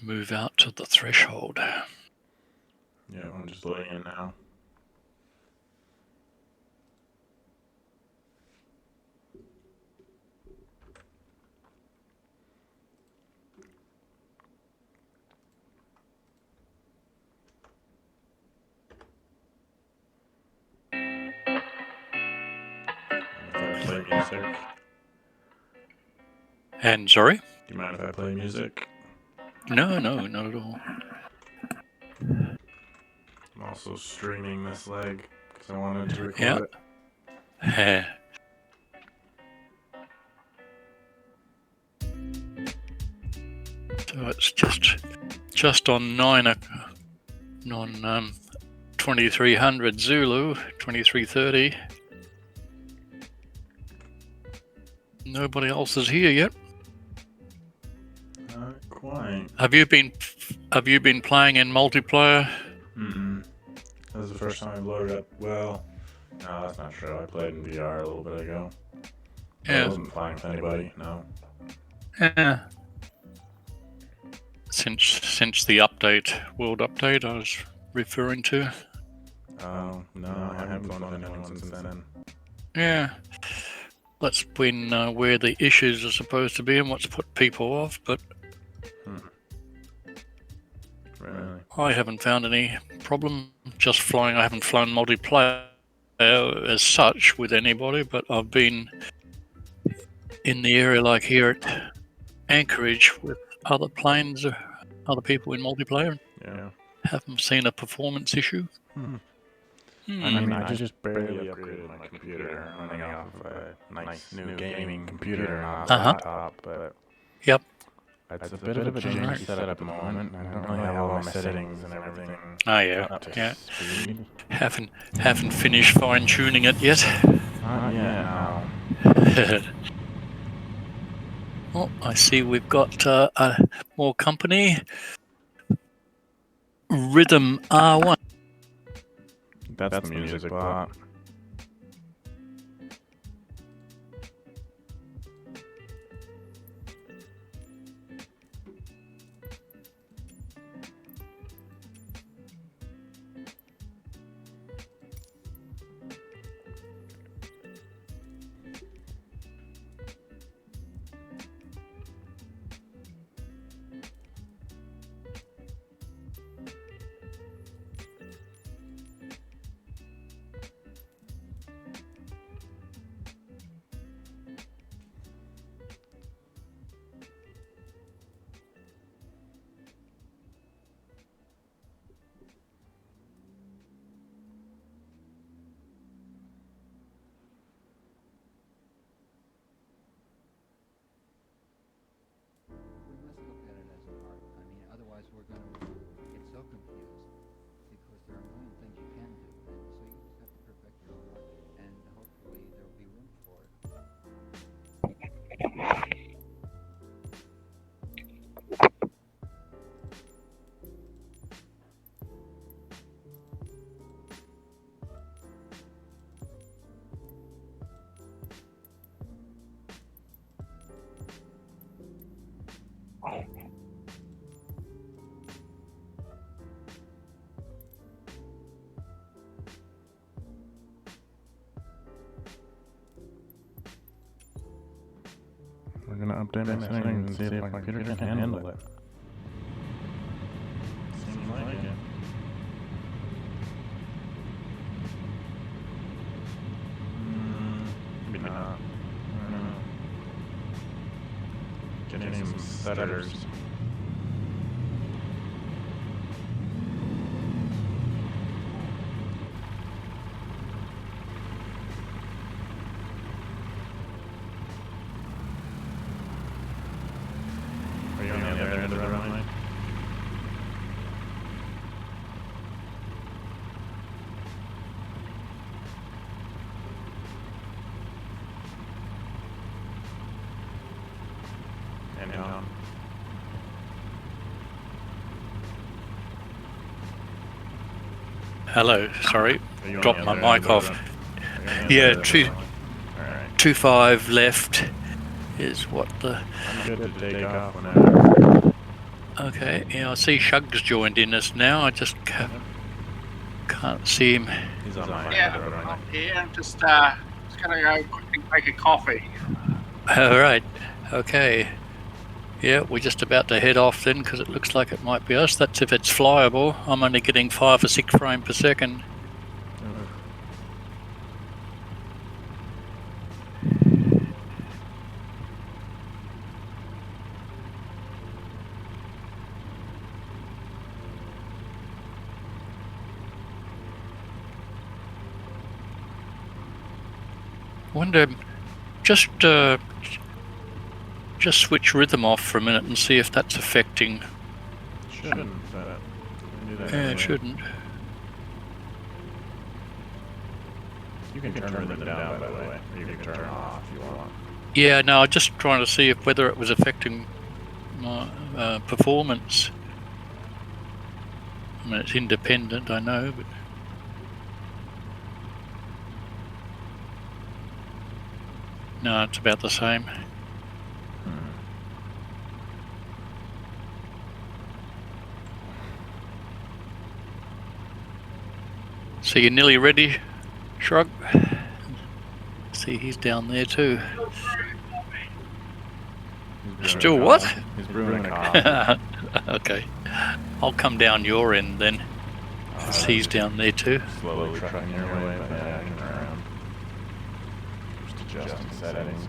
move out to the threshold. Yeah, I'm just loading in now. If I play music. And sorry? Do you mind if I play music? No, not at all. I'm also streaming this leg because I wanted to record it. Yeah. So it's just on 2300 Zulu, 2330. Nobody else is here yet. Not quite. Have you been playing in multiplayer? That was the first time I loaded up. Well, no, that's not true. I played in VR a little bit ago. Yeah. I wasn't playing with anybody. No. Yeah. Since the world update, I was referring to. Oh no, I haven't gone with anyone since then. Yeah. That's been where the issues are supposed to be and what's put people off, but Really? I haven't found any problem just flying. I haven't flown multiplayer as such with anybody, but I've been in the area like here at Anchorage with other planes, other people in multiplayer. Yeah. Haven't seen a performance issue. I mean, I just barely upgraded my computer, running off of a nice new gaming computer, not a laptop, but yep. It's a bit of a janky setup at the moment. I don't really have all my settings and everything. Oh yeah, up to speed. Haven't finished fine tuning it yet. Not yet, no. Oh, I see we've got more company. Rhythm R1. That's the music bot. We're gonna update my settings and see if my computer can handle it. Seems like it. Maybe not. I don't know. Getting some stutters. Are you on the other end of the runway? And down. Hello, sorry, dropped my mic off. Yeah, 25 left is what the. I'm good to take off whenever. Okay, yeah, I see Shug's joined in us now. I just can't see him. He's on my Yeah, I'm here. I'm just gonna go quickly make a coffee. All right. Okay. Yeah, we're just about to head off then because it looks like it might be us. That's if it's flyable. I'm only getting 5 or 6 frames per second. Wonder, just switch rhythm off for a minute and see if that's affecting. Shouldn't, but Yeah, it shouldn't. You can turn rhythm down, by the way. Or you can turn it off if you want. Yeah, no, I'm just trying to see if whether it was affecting my performance. I mean, it's independent, I know, but no, it's about the same. So you're nearly ready, Shrug? See, he's down there too. Still what? He's brewing a coffee. Okay. I'll come down your end then. He's down there too. Slowly trucking your way, but yeah, I can around. Just adjusting settings.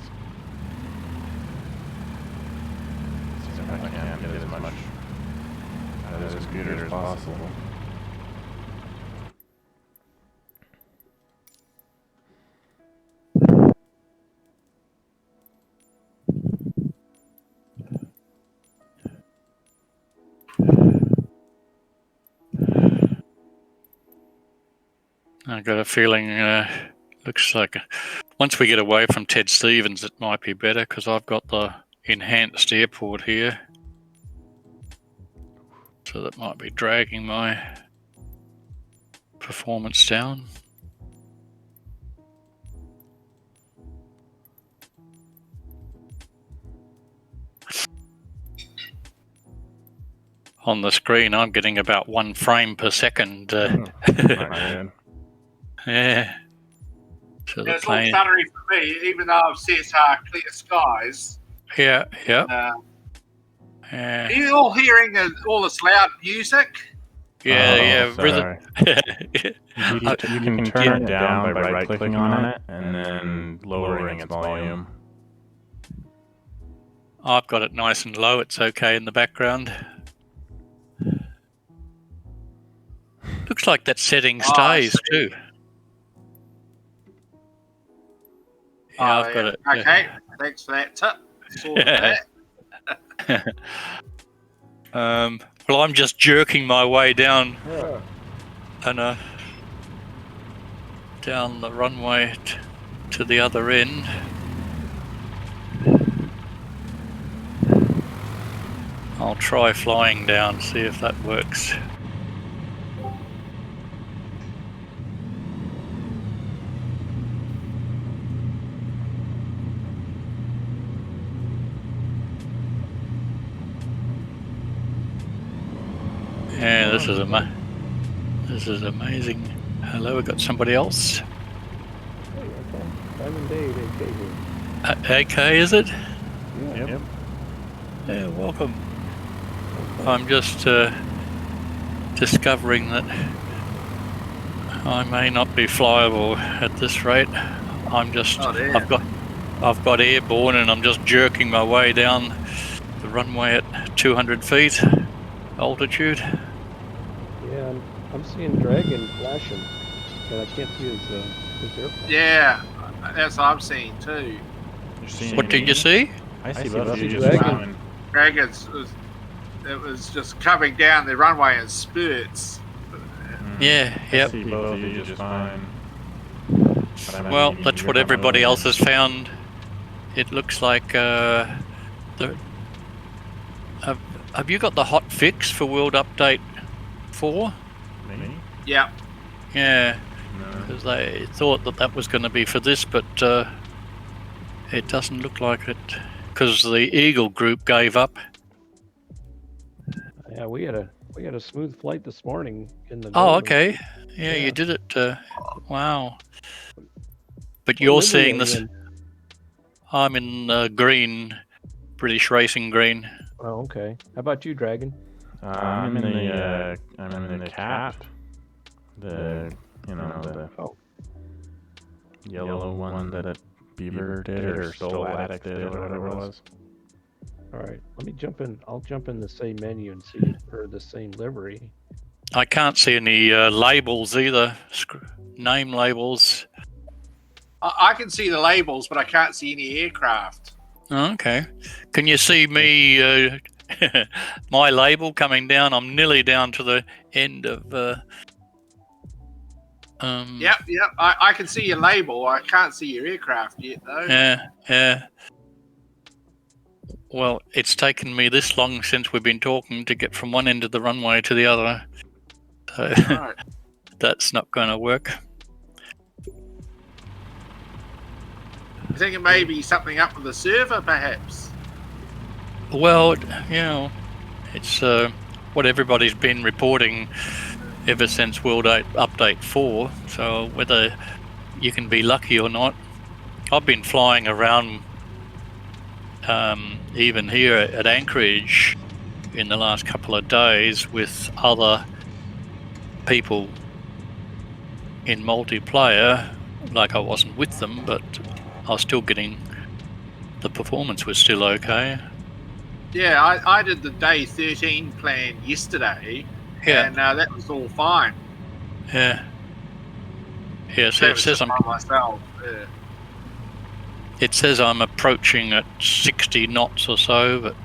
See if I can get as much out of this computer as possible. I got a feeling looks like once we get away from Ted Stevens it might be better because I've got the enhanced airport here. So that might be dragging my performance down. On the screen I'm getting about 1 frame per second. Yeah. So the It's plane. all stuttery for me, even though I've set clear skies. Yeah, yeah. Are you all hearing all this loud music? Yeah, rhythm. You can turn it down by right-clicking on it and then lowering its volume. I've got it nice and low. It's okay in the background. Looks like that setting stays too. Yeah, I've got it. Okay, thanks for that tip. Well, I'm just jerking my way down and down the runway to the other end. I'll try flying down, see if that works. Yeah, this is amazing. Hello, we got somebody else. Hey, okay. Simon Dave, AK here. AK, is it? Yeah. Yep. Yeah, welcome. I'm just discovering that I may not be flyable at this rate. I'm just I've got airborne and I'm just jerking my way down the runway at 200 feet altitude. Yeah, I'm seeing Dragon flashing, but I can't see his airplane. Yeah, that's what I'm seeing too. What did you see? I see both of you just Dragon. flying. Dragons, it was just coming down the runway in spurts. Yeah, yep. I see both of you just fine. Well, that's what everybody else has found. It looks like have you got the hot fix for World Update 4? Me? Yeah. Yeah, because they thought that was going to be for this, but it doesn't look like it, because the Eagle group gave up. Yeah, we had a smooth flight this morning in the. Oh, Golden. okay. Yeah, Yeah. you did it. Wow. But What you're livery seeing are this. you in? I'm in green, British Racing green. Oh, okay. How about you, Dragon? I'm in the cat. The Oh. yellow one that Beaver did or Stole Addict did or whatever it was. All right. Let me jump in. I'll jump in the same menu and see if we're the same livery. I can't see any labels either. Name labels. I can see the labels, but I can't see any aircraft. Oh, okay. Can you see me? My label coming down. I'm nearly down to the end of. Yep. I can see your label. I can't see your aircraft yet, though. Yeah. Well, it's taken me this long since we've been talking to get from one end of the runway to the other. So Right. that's not going to work. I think it may be something up with the server, perhaps. Well, it's what everybody's been reporting ever since World 8 Update 4. So whether you can be lucky or not, I've been flying around even here at Anchorage in the last couple of days with other people in multiplayer. Like I wasn't with them, but I was still getting, the performance was still okay. Yeah, I did the day 13 plan yesterday, and that was all fine. Yeah, so it says myself. Yeah. It says I'm approaching at 60 knots or so, but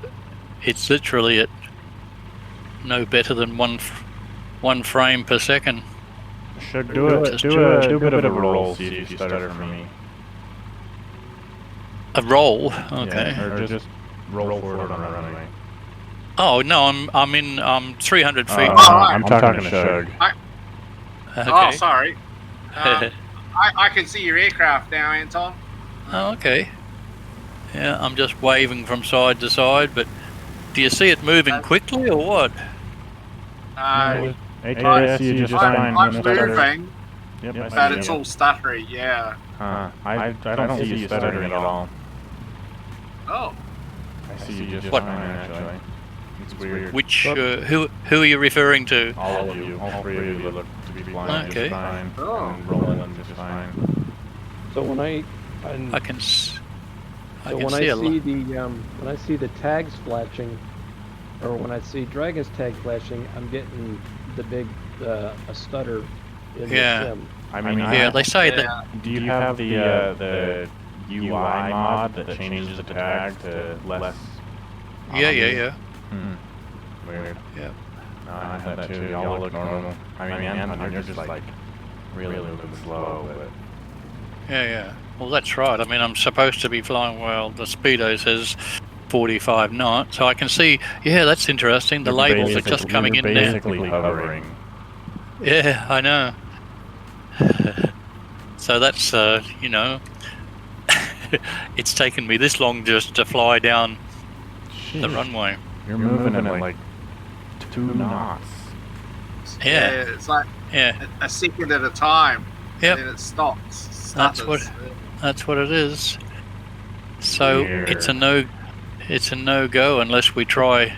it's literally at no better than one frame per second. Should do a bit of a roll, see if you stutter for me. A roll, okay. Yeah, or just roll forward on the runway. Oh no, I'm 300 feet. I'm talking to Shug. Okay. Oh, sorry. I can see your aircraft now, Anton. Oh, okay. Yeah, I'm just waving from side to side, but do you see it moving quickly or what? ATS, you just I'm moving, yep, but it's all stuttery, yeah. I don't see you stuttering at all. Oh. I see you just fine, actually. It's weird. Which, who are you referring to? All of you. All three of you look to be flying just fine. Oh. And rolling just fine. So when I can see when I see the tags flashing, or when I see Dragon's tag flashing, I'm getting the big a stutter in the sim. I mean, they say that. Do you have the UI mod that changes the tag to less? Yeah. Weird. Yeah. No, I have that too. Y'all look normal. I mean, Anton, you're just like really moving slow, but. Yeah. Well, that's right. I mean, I'm supposed to be flying, well, the speedo says 45 knots, so I can see, that's interesting. The labels are just coming in there. Basically hovering. Yeah, I know. So that's, it's taken me this long just to fly down the runway. You're moving at like 2 knots. Yeah. It's like a second at a time. Yep. And then it stops. That's what it is. So it's a no go unless we try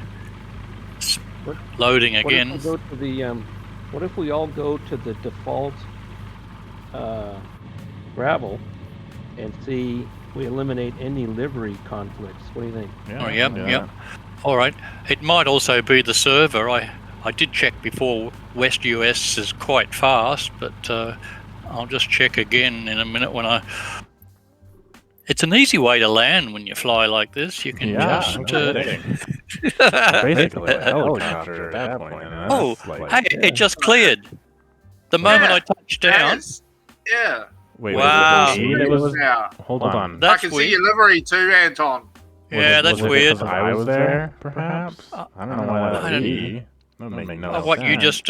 loading again. What if we all go to the default gravel and see we eliminate any livery conflicts? What do you think? Yep. All right. It might also be the server. I did check before. West US is quite fast, but I'll just check again in a minute when It's an easy way to land when you fly like this. You can just... Basically a helicopter at that point. Hey, it just cleared. The moment I touched down... Yeah. Wait, wow. Hold on. I can see your livery too, Anton. That's weird. Because I was there, perhaps? I don't know why that would be. That would make no sense. What, you just...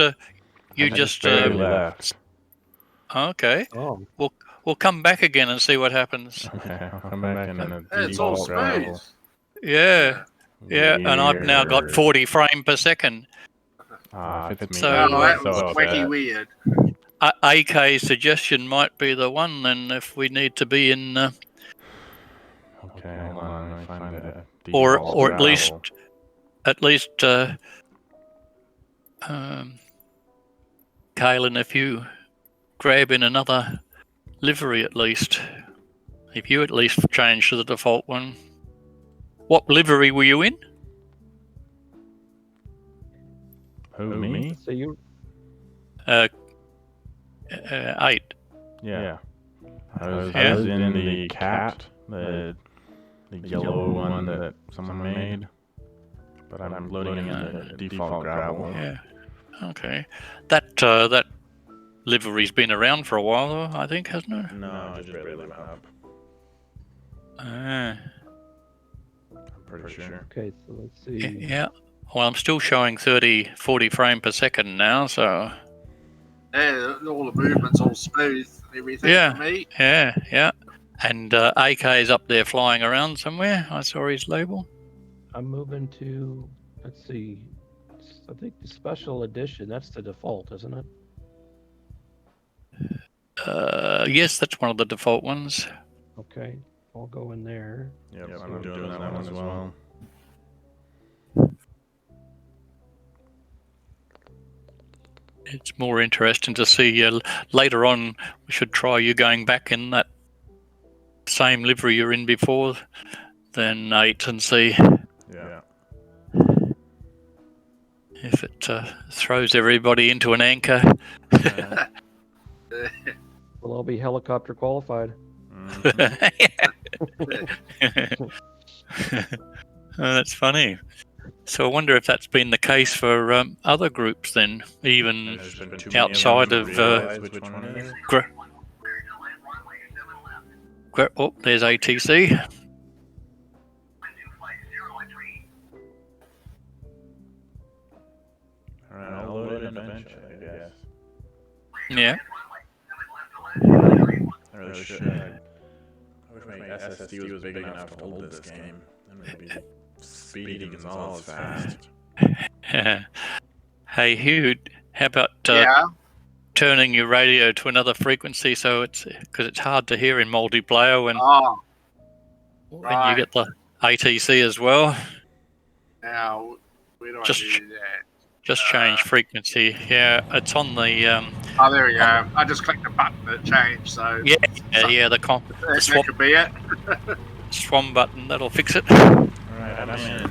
left. Okay. Oh. We'll come back again and see what happens. Okay, I'll come back in a It's all smooth. Yeah. Yeah, and I've now got 40 frame per second. If it's me, So, that was wacky weird. AK suggestion might be the one then if we need to be in... Okay, hold on, let me find the or at least Kalen, if you grab in another livery at least, if you at least change to the default one. What livery were you in? Who, me? So you... 8. Yeah. I was in the cat, the yellow one that someone made, but I'm loading in the default gravel. Yeah. Okay. That livery's been around for a while, though, I think, hasn't it? No, I just barely went up. I'm pretty sure. Okay, so let's see. Yeah. Well, I'm still showing 40 frame per second now, so... Yeah, all the movements all smooth and everything for me. Yeah. And AK is up there flying around somewhere. I saw his label. I'm moving to, let's see, I think the special edition, that's the default, isn't it? Yes, that's one of the default ones. Okay, I'll go in there. Yep, I'm doing that one as well. It's more interesting to see later on. We should try you going back in that same livery you're in before, then 8, and see if it throws everybody into an anchor. Well, I'll be helicopter qualified. That's funny. So I wonder if that's been the case for other groups then, even outside of... oh, there's ATC. Alright, I'll load it eventually, I guess. Yeah. I really should. I wish my SSD was big enough to hold this game. Then we'd be speedy Gonzalez fast. Hey, Hugh, how about turning your radio to another frequency so it's... Because it's hard to hear in multiplayer when you get the ATC as well. Now, where do I do that? Just change frequency. Yeah, it's on the... oh, there we go. I just clicked the button that changed, so... Yeah, the swap could be it. Swan button, that'll fix it. Alright, I'm in.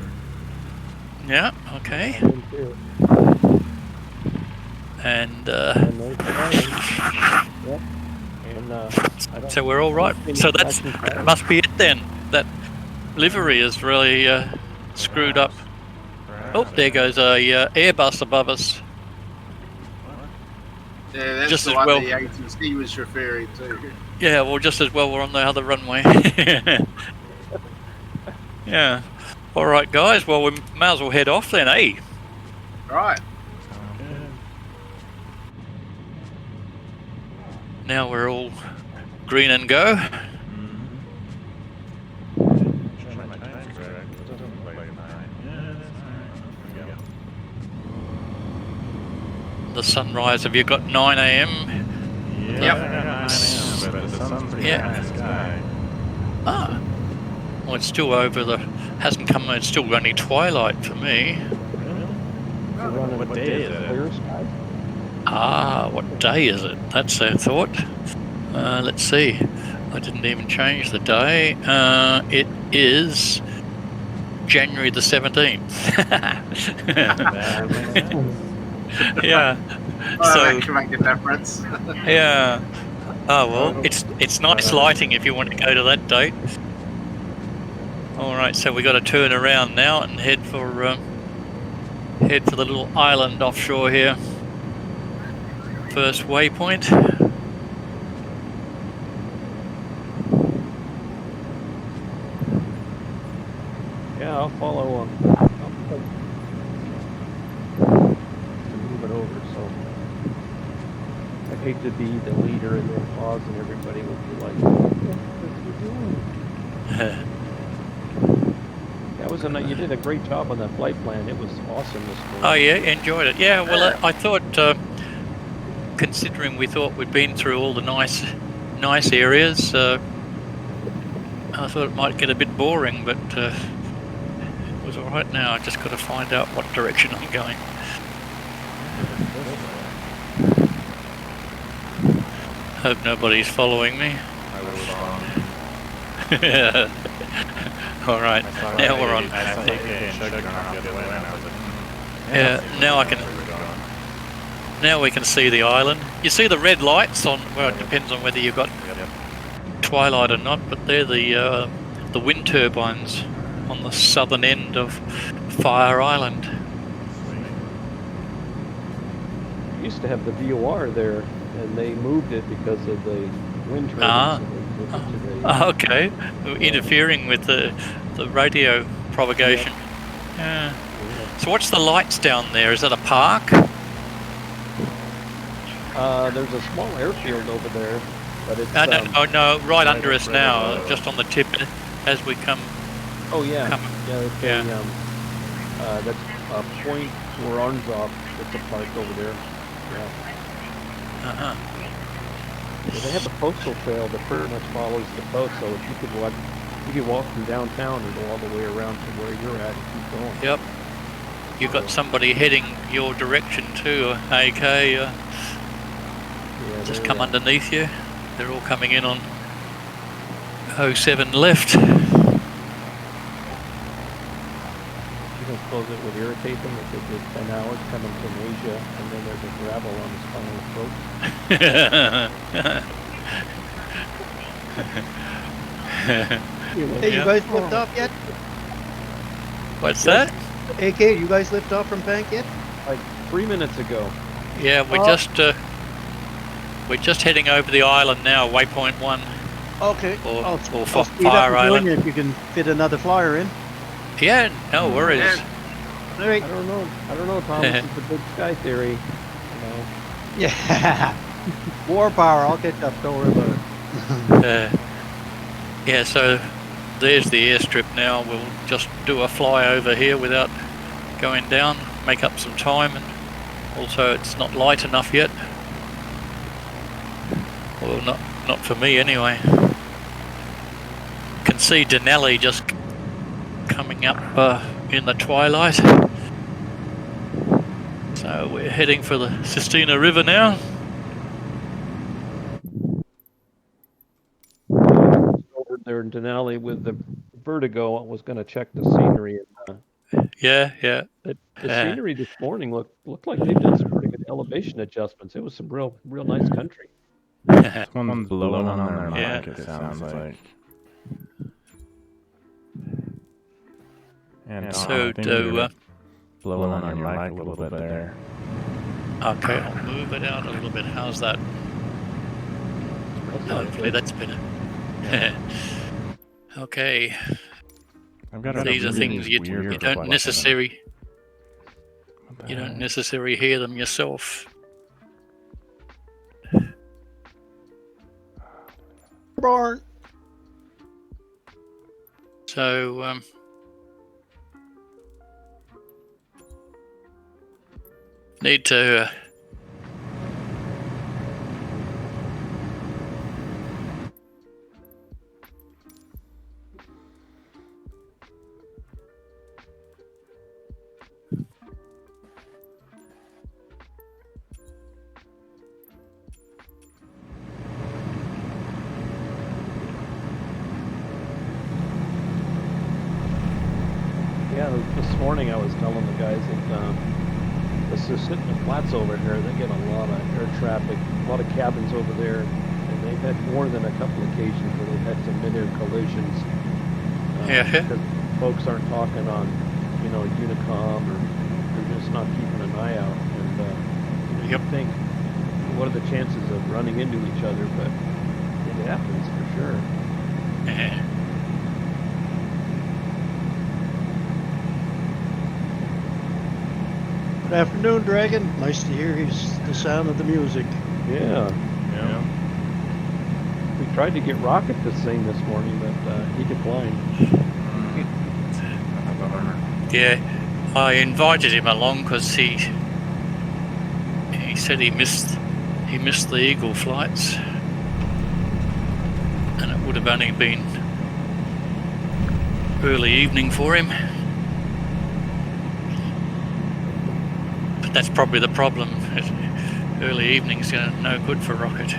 Yeah, okay. And so we're all right. So that must be it then. That livery is really screwed up. Oh, there goes a Airbus above us. Yeah, that's just the as one well. the ATC was referring to. Yeah, well, just as well we're on the other runway. Yeah. All right, guys. Well, we may as well head off then, eh? Right. Now we're all green and go. The sunrise, have you got 9 a.m.? Yep. But the sun's pretty high in the sky. Ah. Well, it's still over the... Hasn't come... It's still only twilight for me. What day is it? Ah, what day is it? That's a thought. Let's see. I didn't even change the day. It is January the 17th. Yeah. Well, So that can make a difference. yeah. Oh well, it's nice lighting if you want to go to that date. All right, so we got to turn around now and head for the little island offshore here. First waypoint. Yeah, I'll follow them. Move it over, so I hate to be the leader and then pause and everybody will be like, what are you doing? That was you did a great job on that flight plan. It was awesome this morning. Oh yeah, enjoyed it. Yeah, well, I thought, considering we thought we'd been through all the nice areas, I thought it might get a bit boring, but it was all right. Now I just got to find out what direction I'm going. Hope nobody's following me. I was wrong. All right, now we're on. Yeah, now we can see the island. You see the red lights on. Well, it depends on whether you've got twilight or not, but they're the wind turbines on the southern end of Fire Island. We used to have the VOR there, and they moved it because of the wind turbines. Ah. Okay, interfering with the radio propagation. Yeah. So what's the lights down there? Is that a park? There's a small airfield over there, but it's... no, right under us now, just on the tip as we come. Oh yeah, Yeah. That's a point where arms off. It's a park over there. Yeah. Uh-huh. Yeah, they have a postal trail that pretty much follows the coast, so if you could walk from downtown and go all the way around to where you're at and keep going. Yep. You've got somebody heading your direction too, AK. Just come underneath you. They're all coming in on 07 left. You don't suppose it would irritate them if they did 10 hours coming from Asia and then there's a gravel on his final approach? Hey, you guys lift off yet? What's that? AK, you guys lift off from Bank yet? Like 3 minutes ago. Yeah, we're just heading over the island now, waypoint 1. Okay. Or I'll speed Fire up and Island. join you if you can fit another flyer in. Yeah, no worries. All right. I don't know, Thomas. It's a big sky theory. You know. Yeah. War power. I'll catch up. Don't worry about it. Yeah, so there's the airstrip now. We'll just do a fly over here without going down, make up some time, and also it's not light enough yet. Well, not for me anyway. Can see Denali just coming up in the twilight. So we're heading for the Sistina River now. Over there in Denali with the Vertigo, I was going to check the scenery. Yeah. The scenery this morning looked like they've done some pretty good elevation adjustments. It was some real nice country. Someone's blowing on their mic, it sounds like. And So blowing on your mic a little bit there. okay, I'll move it out a little bit. How's that? Hopefully that's better. Okay. These are things you don't necessarily hear them yourself. Barn. So need to this morning I was telling the guys that the Susitna Flats over here, they get a lot of air traffic, a lot of cabins over there, and they've had more than a couple occasions where they've had some mid-air collisions. Because folks aren't talking on, Unicom, or they're just not keeping an eye out. And you think, what are the chances of running into each other? But it happens for sure. Good afternoon, Dragon. Nice to hear the sound of the music. Yeah. We tried to get Rocket to sing this morning, but he declined. Yeah, I invited him along because he said he missed the Eagle flights, and it would have only been early evening for him. But that's probably the problem. Early evening's no good for Rocket.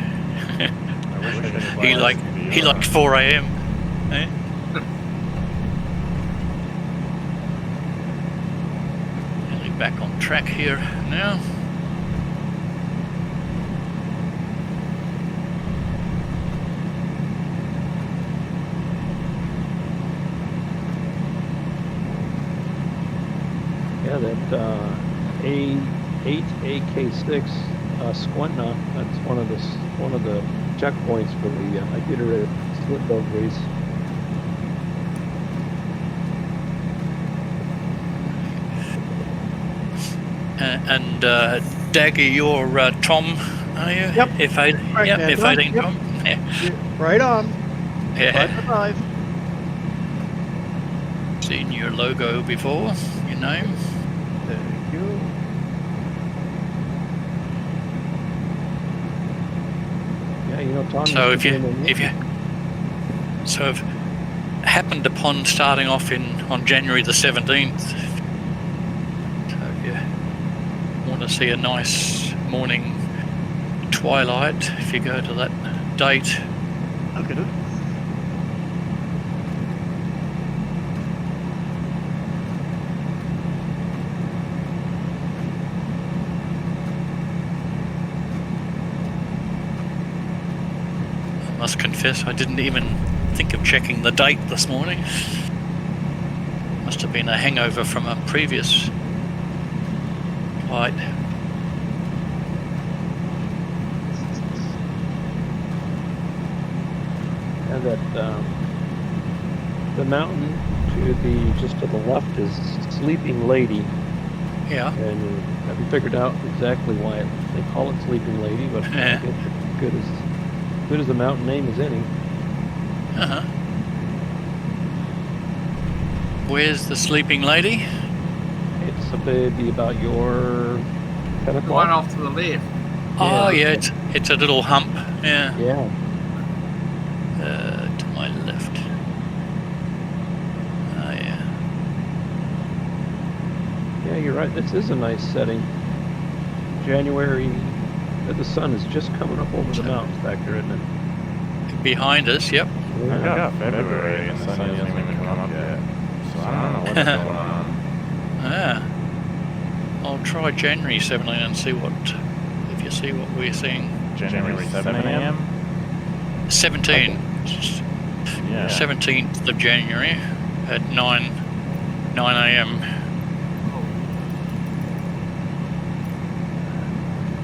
He likes 4 a.m. Eh? Nearly back on track here now. Yeah, that A8AK6 Squentna. That's one of the checkpoints for the iterative split dog race. And Daggy, you're Tom, are you? Yep. F8, Right, yep, and F18 yep. Tom. Yeah. Right on. Yeah. 5. Seen your logo before, your name. Thank you. Yeah, you know, Tom. So if you happened upon starting off on January the 17th, so if you want to see a nice morning twilight, if you go to that date. Look at it. I must confess, I didn't even think of checking the date this morning. Must have been a hangover from a previous flight. And that the mountain just to the left is Sleeping Lady. Yeah. And I haven't figured out exactly why they call it Sleeping Lady, but Yeah. I guess it's good as a mountain name as any. Uh-huh. Where's the Sleeping Lady? It's maybe about your 10 The o'clock. one off to the left. Oh, yeah, it's a little hump. Yeah. Yeah. To my left. Oh, yeah. Yeah, you're right. This is a nice setting. January, the sun is just coming up over the mountains back there, isn't it? Behind us, yep. I got February and the sun hasn't even come up yet. So I don't know what's going on. Ah. I'll try January 17 and see if you see what we're seeing. January 7 a.m.? 17. Yeah. 17th of January at 9 a.m.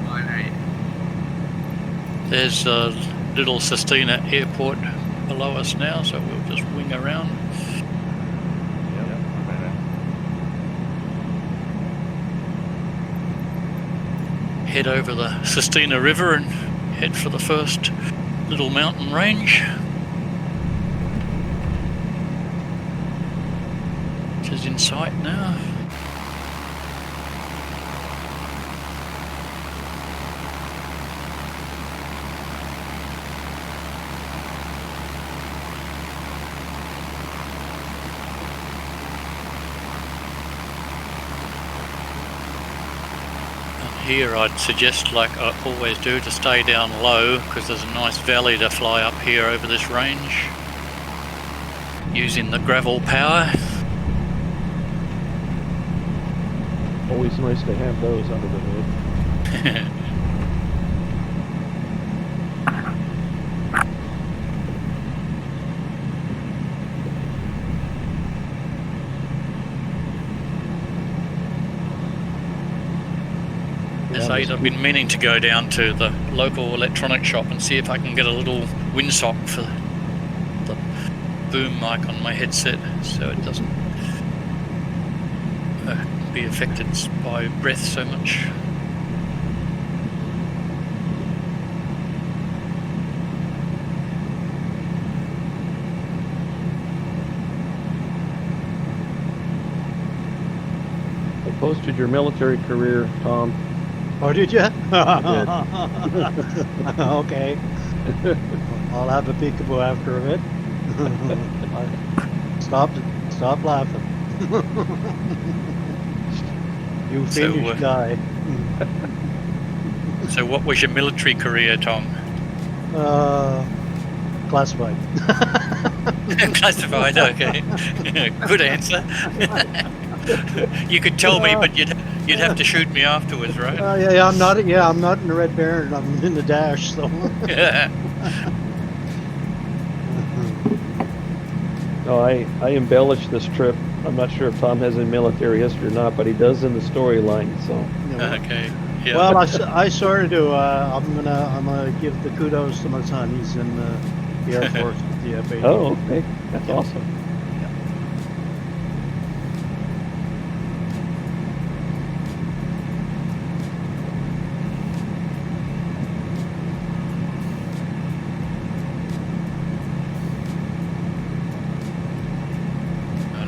9-8. There's a little Sistina airport below us now, so we'll just wing around. Head over the Sistina River and head for the first little mountain range, which is in sight now. Here I'd suggest, like I always do, to stay down low because there's a nice valley to fly up here over this range using the gravel power. Always nice to have those under the hood. I've been meaning to go down to the local electronic shop and see if I can get a little windsock for the boom mic on my headset so it doesn't be affected by breath so much. posted your military career, Tom. Oh, did you? I Okay. I'll have a peekaboo after a bit. Stop laughing. You So, fiendish guy. So what was your military career, Tom? Classified. Classified, okay. Good answer. You could tell me, but you'd have to shoot me afterwards, right? Yeah, I'm not. Yeah, I'm not in the Red Baron. I'm in the Dash. So. No, I embellished this trip. I'm not sure if Tom has any military history or not, but he does in the storyline. So. Okay. Yeah. Well, I sort of do. I'm gonna give the kudos to my son. He's in the Air Force with the F-18. Oh, okay, that's awesome.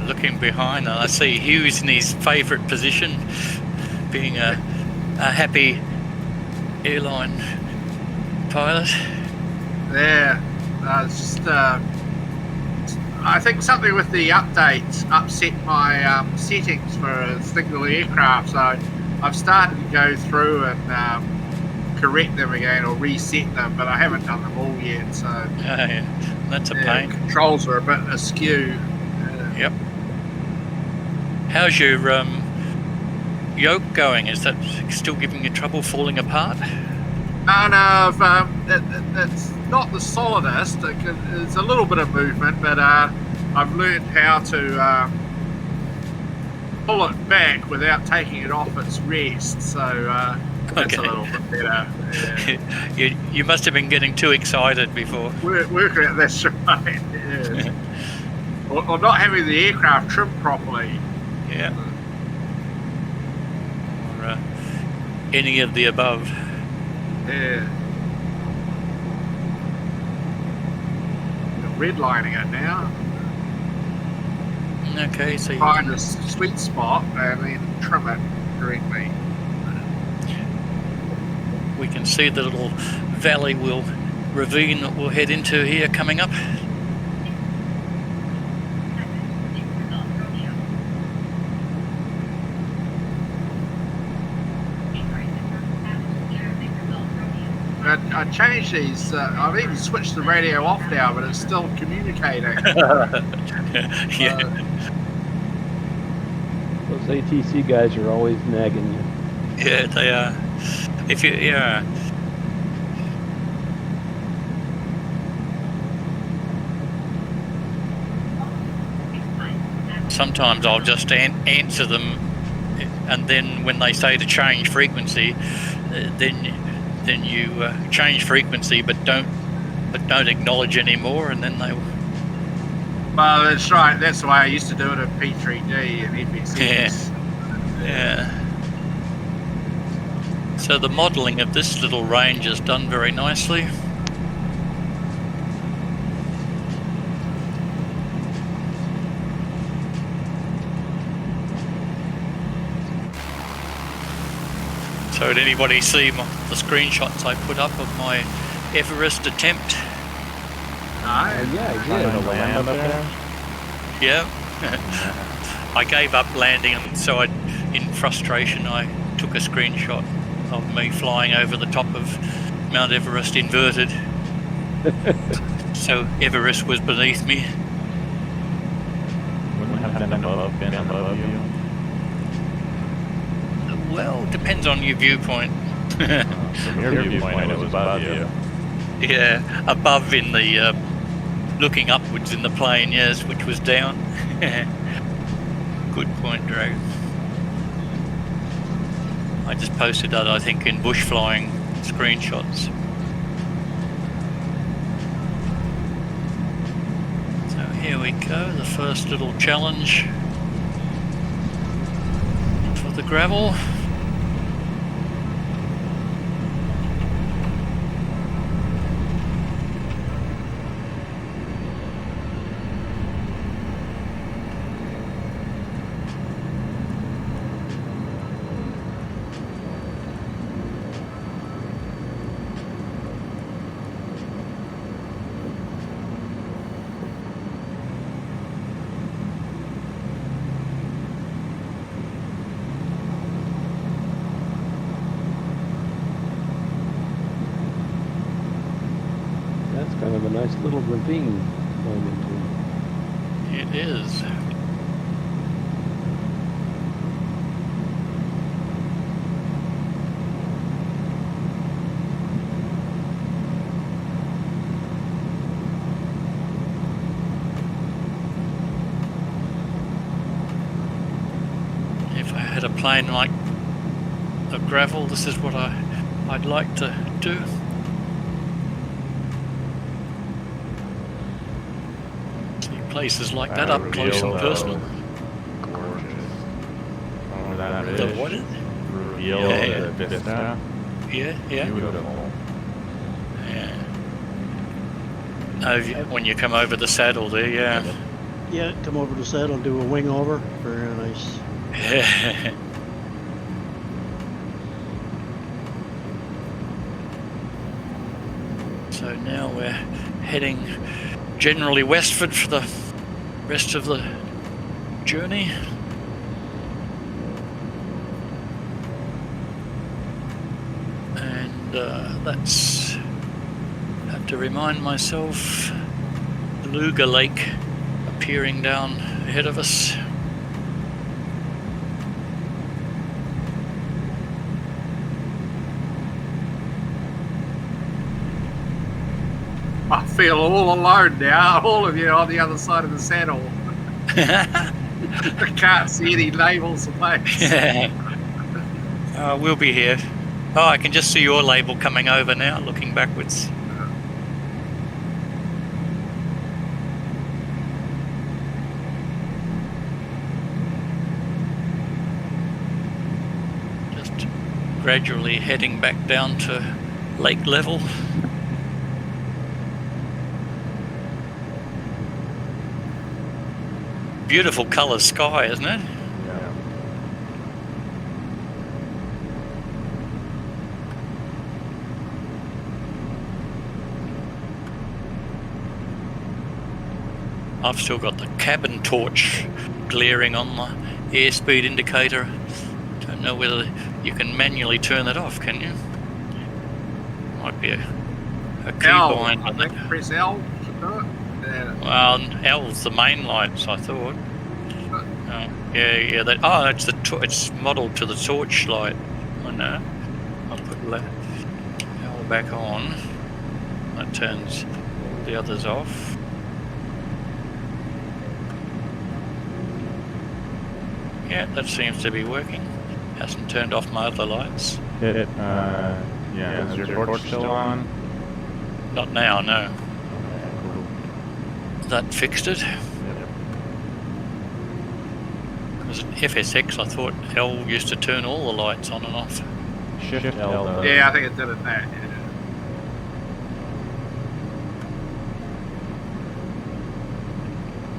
Looking behind, I see Hughes in his favourite position, being a happy airline pilot. Yeah, it's just I think something with the updates upset my settings for a single aircraft, so I've started to go through and correct them again or reset them, but I haven't done them all yet. So Yeah, that's a pain. Controls are a bit askew. Yep. How's your yoke going? Is that still giving you trouble falling apart? No, it's not the solidest. It's a little bit of movement, but I've learned how to pull it back without taking it off its rest. So that's a little bit better. Yeah. you must have been getting too excited before. Working it, that's right. Yeah. or not having the aircraft trimmed properly. Yeah. Or any of the above. Yeah. Redlining it now. Okay, so Find a sweet spot and then trim it correctly. we can see the little valley ravine that we'll head into here coming up. I changed these. I've even switched the radio off now, but it's still communicating. Yeah. Those ATC guys are always nagging you. Yeah, they are. If you, yeah. Sometimes I'll just answer them, and then when they say to change frequency, then you change frequency, but don't acknowledge anymore, and then they. Well, that's right. That's the way I used to do it at P3D and FXX. Yeah. So the modelling of this little range is done very nicely. So did anybody see the screenshots I put up of my Everest attempt? Yeah, I did. To land up there? Yeah. I gave up landing, and so in frustration I took a screenshot of me flying over the top of Mount Everest inverted. So Everest was beneath me. Wouldn't have been above you. Well, depends on your viewpoint. From your viewpoint, it was above you. Yeah, above in the looking upwards in the plane, yes, which was down. Good point, Drag. I just posted that, I think, in bush flying screenshots. So here we go, the first little challenge for the gravel. ravine going into. It is. If I had a plane like a gravel, this is what I'd like to do. See places like that up close and personal. Gorgeous. Oh, that The ridge. what? Reveal Yeah. the vista. Yeah. Beautiful. Yeah. When you come over the saddle there, yeah. Yeah, come over the saddle, do a wing over. Very nice. So now we're heading generally westward for the rest of the journey. And that's, have to remind myself, Luga Lake appearing down ahead of us. I feel all alone now, all of you on the other side of the saddle. I can't see any labels or plates. We'll be here. Oh, I can just see your label coming over now, looking backwards. Just gradually heading back down to lake level. Beautiful coloured sky, isn't it? Yeah. I've still got the cabin torch glaring on the airspeed indicator. Don't know whether you can manually turn it off, can you? Might be a key L, bind. I think press L to do it. Yeah. Well, L's the main lights, I thought. Yeah. That's it's modelled to the torch light. I know. I'll put L back on. That turns the others off. Yeah, that seems to be working. Hasn't turned off my other lights. Yeah, is your torch still on? Not now, no. Okay, cool. That fixed it. Yep. Because at FSX, I thought L used to turn all the lights on and off. Shift L though. Yeah, I think it did it that. Yeah.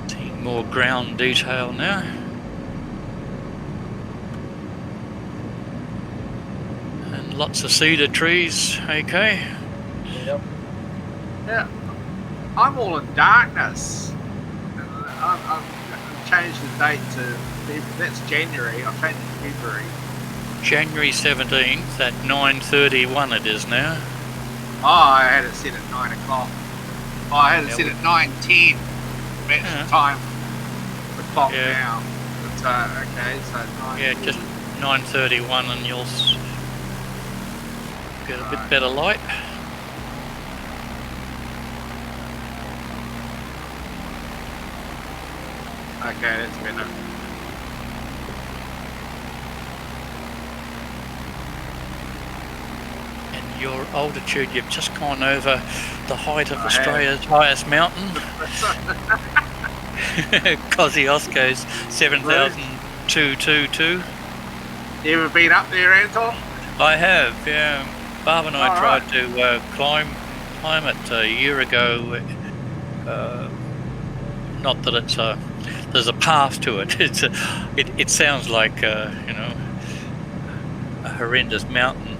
Seeing more ground detail now. And lots of cedar trees, okay? Yep. Yeah, I'm all in darkness. I've changed the date to that's January. I've changed it to February. January 17th at 9:31 it is now. Oh, I had it set at 9 o'clock. Oh, I had it Yeah, set at 9:10. That's Yeah. the time. The clock Yeah. now. But, okay, so 9. Yeah, just 9:31 and you'll get a bit better light. Okay, that's better. And your altitude, you've just gone over the height of I Australia's highest mountain. Kosciuszko's 7,222. You ever been up there, Anton? I have, yeah. Barb and I All tried to climb it a year ago. Not that it's there's a path to it. It sounds like a horrendous mountain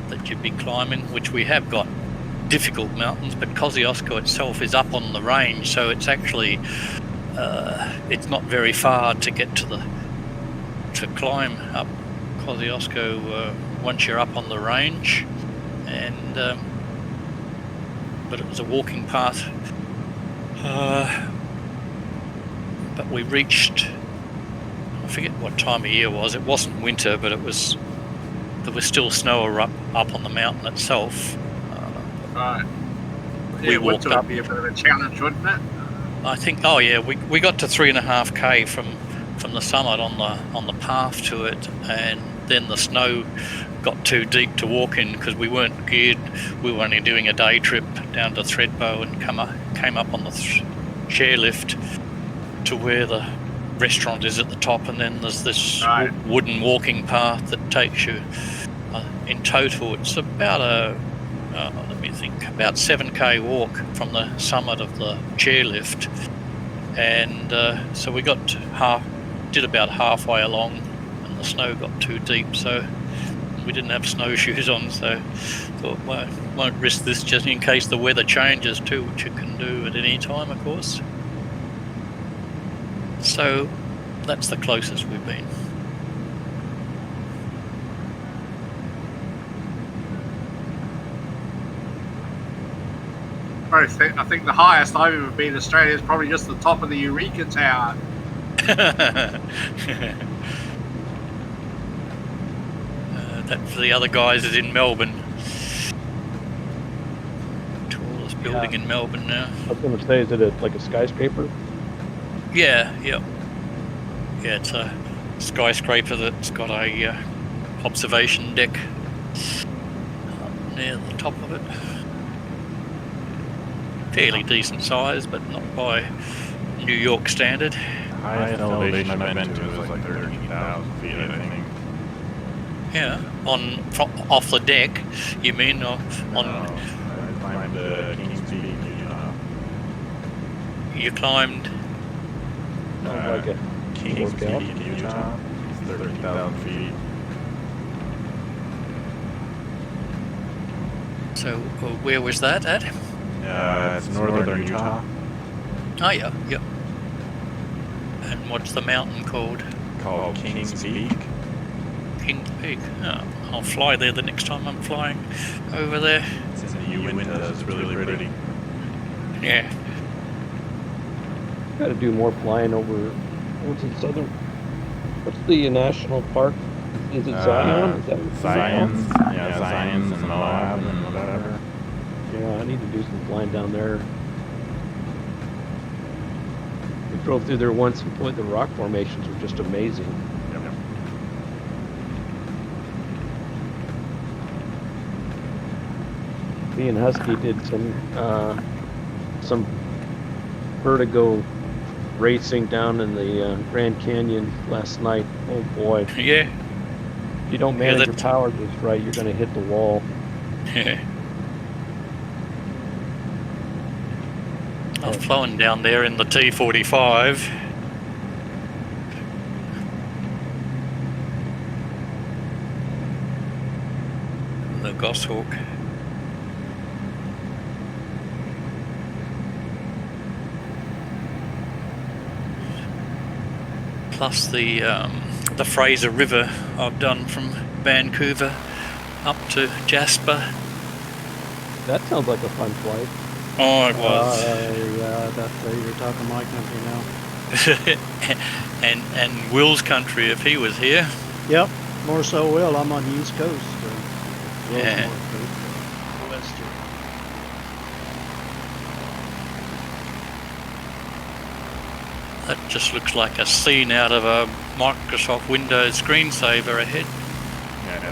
that you'd be climbing, which we have got difficult mountains, but Kosciuszko itself is up on the range, so it's actually it's not very far to get to climb up Kosciuszko once you're up on the range, and but it was a walking path But we reached, I forget what time of year it was. It wasn't winter, but there was still snow up on the mountain itself. Right. We Yeah, walked winter up. would be a bit of a challenge, wouldn't it? I think. Oh yeah, we got to 3.5 km from the summit on the path to it, and then the snow got too deep to walk in because we weren't geared. We were only doing a day trip down to Thredbo and came up on the chairlift to where the restaurant is at the top, and then there's this Right. wooden walking path that takes you. In total, it's about about 7k walk from the summit of the chairlift, and so we did about halfway along, and the snow got too deep, so we didn't have snowshoes on. So thought, well, won't risk this just in case the weather changes too, which it can do at any time, of course. So that's the closest we've been. I think the highest I've ever been in Australia is probably just the top of the Eureka Tower. That for the other guys is in Melbourne. Tallest building in Melbourne now. I was going to say, is it like a skyscraper? Yeah. Yeah, it's a skyscraper that's got a observation deck up near the top of it. Fairly decent size, but not by New York standard. Highest elevation I've been to is like 13,000 feet, I think. Yeah, off the deck, you mean? Or on? I climbed the King's Peak in Utah. You climbed? Like a King's Peak workout. in Utah. It's 13,000 feet. So where was that at? It's northern Utah. Oh yeah. And what's the mountain called? Called King's Peak. King's Peak. Oh, I'll fly there the next time I'm flying over there. It's in the Uinta. It's really pretty. Yeah. Got to do more flying over. What's in southern? What's the national park? Is it Zion? Is that what Zion's? Yeah, Zion's and Moab and whatever. Yeah, I need to do some flying down there. We drove through there once, and boy, the rock formations were just amazing. Yep. Me and Husky did some vertigo racing down in the Grand Canyon last night. Oh boy! Yeah. If you don't manage your power just right, you're going to hit the wall. I've flown down there in the T-45. The Goshawk. Plus the Fraser River I've done from Vancouver up to Jasper. That sounds like a fun flight. Oh, it was. You're talking my country now. and Will's country if he was here. Yep, more so Will. I'm on the East Coast. So Will's Yeah. North Coast. West. That just looks like a scene out of a Microsoft Windows screensaver ahead. Yeah, no.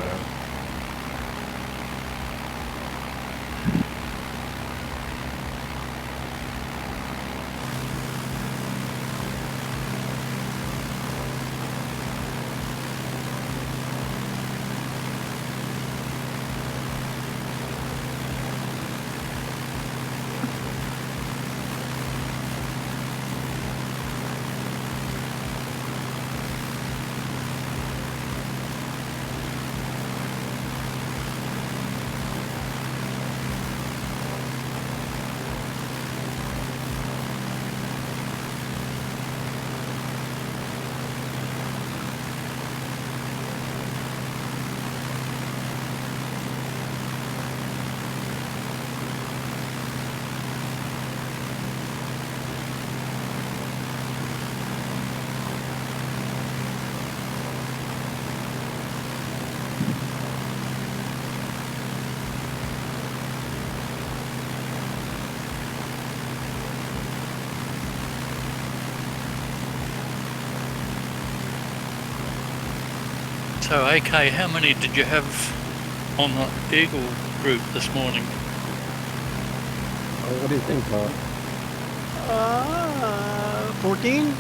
So, AK, how many did you have on the Eagle group this morning? What do you think, Bob? 14?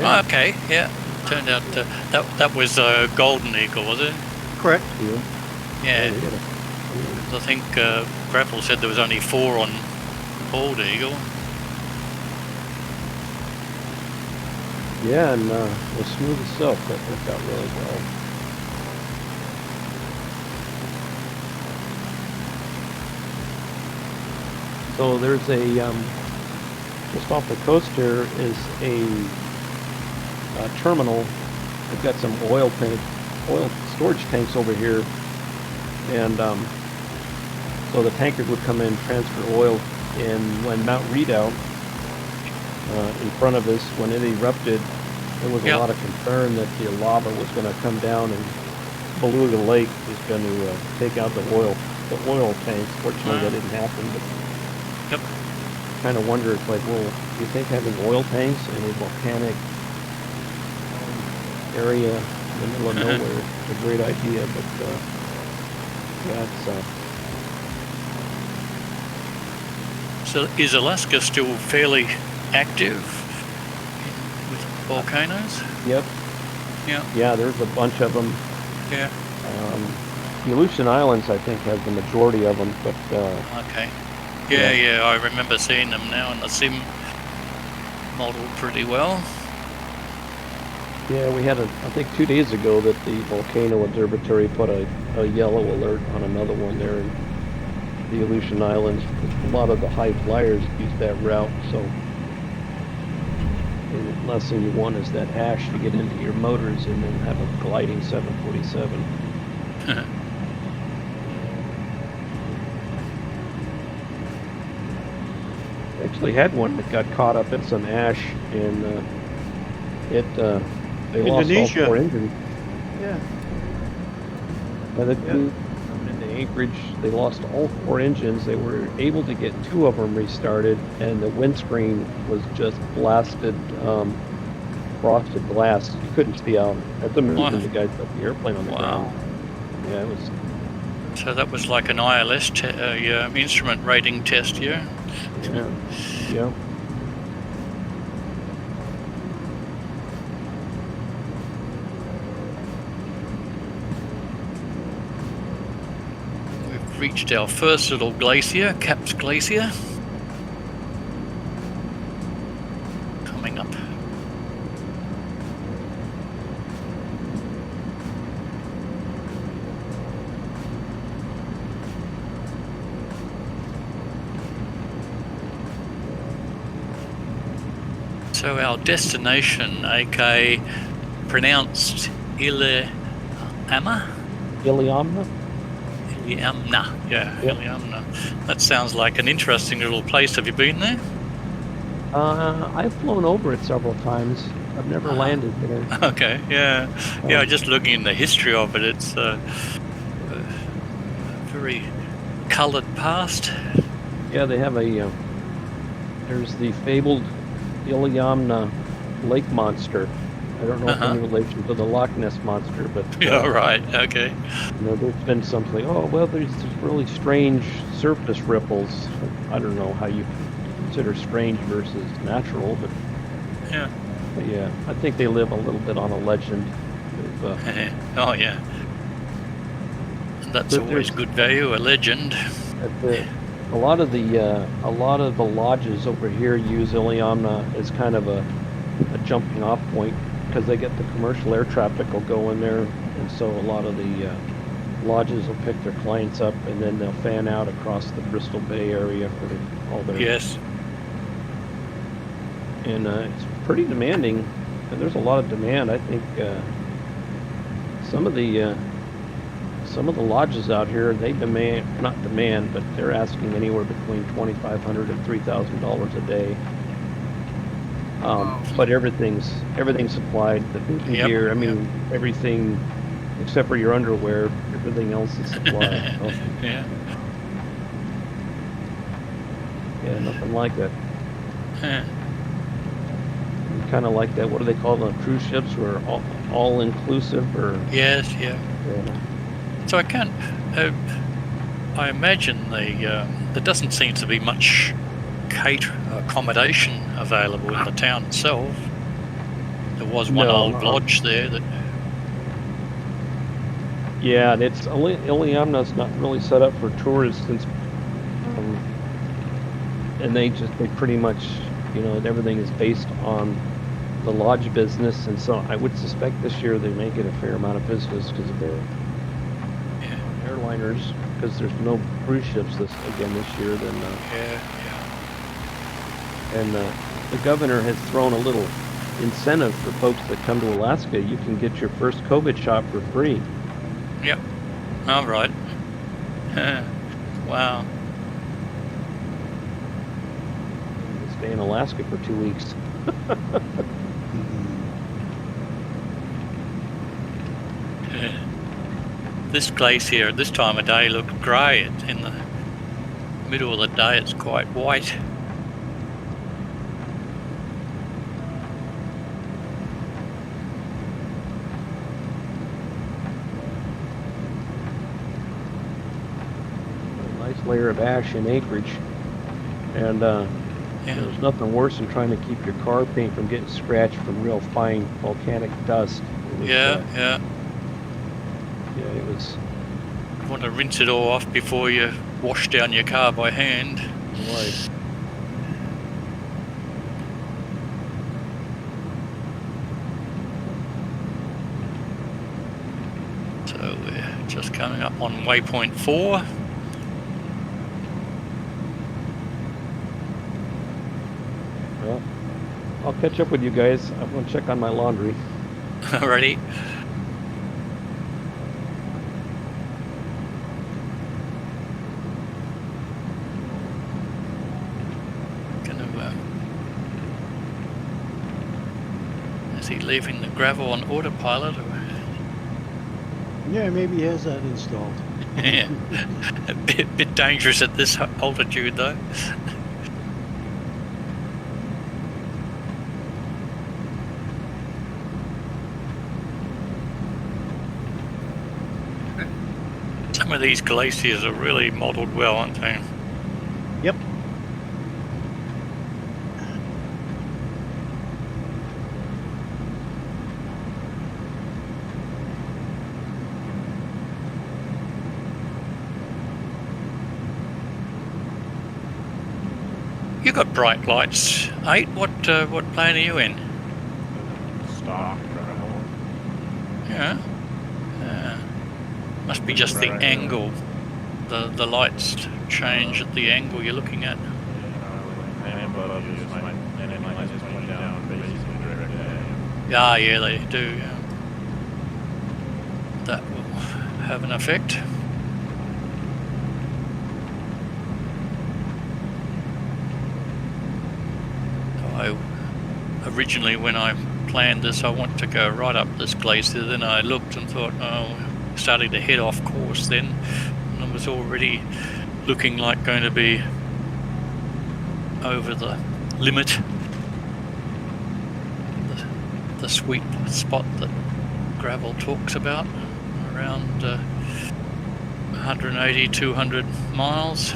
Oh, okay, yeah. Turned out that was a Golden Eagle, was it? Correct. Yeah. I think Grapple said there was only 4 on Bald Eagle. Yeah, and it was smooth as silk. That worked out really well. So there's a just off the coast here is a terminal. They've got some oil storage tanks over here, and so the tankers would come in, transfer oil, and when Mount Redoubt in front of us, when it erupted, there was a lot of concern that the lava was going to come down and Beluga Lake was going to take out the oil tanks. Fortunately, that didn't happen. But kind of wonder, it's like, well, do you think having oil tanks in a volcanic area in the middle of nowhere is a great idea? But So is Alaska still fairly active with volcanoes? Yep. Yeah. Yeah, there's a bunch of them. Yeah. The Aleutian Islands, I think, have the majority of them, but okay. Yeah, I remember seeing them now in the sim model pretty well. yeah, we had I think 2 days ago that the Volcano Observatory put a yellow alert on another one there in the Aleutian Islands. A lot of the high flyers use that route, so the last thing you want is that ash to get into your motors and then have a gliding 747. Actually had one that got caught up in some ash, and they lost all 4 engines. Yeah. In Anchorage, they lost all 4 engines. They were able to get 2 of them restarted, and the windscreen was just blasted, frosted glass. You couldn't see out at the moon. The guys got the airplane on the ground. Yeah, it was. So that was like an ILS instrument rating test, yeah? Yeah. We've reached our first little glacier, Caps Glacier. Coming up. So our destination, AK, pronounced Iliamna? Iliamna? Iliamna, yeah, Iliamna. That sounds like an interesting little place. Have you been there? I've flown over it several times. I've never landed there. Okay, yeah. Yeah, just looking in the history of it, it's a very coloured past. Yeah, they have there's the fabled Iliamna lake monster. I don't know if in relation to the Loch Ness monster, but yeah, right. Okay. There's been something. Oh well, there's really strange surface ripples. I don't know how you consider strange versus natural, but yeah, I think they live a little bit on a legend. Oh yeah, that's always good value. A legend. A lot of the lodges over here use Iliamna as kind of a jumping off point, because they get the commercial air traffic will go in there, and so a lot of the lodges will pick their clients up, and then they'll fan out across the Bristol Bay area for all their. Yes. And it's pretty demanding, and there's a lot of demand. I think some of the lodges out here, they not demand, but they're asking anywhere between $2,500 and $3,000 a day. But everything's supplied. The fishing gear, I mean, everything except for your underwear, everything else is supplied. So. Yeah, nothing like that. Yeah. kind of like that. What do they call them? Cruise ships, or all inclusive, or Yes, yeah. yeah. So I can't. I imagine there doesn't seem to be much accommodation available in the town itself. There was one old lodge there that. Yeah, and it's Iliamna's not really set up for tourists, since, and they pretty much, everything is based on the lodge business, and so I would suspect this year they may get a fair amount of visitors because of their airliners, because there's no cruise ships this year. Then and the governor has thrown a little incentive for folks that come to Alaska. You can get your first COVID shot for free. Yep. All right. Wow. You stay in Alaska for 2 weeks. This glacier at this time of day looked grey. In the middle of the day, it's quite white. Layer of ash in Anchorage, and there's nothing worse than trying to keep your car paint from getting scratched from real fine volcanic dust. Yeah. It was. You want to rinse it all off before you wash down your car by hand. Right. So we're just coming up on waypoint 4. Well, I'll catch up with you guys. I'm going to check on my laundry. Alrighty. Is he leaving the gravel on autopilot? Or? Yeah, maybe he has that installed. Yeah. A bit dangerous at this altitude, though. Some of these glaciers are really modelled well, aren't they? Yep. You got bright lights, 8. What plane are you in? Stock gravel. Yeah. Must be just the angle. The lights change at the angle you're looking at. Yeah, they do. Yeah. That will have an effect. Originally, when I planned this, I wanted to go right up this glacier. Then I looked and thought, starting to head off course then, and it was already looking like going to be over the limit, the sweet spot that gravel talks about, around 180, 200 miles.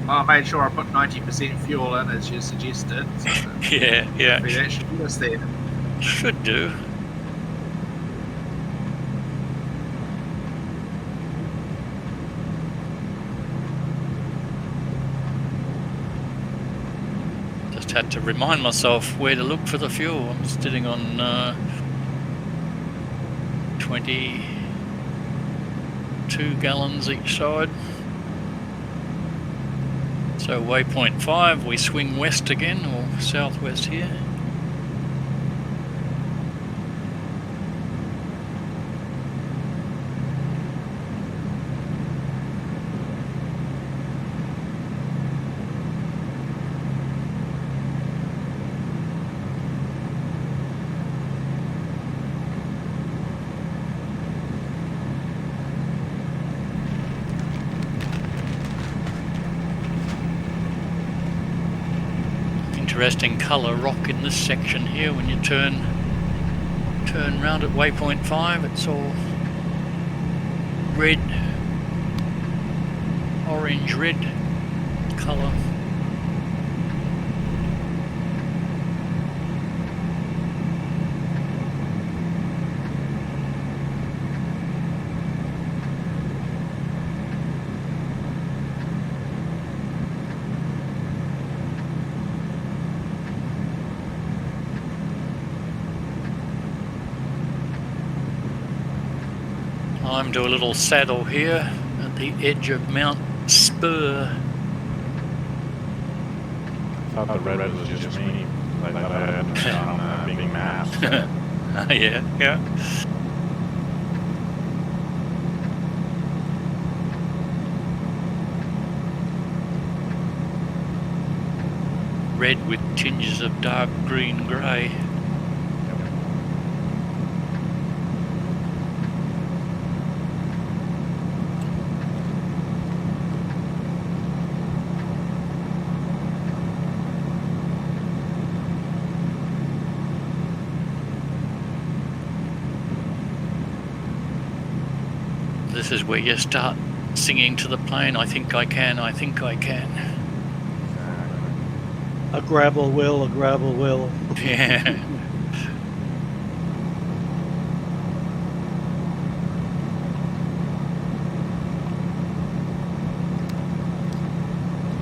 I made sure I put 90% fuel in as you suggested. So Yeah. that should get us there. Should do. Just had to remind myself where to look for the fuel. I'm sitting on 22 gallons each side. So waypoint 5, we swing west again, or southwest here. interesting colour rock in this section here. When you turn round at waypoint 5, it's all red, orange red colour. Climb to a little saddle here at the edge of Mount Spur. I thought the red was just me. I thought I had on being masked. Yeah. Red with tinges of dark green grey. This is where you start singing to the plane, I think I can, I think I can. A gravel will, a gravel will. Yeah.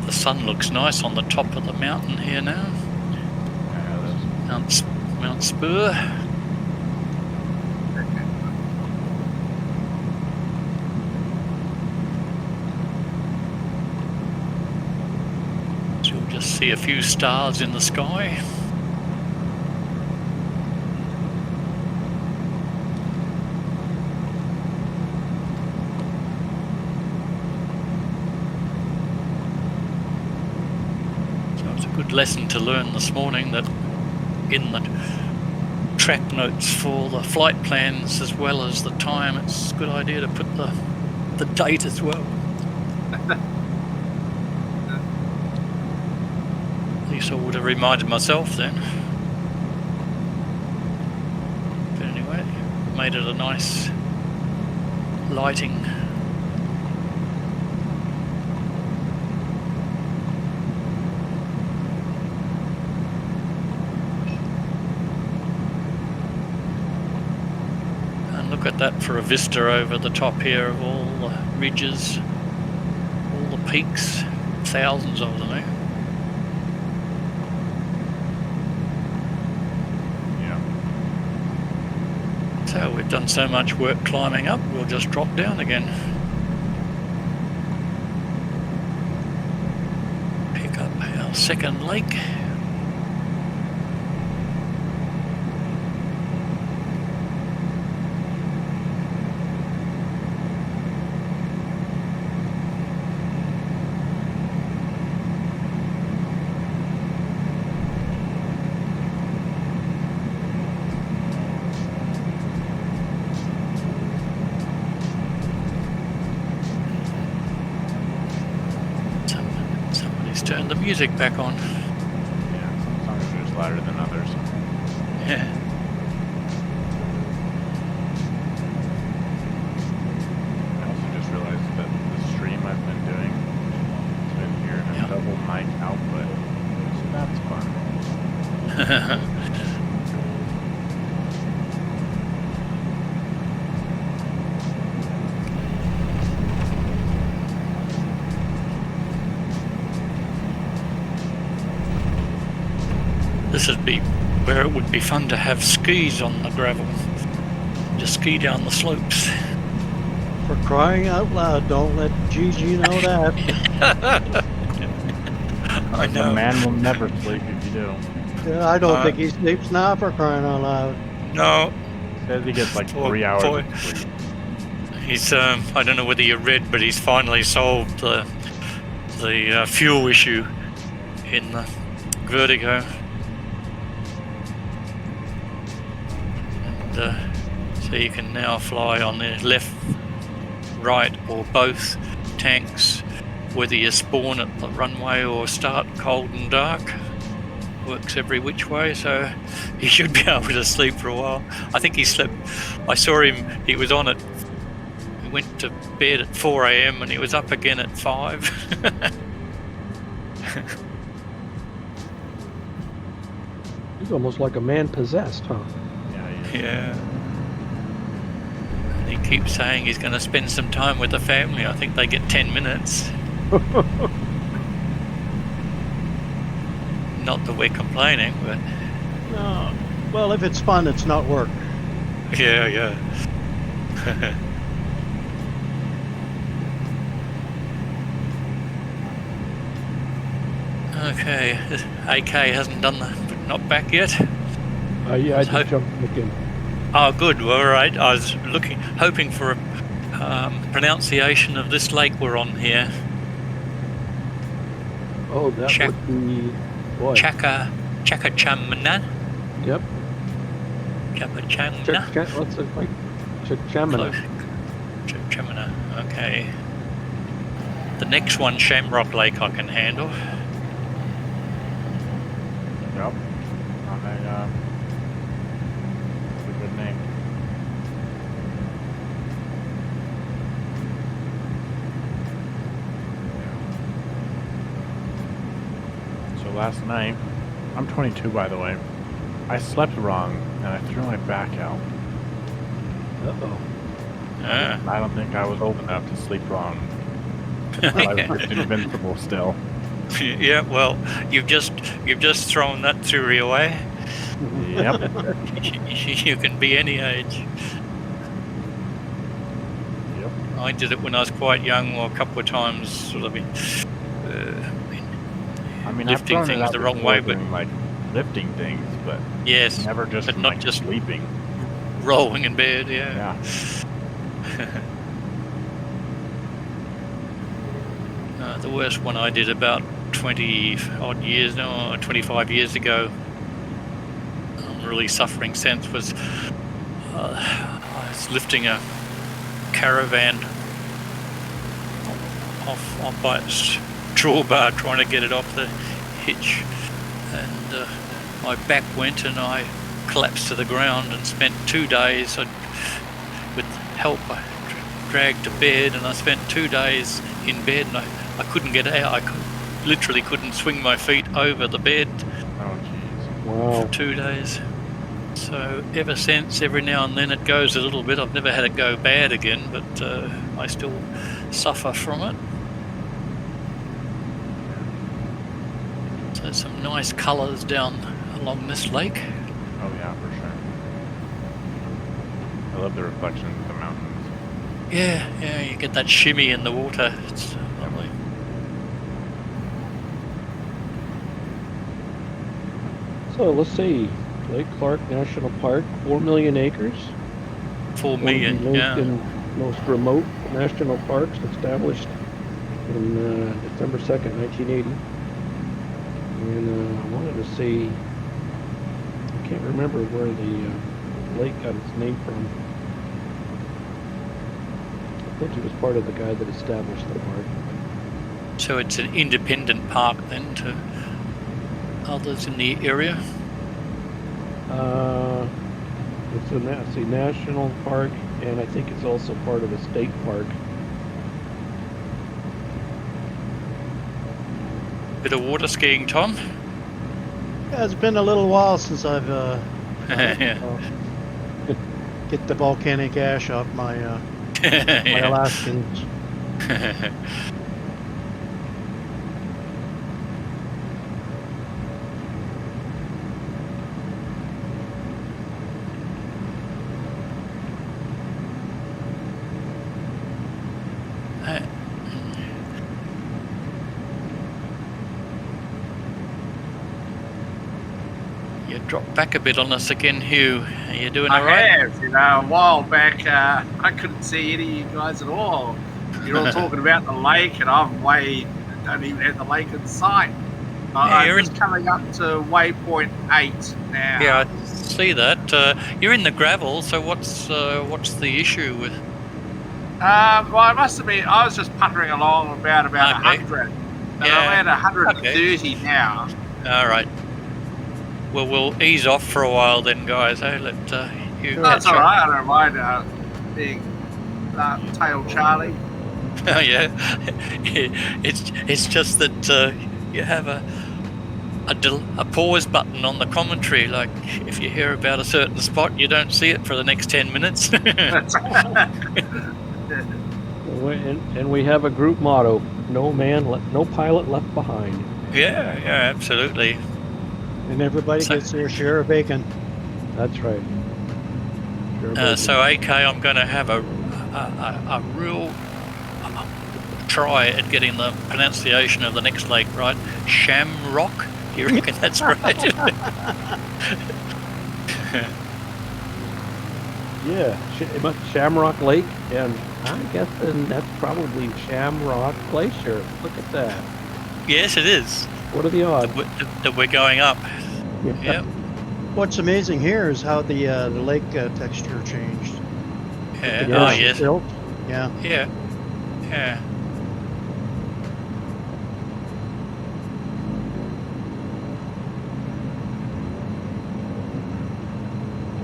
The sun looks nice on the top of the mountain here now. Mount Spur. See a few stars in the sky. So it's a good lesson to learn this morning that in the track notes for the flight plans as well as the time, it's a good idea to put the date as well. I would have reminded myself then. But anyway, made it a nice lighting. And look at that for a vista over the top here of all the ridges, all the peaks, thousands of them, eh? So we've done so much work climbing up, we'll just drop down again. Pick up our second lake. Turn the music back on. Yeah, some songs are just louder than others. Yeah. I also just realized that the stream I've been doing has been here in a double mic output. So that's fun. This would be where it would be fun to have skis on the gravel. Just ski down the slopes. For crying out loud, don't let Gigi know that. I know. The man will never sleep if you do. Yeah, I don't think he sleeps now, for crying out loud. No. Says he gets like 3 hours of sleep. He's I don't know whether you read, but he's finally solved the fuel issue in the Vertigo. And so you can now fly on the left, right or both tanks, whether you spawn at the runway or start cold and dark, works every which way, so he should be able to sleep for a while. I think he slept. I saw him. He was on it. He went to bed at 4 a.m. and he was up again at 5. He's almost like a man possessed, huh? Yeah. And he keeps saying he's going to spend some time with the family. I think they get 10 minutes. Not that we're complaining, but No. Well, if it's fun, it's not work. yeah. Okay, AK hasn't done the not back yet. Yeah, I just jumped again. Oh, good. Well, all right. I was hoping for a pronunciation of this lake we're on here. Oh, that would be... Boy. Chakachamana. Yep. Chakachamana. What's it like? Chakachamana. Chakachamana. Okay. The next one, Shamrock Lake, I can handle. Yep. That's a good name. So last night, I'm 22 by the way, I slept wrong and I threw my back out. Uh-oh. I don't think I was old enough to sleep wrong. I was invincible still. Yeah, well, you've just thrown that theory away. Yep. You can be any age. Yep. I did it when I was quite young, or a couple of times, sort of I mean, lifting I've thrown it things out the wrong before way, but doing, like lifting things, but yes, never just but from, not like, just sleeping. rolling in bed. Yeah. Yeah. The worst one I did about 20 odd years now, or 25 years ago. I'm really suffering since was I was lifting a caravan off by its drawbar, trying to get it off the hitch, and my back went and I collapsed to the ground and spent 2 days. With help, I dragged to bed, and I spent 2 days in bed, and I couldn't get out. I literally couldn't swing my feet over the bed. Oh jeez. Wow. For 2 days. So ever since, every now and then it goes a little bit. I've never had it go bad again, but I still suffer from it. So some nice colours down along this lake. Oh yeah, for sure. I love the reflections of the mountains. Yeah, you get that shimmy in the water. It's lovely. So let's see. Lake Clark National Park, 4 million acres. 4 One of million, the most yeah. most remote national parks established in December 2nd, 1980. And I wanted to see, I can't remember where the lake got its name from. I think it was part of the guy that established the park. So it's an independent park then to others in the area? It's a national park, and I think it's also part of a state park. Bit of water skiing, Tom? Yeah, it's been a little while since I've Yeah. get the volcanic ash off my my Yeah. Alaskans. You dropped back a bit on us again, Hugh. Are you doing I all right? have, a while back, I couldn't see any of you guys at all. You're all talking about the lake, and don't even have the lake in sight. Yeah, I'm just coming up to waypoint 8 now. Yeah, I see that. You're in the gravel, so what's the issue with? Well, I must admit, I was just puttering along about Okay. 100. And Yeah. I'm at 130 now. All right. Well, we'll ease off for a while then, guys. Let you That's catch all up. right. I don't mind being tail Charlie. Oh yeah, it's just that you have a pause button on the commentary. Like if you hear about a certain spot, you don't see it for the next 10 minutes. And we have a group motto: no pilot left behind. Yeah, absolutely. And everybody So- gets their share of bacon. That's right. So AK, I'm going to have a real try at getting the pronunciation of the next lake right. Shamrock. You reckon that's right? Yeah, Shamrock Lake, and I guess that's probably Shamrock Glacier. Look at that. Yes, it is. What are the odds? That we're going up. Yep. What's amazing here is how the lake texture changed. Yeah. The Oh, glacier yes. built. Yeah. Yeah. Yeah.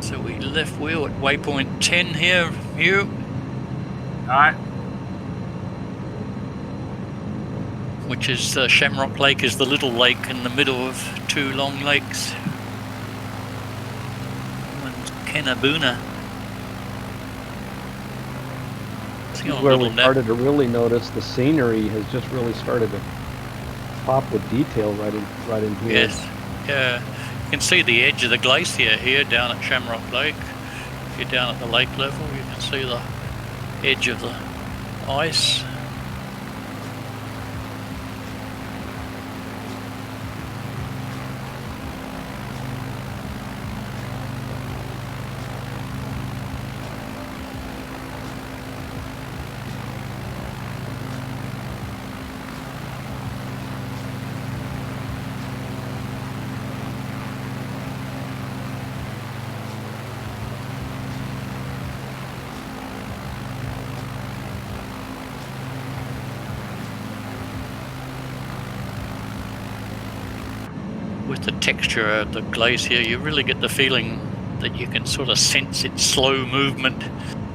So we left wheel at waypoint 10 here, Hugh. All right. Which is Shamrock Lake is the little lake in the middle of two long lakes. One's Kenabuna. This is where we started to really notice the scenery has just really started to pop with detail right in here. Yes, yeah. You can see the edge of the glacier here down at Shamrock Lake. If you're down at the lake level, you can see the edge of the ice. With the texture of the glacier, you really get the feeling that you can sort of sense its slow movement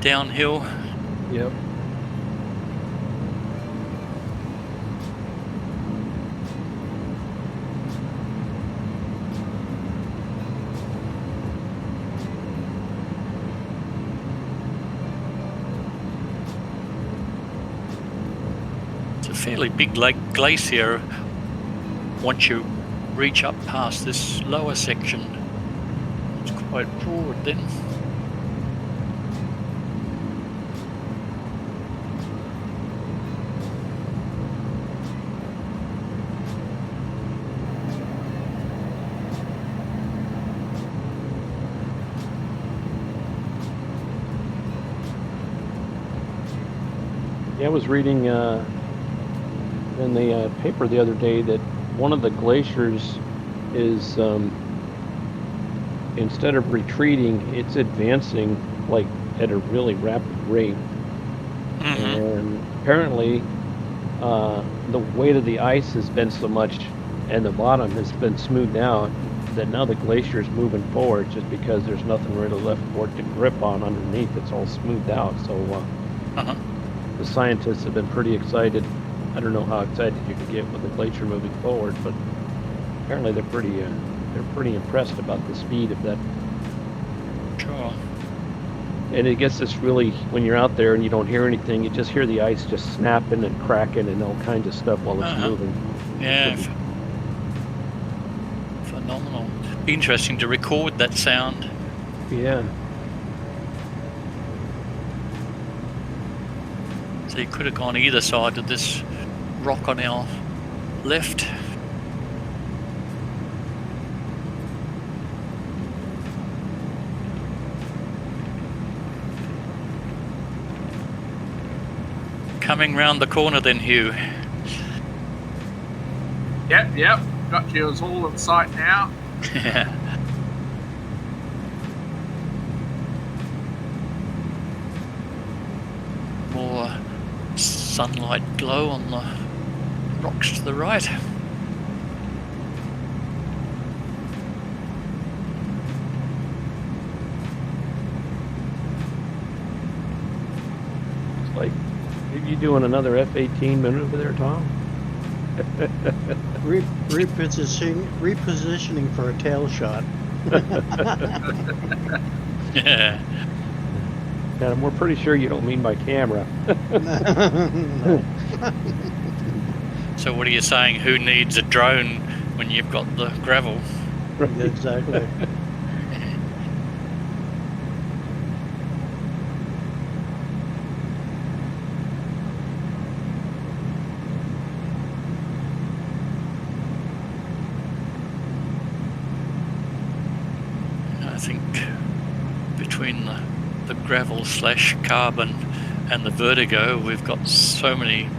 downhill. Yep. It's a fairly big lake glacier once you reach up past this lower section. It's quite broad then. Yeah, I was reading in the paper the other day that one of the glaciers is instead of retreating, it's advancing like at a really rapid rate. Mm-hmm. And apparently the weight of the ice has been so much and the bottom has been smoothed out that now the glacier is moving forward just because there's nothing really left for it to grip on underneath. It's all smoothed out. So the scientists have been pretty excited. I don't know how excited you can get with the glacier moving forward, but apparently they're pretty impressed about the speed of that. Sure. And it gets this really, when you're out there and you don't hear anything, you just hear the ice just snapping and cracking and all kinds of stuff while it's moving. Yeah. Phenomenal. Be interesting to record that sound. Yeah. So you could have gone either side of this rock on our left. Coming round the corner then, Hugh. Yep. Got yours all in sight now. More sunlight glow on the rocks to the right. You doing another F-18 maneuver there, Tom? Repositioning for a tail shot. Yeah. And we're pretty sure you don't mean by camera. No. So what are you saying? Who needs a drone when you've got the gravel? Exactly. I think between the gravel / carbon and the vertigo, we've got so many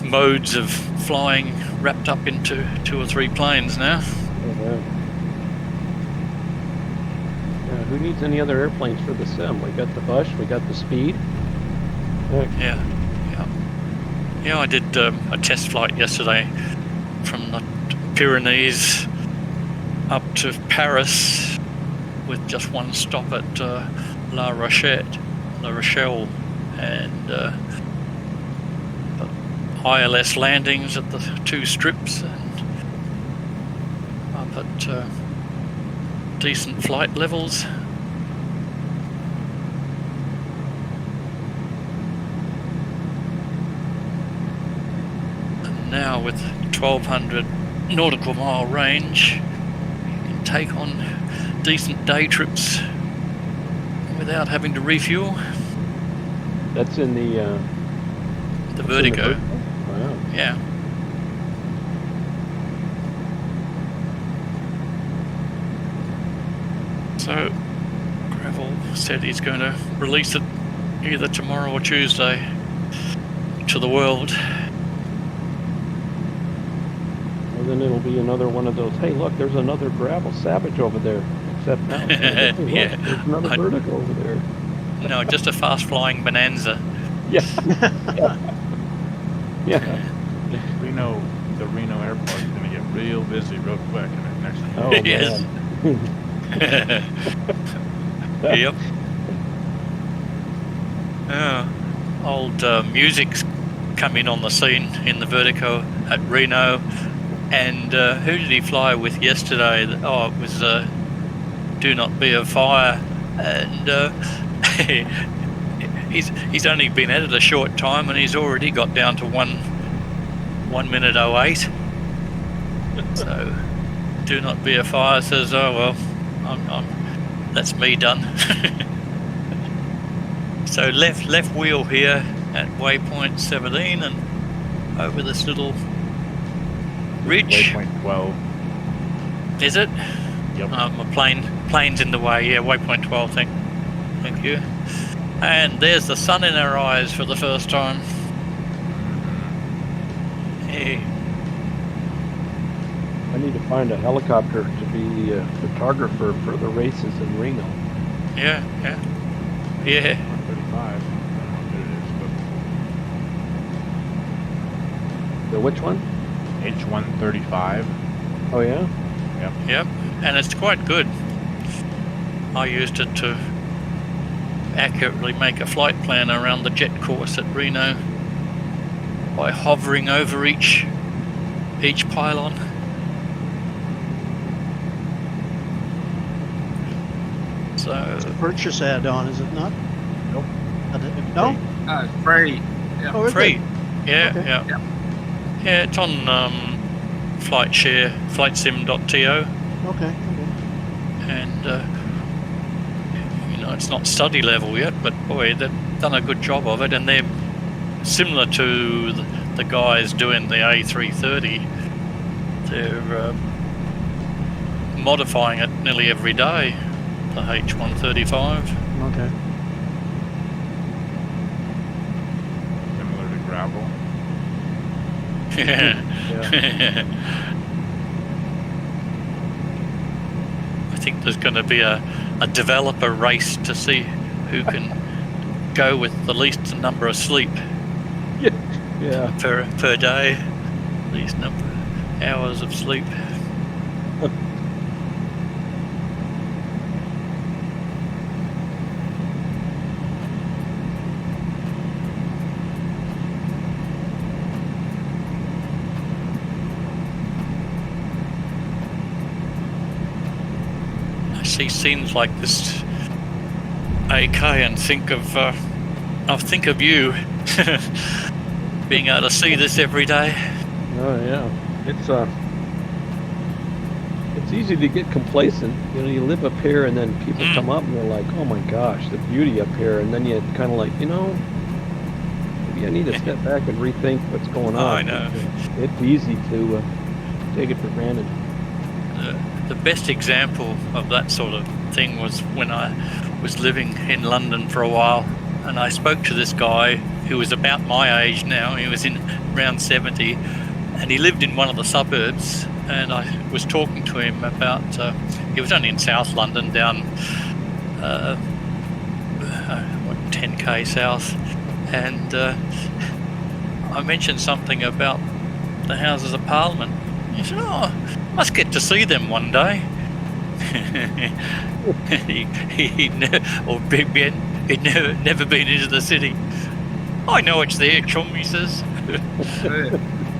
modes of flying wrapped up into 2 or 3 planes now. Who needs any other airplanes for the sim? We got the Bush, we got the Speed. Yeah. I did a test flight yesterday from the Pyrenees up to Paris with just one stop at La Rochelle, and ILS landings at the 2 strips, and up at decent flight levels. And now with 1200 nautical mile range, you can take on decent day trips without having to refuel. That's in the Vertigo. Wow. Yeah. So Gravel said he's going to release it either tomorrow or Tuesday to the world. Well, then it'll be another one of those, hey, look, there's another Gravel Savage over there. Except now, hey, look, Yeah. there's another Vertigo over there. No, just a fast-flying Bonanza. Yeah. Yeah. We know the Reno airport is going to get real busy real quick in the next few Oh, Yes. man. Yep. Old music's come in on the scene in the Vertigo at Reno, and who did he fly with yesterday? Oh, it was Do Not Be a Fire, and he's only been at it a short time, and he's already got down to 1:08. So Do Not Be a Fire says, oh well, I'm that's me done. So left wheel here at waypoint 17 and over this little ridge. Waypoint 12. Is it? Yep. My plane's in the way. Yeah, waypoint 12. Thank you. And there's the sun in our eyes for the first time. Hey. I need to find a helicopter to be a photographer for the races in Reno. Yeah. 135. I don't know what The which one? it is, but H135. Oh, yeah? Yep. And it's quite good. I used it to accurately make a flight plan around the jet course at Reno by hovering over each pylon. So It's a purchase add-on, is it not? Nope. No? It's free. Yeah. Oh, is free. it? Yeah, Okay. yeah. Yep. Yeah, it's on FlightShare, flightsim.to, Okay. and it's not study level yet, but boy, they've done a good job of it, and they're similar to the guys doing the A330. They're modifying it nearly every day, the H135. Okay. Similar to gravel. Yeah. I think there's going to be a developer race to see who can go with the least number of sleep Yeah. per day, least number of hours of sleep. see scenes like this, AK, and think of you being able to see this every day. Oh yeah, it's easy to get complacent. You know, you live up here, and then people come up and they're like, "Oh my gosh, the beauty up here," and then you kind of like, maybe I need to step back and rethink what's going on. I know. It's easy to take it for granted. The best example of that sort of thing was when I was living in London for a while, and I spoke to this guy who was about my age now. He was in around 70, and he lived in one of the suburbs, and I was talking to him about, he was only in South London, down 10k south, and I mentioned something about the Houses of Parliament. He said, "Oh, must get to see them one day." He'd never been into the city. "I know it's there, chum," he says.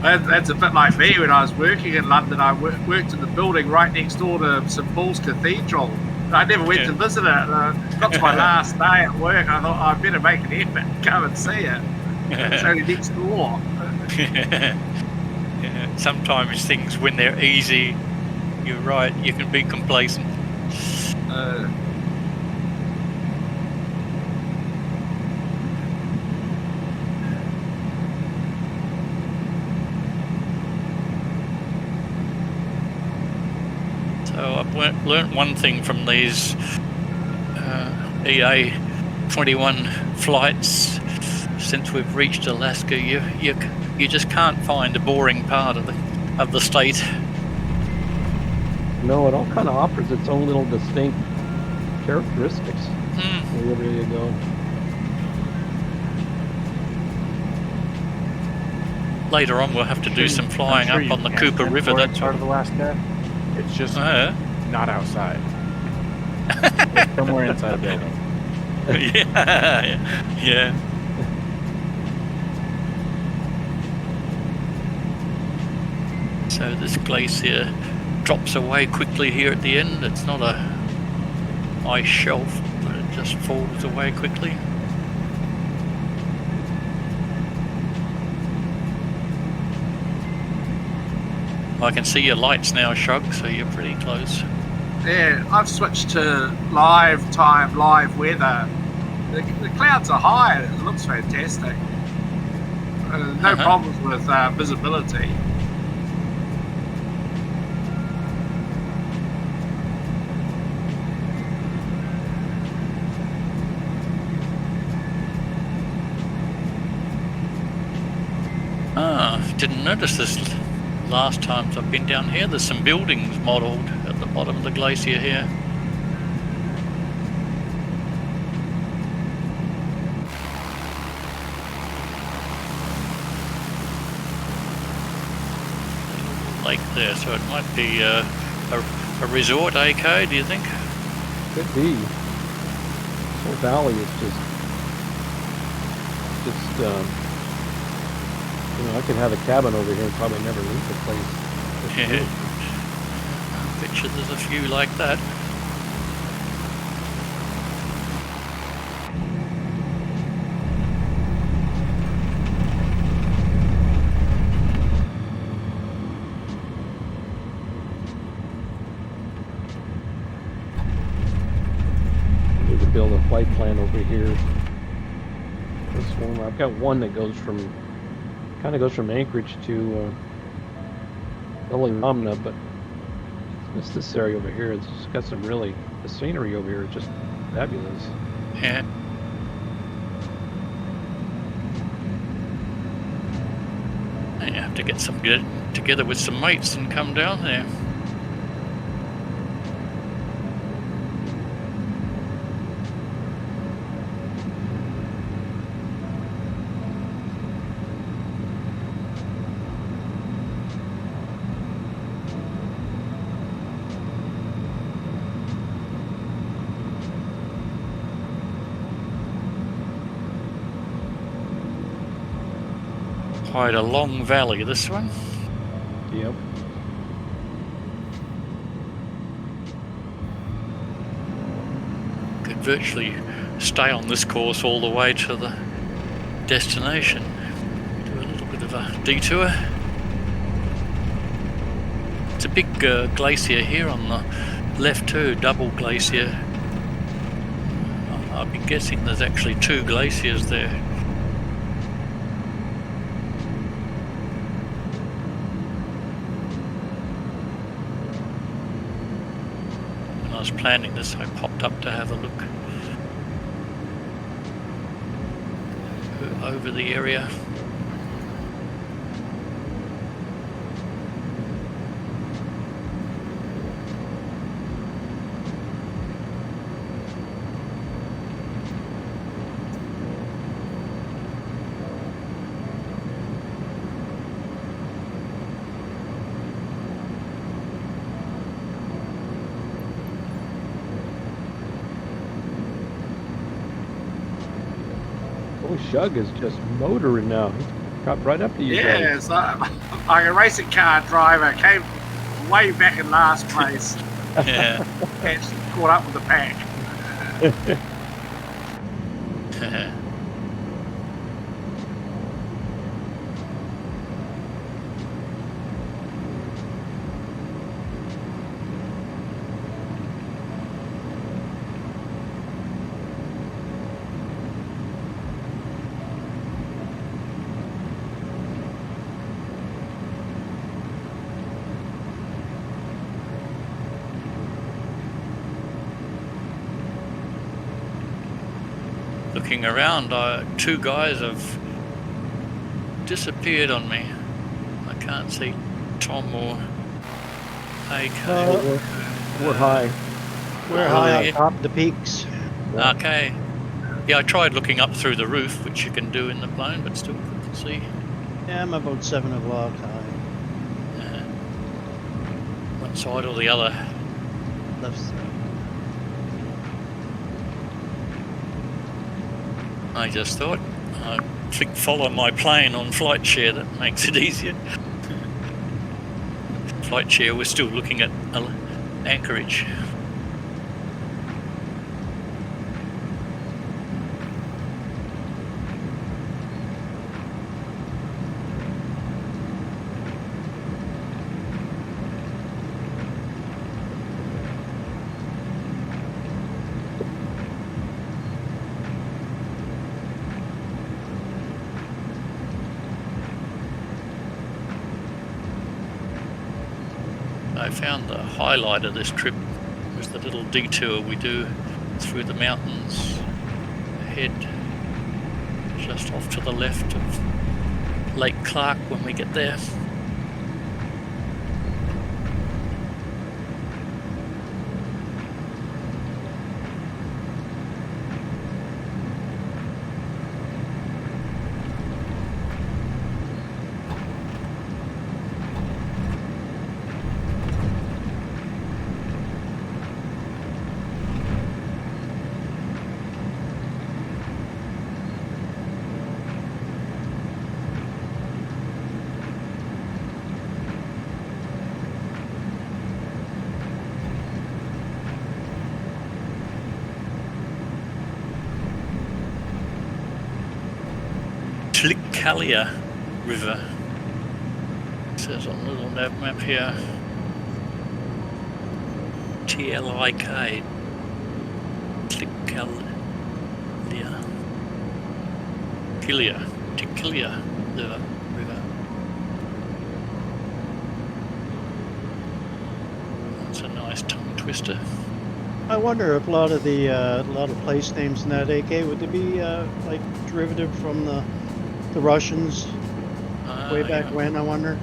That's a bit like me when I was working in London. I worked in the building right next door to St Paul's Cathedral. I never went to visit it. Got to my last day at work. I thought I'd better make an effort and go and see it. It's only next door. Sometimes things, when they're easy, you're right, you can be complacent. So I've learnt one thing from these EA21 flights since we've reached Alaska. You just can't find a boring part of the state. No, it all kind of offers its own little distinct characteristics wherever you go. Later on, we'll have to do some flying up on the Cooper River. That's part of Alaska. It's just not outside. It's somewhere inside a building. Yeah. So this glacier drops away quickly here at the end. It's not a ice shelf, but it just falls away quickly. I can see your lights now, Shug, so you're pretty close. Yeah, I've switched to live time, live weather. The clouds are high. It looks fantastic. No problems with visibility. Didn't notice this last times I've been down here. There's some buildings modelled at the bottom of the glacier here. Lake there, so it might be a resort, AK, do you think? Could be. This whole valley is just I could have a cabin over here and probably never leave the place. Yeah. I bet you there's a few like that. I need to build a flight plan over here. This one, I've got one that goes from Anchorage to Omna, but it's this area over here. It's got some the scenery over here is just fabulous. Yeah. You have to get together with some mates and come down there. Quite a long valley, this one. Yep. could virtually stay on this course all the way to the destination. Do a little bit of a detour. It's a big glacier here on the left too, double glacier. I've been guessing there's actually 2 glaciers there. When I was planning this, I popped up to have a look over the area. Shug is just motoring now. He's got right up to you guys. Yes, like a racing car driver, came way back in last place. Yeah. Actually caught up with the pack. Looking around, 2 guys have disappeared on me. I can't see Tom or AK. We're high. We're high yeah. on top of the peaks. Okay. Yeah, I tried looking up through the roof, which you can do in the plane, but still couldn't see. Yeah, I'm about 7 o'clock high. One side or the other. Left side. I just thought, I click follow my plane on flight share, that makes it easier. Flight share, we're still looking at Anchorage. I found the highlight of this trip was the little detour we do through the mountains ahead, just off to the left of Lake Clark when we get there. Tlickalia River. It says on the little nav map here. T-L-I-K. Tlickalia. Tlickalia River. That's a nice tongue twister. I wonder if a lot of place names in that AK would they be like derivative from the Russians way back when? I wonder.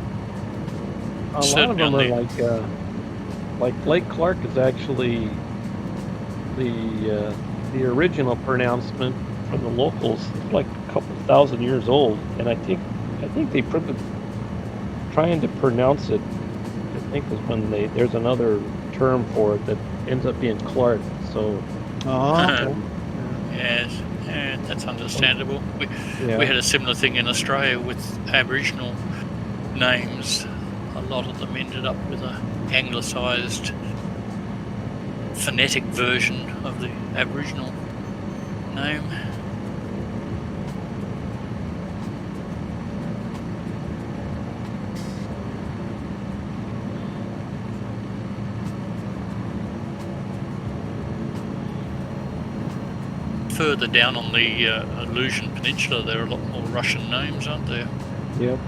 A lot of them are like Lake Clark is actually the original pronouncement from the locals. It's like a couple thousand years old, and I think they trying to pronounce it. I think is when there's another term for it that ends up being Clark. So. Okay. Yes. Yeah, that's understandable. We had a similar thing in Australia with Aboriginal names. A lot of them ended up with a anglicised phonetic version of the Aboriginal name. Further down on the Aleutian Peninsula, there are a lot more Russian names, aren't there? Yep.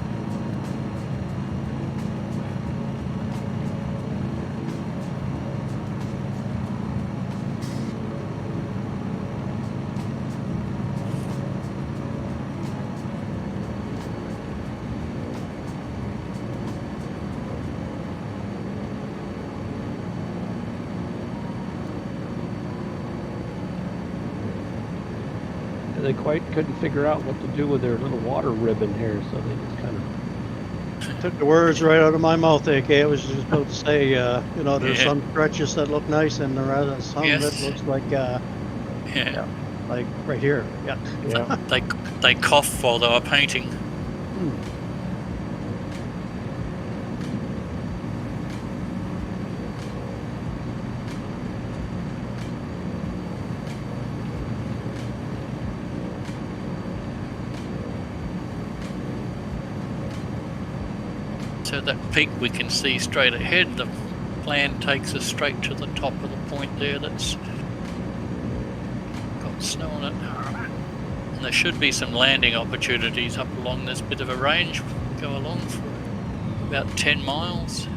They quite couldn't figure out what to do with their little water ribbon here, so they just kind of Took the words right out of my mouth, AK. I was just about to say, you know, there's some stretches that look nice, and there are some Yes. that looks like, Yeah. like right here. Yeah. yeah. They cough while they were painting. So that peak we can see straight ahead, the plan takes us straight to the top of the point there that's got snow on it. And there should be some landing opportunities up along this bit of a range. We go along for about 10 miles.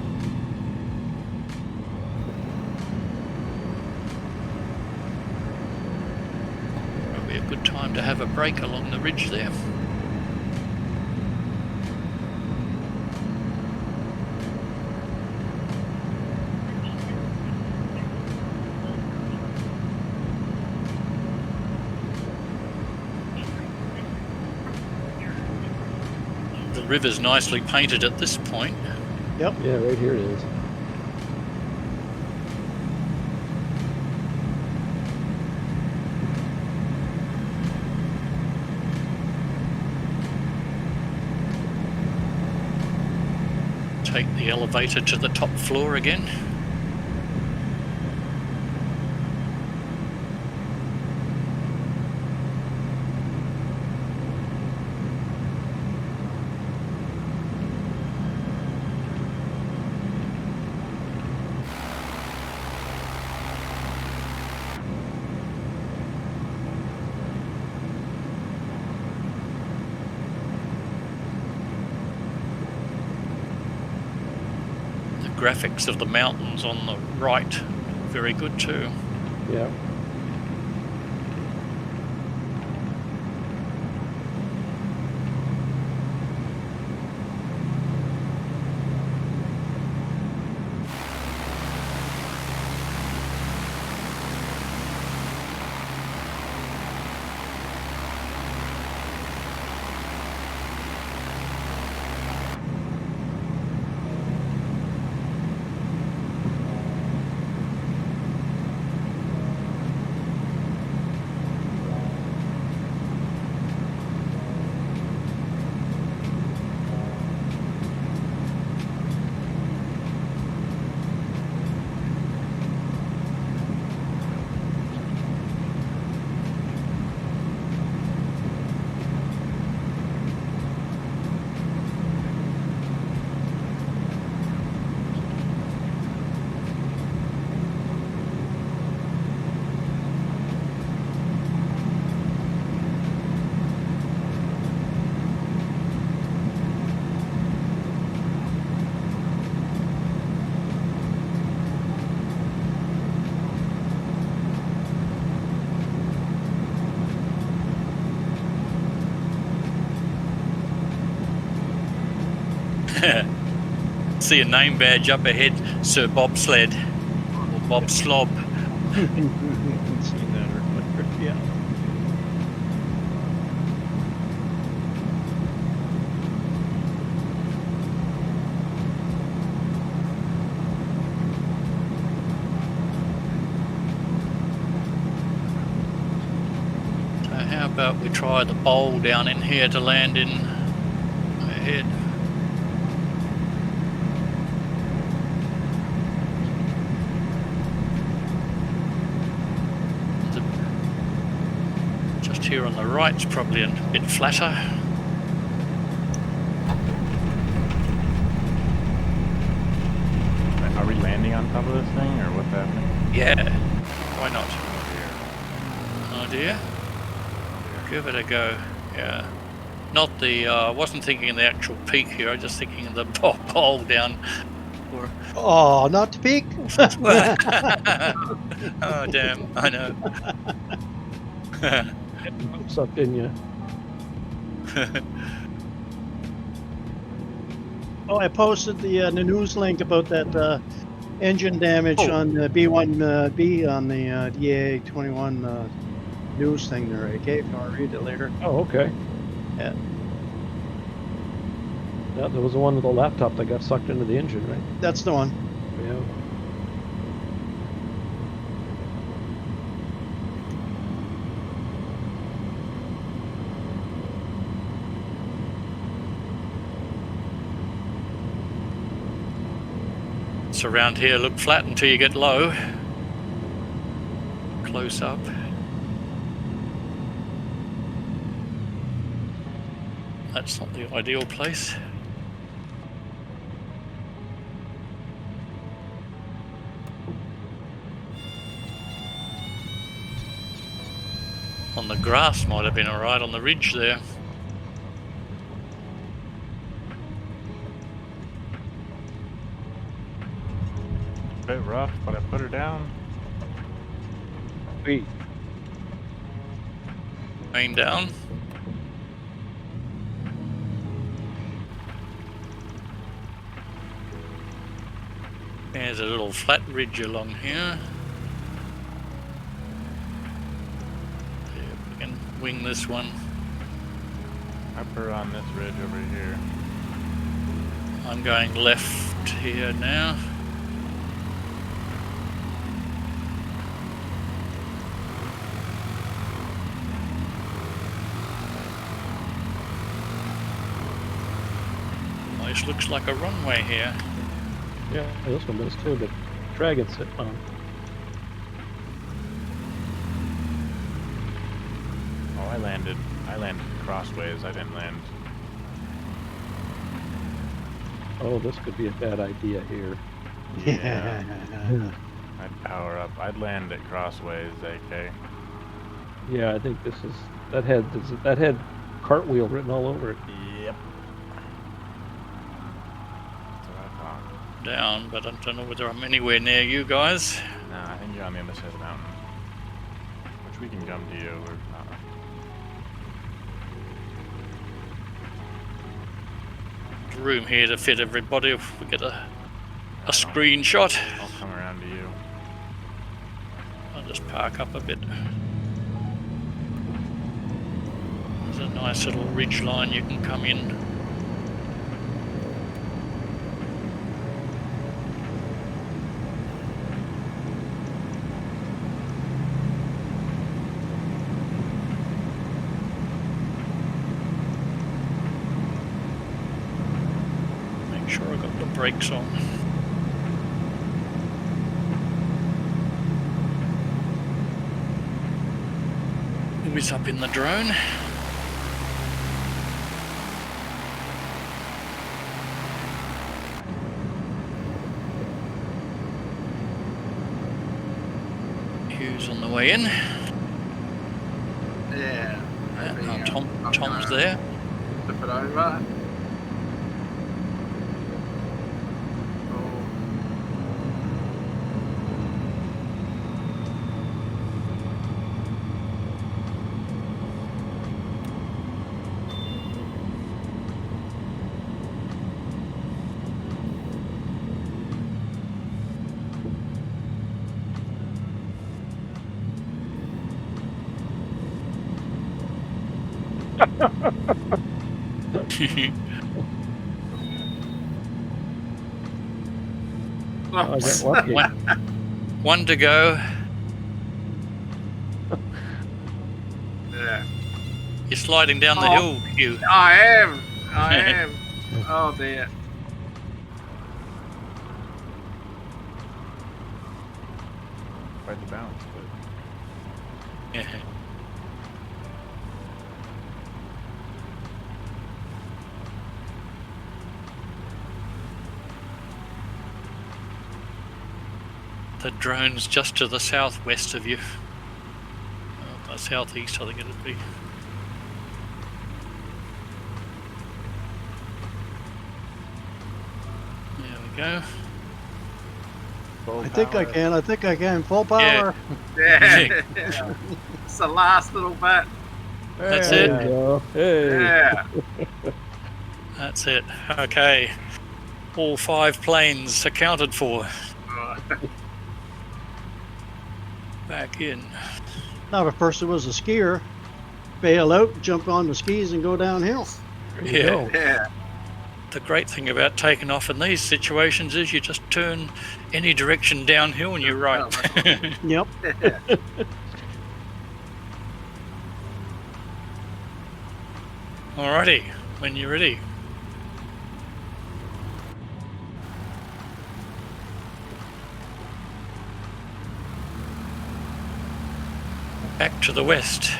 Probably a good time to have a break along the ridge there. The river's nicely painted at this point. Yep. Yeah, right here it is. Take the elevator to the top floor again. Graphics of the mountains on the right, very good too. Yeah. See a name badge up ahead, Sir Bobsled, or Bob Slob. Seen that earlier. Yeah. So how about we try the bowl down in here to land in ahead. here on the right's probably a bit flatter. Are we landing on top of this thing, or what's happening? Yeah, why not? Oh dear. Give it a go. Yeah. Not the, I wasn't thinking of the actual peak here, I was just thinking of the bowl down. Or... Oh, not to peak. Oh, damn, I know. Sucked in you. Oh, I posted the news link about that engine damage on the B1B on the EA21 news thing there, AK, if you want to read it later. Oh, okay. Yeah. Yeah, there was the one with the laptop that got sucked into the engine, right? That's the one. Yeah. It's around here, look flat until you get low. Close up. That's not the ideal place. On the grass might have been alright, on the ridge there. A bit rough, but I put her down. Sweet. Main down. There's a little flat ridge along here. See if we can wing this one. I put her on this ridge over here. I'm going left here now. This looks like a runway here. Yeah, this one does too, but Dragon's sitting on. Oh, I landed crossways. I didn't land. Oh, this could be a bad idea here. Yeah. I'd power up. I'd land it crossways, AK. Yeah, I think this is that had cartwheel written all over it. Yep. That's what I thought. Down, but I don't know whether I'm anywhere near you guys. Nah, I think you're on the other side of the mountain. Which we can come to you. We're not. There's room here to fit everybody if we get a screenshot. I'll come around to you. I'll just park up a bit. There's a nice little ridge line you can come in. Make sure I got the brakes on. Who is up in the drone? Hugh's on the way in. Yeah. Tom's there. Flip it over. I got lucky. One to go. Yeah. You're sliding down the hill, Hugh. I am. Oh dear. Quite the bounce, but Yeah. The drone's just to the southwest of you. Southeast, I think it'd be. There we go. Full I think I power. can. I think I can. Full power. Yeah. It's the last little bit. That's There it. you go. Hey. Yeah. That's it. Okay. All 5 planes accounted for. Back in. Now, if a person was a skier, bail out, jump on the skis, and go downhill. There you Yeah. go. Yeah. The great thing about taking off in these situations is you just turn any direction downhill and you're right. Yep. Alrighty, when you're ready. Back to the west.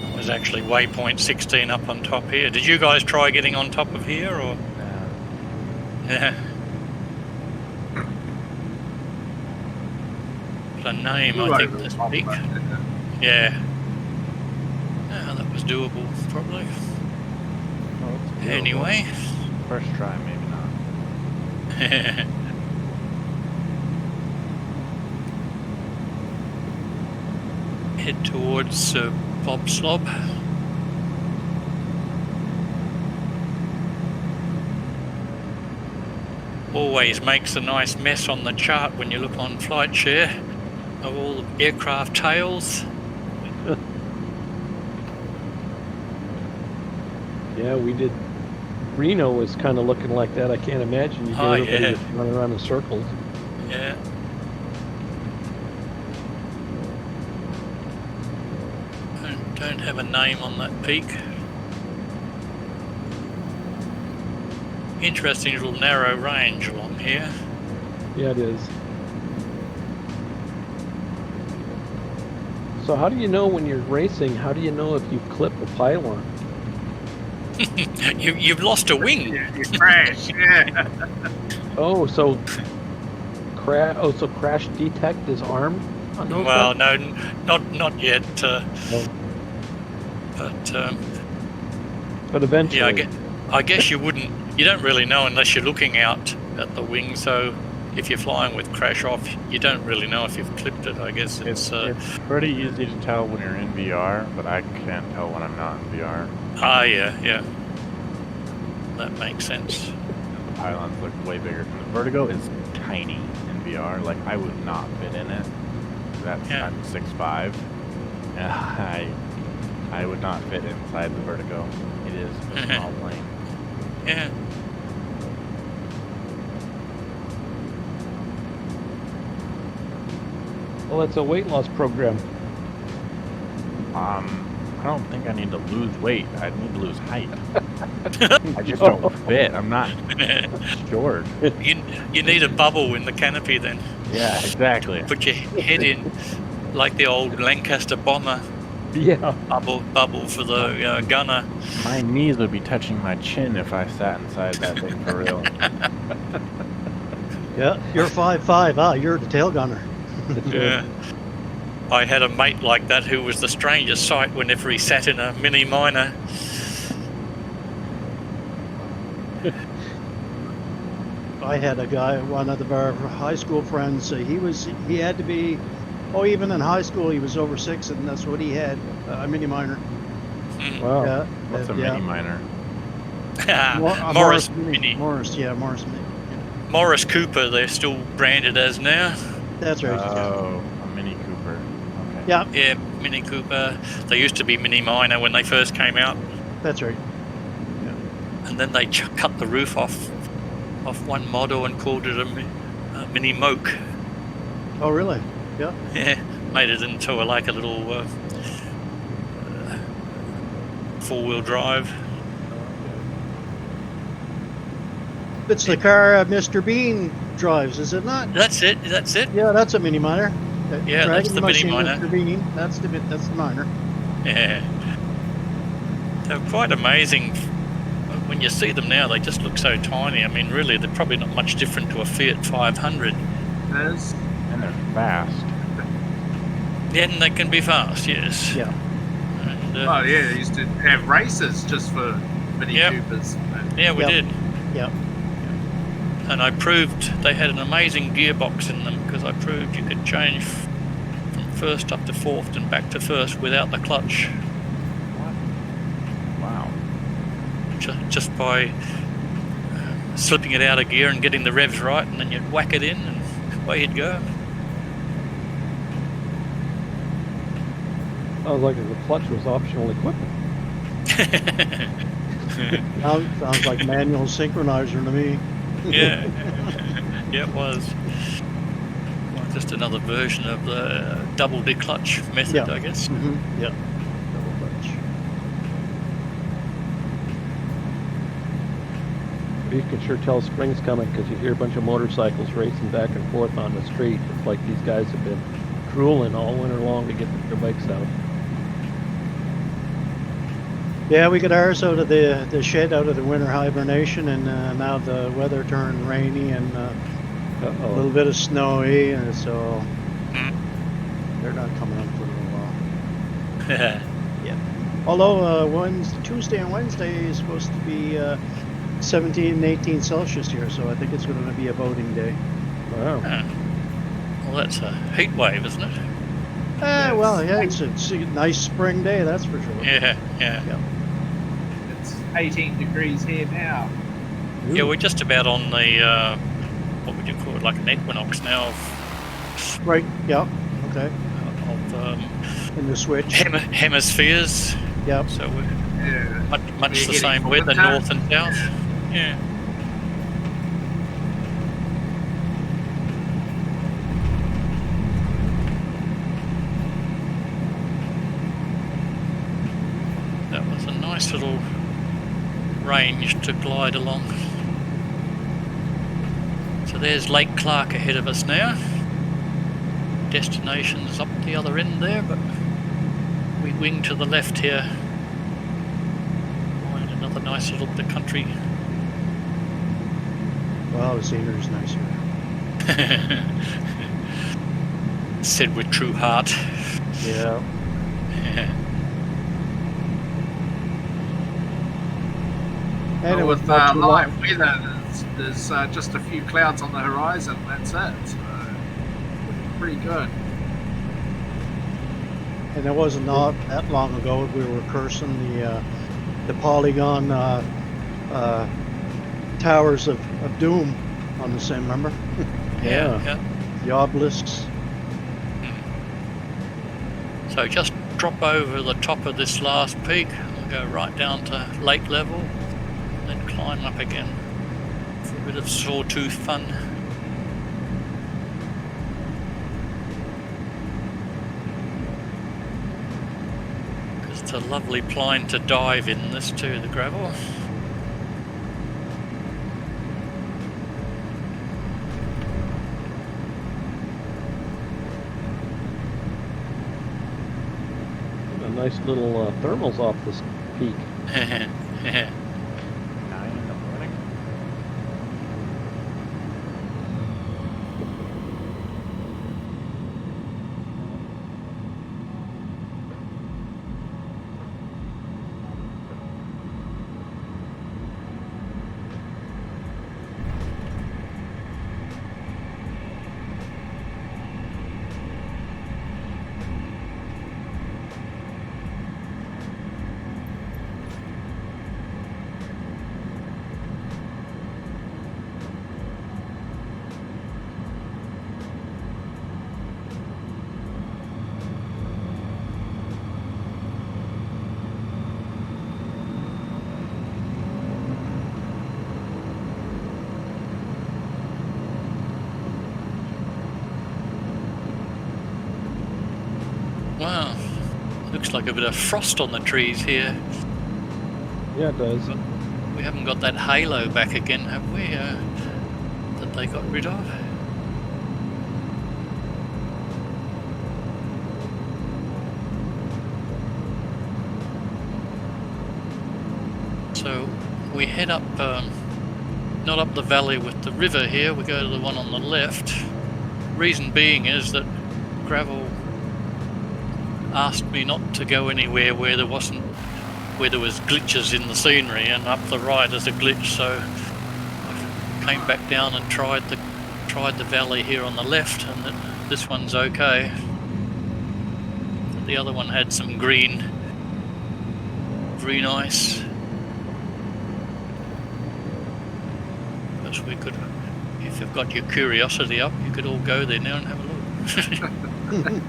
That was actually waypoint 16 up on top here. Did you guys try getting on top of here or? Yeah. The name, I think, this peak. Yeah. Yeah, that was doable, probably. Oh, it's beautiful. Anyway. First try, maybe not. Head towards Bob Slob. Always makes a nice mess on the chart when you look on flight share of all the aircraft tails. Yeah, we did. Reno was kind of looking like that. I can't imagine you get Oh, everybody yeah. just running around in circles. Yeah. Don't have a name on that peak. Interesting little narrow range along here. Yeah, it is. So how do you know when you're racing? How do you know if you've clipped a pylon? You've lost a wing. You crash. Yeah. Oh, so crash detect is armed on those Well, guys? no, not yet. No. But But eventually. yeah, I guess you wouldn't. You don't really know unless you're looking out at the wing. So if you're flying with crash off, you don't really know if you've clipped it. I guess It's pretty easy to tell when you're in VR, but I can't tell when I'm not in VR. yeah. That makes sense. The pylons look way bigger. And the Vertigo is tiny in VR. Like, I would not fit in it. That's Yeah. I'm 6'5". And I would not fit inside the Vertigo. It is a small plane. Yeah. Well, that's a weight loss program. I don't think I need to lose weight. I need to lose height. I just don't fit. I'm not short. You need a bubble in the canopy then. Yeah, exactly. Put your head in like the old Lancaster bomber Yeah. bubble for the gunner. My knees would be touching my chin if I sat inside that thing for real. Yeah. You're 5'5". Ah, you're the tail gunner. Yeah. I had a mate like that who was the strangest sight whenever he sat in a mini miner. I had a guy, one of our high school friends. He had to be, even in high school he was over 6, and that's what he had, a mini miner. Wow. Yeah. What's a yeah. mini miner? Morris Mini. Mini. Morris Mini. Morris Cooper, they're still branded as now. That's right. Oh, a Mini Cooper. Okay. Yeah, Yeah, Mini Cooper. They used to be Mini Miner when they first came out, that's right. and then they cut the roof off one model and called it a Mini Moke. Oh, really? Yeah. Yeah, made it into a little four-wheel drive. It's the car Mr. Bean drives, is it not? That's it. Yeah, that's a mini miner. Yeah, that's Dragon the mini machine, miner. Mr. Bean. That's the miner. Yeah. They're quite amazing. When you see them now, they just look so tiny. I mean, really, they're probably not much different to a Fiat 500. There's And they're fast. Yeah, and they can be fast, yes. Yeah. And, oh yeah, they used to have races just for Mini Yep. Coopers. yeah, we Yep. did. Yep. And I proved they had an amazing gearbox in them, because I proved you could change from first up to fourth and back to first without the clutch, Wow. just by slipping it out of gear and getting the revs right, and then you'd whack it in and away you'd go. Sounds like the clutch was optional equipment. Sounds like manual synchronizer to me. Yeah, yeah, it was. Well, just another version of the double declutch method, Yeah. I guess. Mm-hmm. Yeah. Double clutch. You can sure tell spring's coming because you hear a bunch of motorcycles racing back and forth on the street. It's like these guys have been drooling all winter long to get their bikes out. Yeah, we got ours out of the shed, out of the winter hibernation, and now the weather turned rainy and a little bit of snowy, and so they're not coming up for a little while. Although Tuesday and Wednesday is supposed to be 17 and 18 Celsius here, so I think it's going to be a boating day. Wow. Well, that's a heat wave, isn't it? Well, yeah, it's a nice spring day, that's for sure. Yeah. It's 18 degrees here now. Yeah, we're just about on the, what would you call it, like an equinox now of Right, yeah, okay. In the switch. hemispheres. Yep. So we're Yeah. much We're the heading same for weather, winter. north and south. Yeah. That was a nice little range to glide along. So there's Lake Clark ahead of us now. Destination's up the other end there, but we wing to the left here. Find another nice little bit of country. Well, the scenery's nicer. Said with true heart. Yeah. And it was with not too light long. weather, there's just a few clouds on the horizon. That's it. So, pretty good. And it wasn't not that long ago we were cursing the polygon towers of doom on the same, remember? Yeah. The obelisks. So just drop over the top of this last peak and go right down to lake level, then climb up again for a bit of sawtooth fun. Because it's a lovely pline to dive in, this too, the gravel. A nice little thermals off this peak. 9 in the morning. Wow, looks like a bit of frost on the trees here. Yeah, it does. We haven't got that halo back again, have we? That they got rid of. we head up, not up the valley with the river here, we go to the one on the left. Reason being is that Gravel asked me not to go anywhere where there was glitches in the scenery, and up the right is a glitch, so I came back down and tried the valley here on the left, and this one's okay. The other one had some green ice. Because we could, if you've got your curiosity up, you could all go there now and have a look.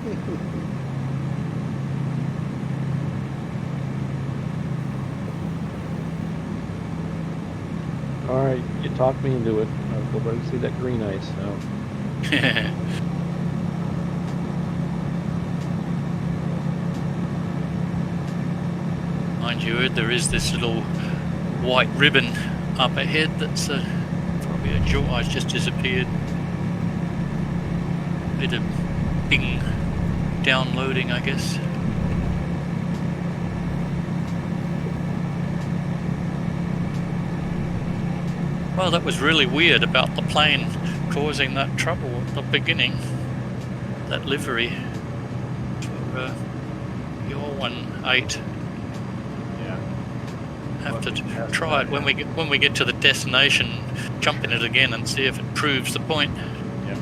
All right, you talked me into it. I'll go back and see that green ice now. Mind you, there is this little white ribbon up ahead that's probably a jaw ice just disappeared. Bit of ping downloading, I guess. Well, that was really weird about the plane causing that trouble at the beginning. That livery for your 1.8. Yeah. Have to try it when we get to the destination. Jump in it again and see if it proves the point. Yep.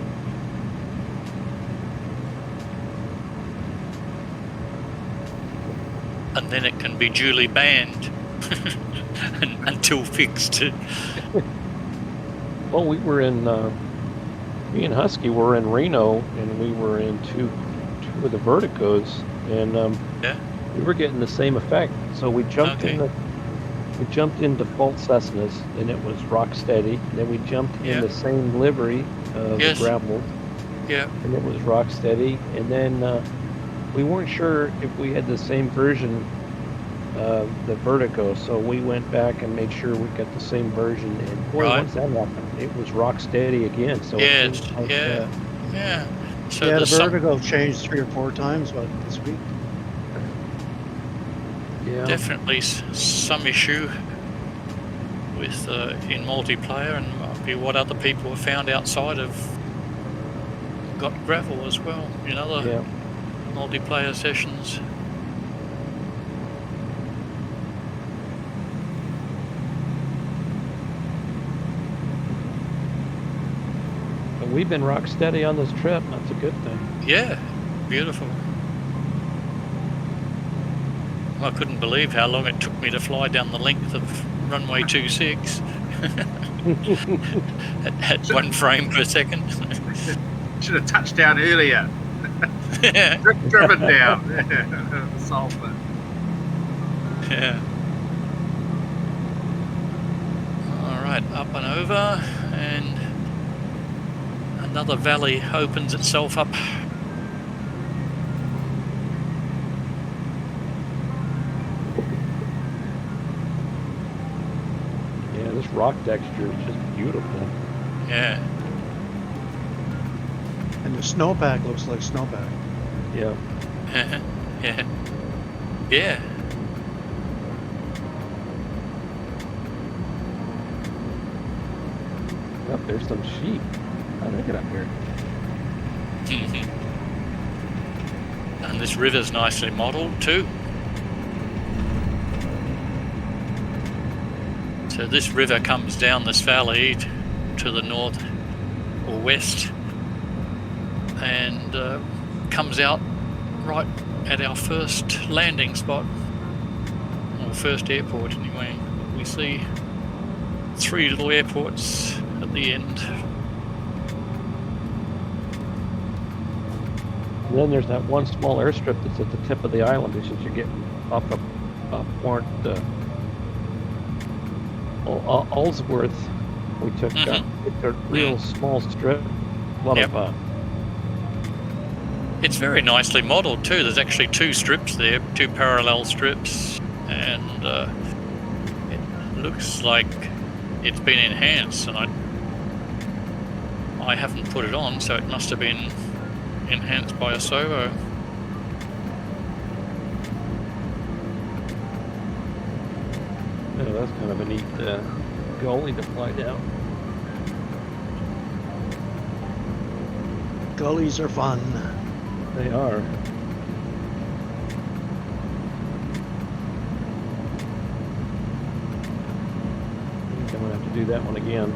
And then it can be duly banned until fixed. Well, we were in, me and Husky were in Reno, and we were in two of the Verticos, and Yeah. we were getting the same effect. So we jumped Okay. we jumped in default Cessnas, and it was rock steady. And then we jumped Yeah. in the same livery, Yes. the Gravel, Yeah. and it was rock steady. And then we weren't sure if we had the same version of the Vertigo, so we went back and made sure we got the same version. And boy, Right. once that happened, it was rock steady again. So Yeah, it it's, seems like, yeah. Yeah. So Yeah, the there's some, Vertigo changed 3 or 4 times this week. yeah. definitely some issue with in multiplayer, and might be what other people have found outside of got Gravel as well in other Yeah. multiplayer sessions. And we've been rock steady on this trip. That's a good thing. Yeah, beautiful. I couldn't believe how long it took me to fly down the length of runway 26 at 1 frame per second. Should have touched down earlier. Yeah. Driven down. Solved it. Yeah. All right, up and over, and another valley opens itself up. Yeah, this rock texture is just beautiful. Yeah. And the snowpack looks like snowpack. Yeah. Yeah. Yeah. Yep, there's some sheep. How did I get up here? Mhm. And this river's nicely modelled too. So this river comes down this valley to the north or west, and comes out right at our first landing spot, or first airport anyway. We see 3 little airports at the end. And then there's that one small airstrip that's at the tip of the island as you're getting up Port Allsworth. We took it's a real small strip. A lot Yep. of It's very nicely modelled too. There's actually 2 strips there, 2 parallel strips, and it looks like it's been enhanced. And I haven't put it on, so it must have been enhanced by a servo. Yeah, that's kind of a neat gully to fly down. Gullies are fun. They are. I think I'm gonna have to do that one again.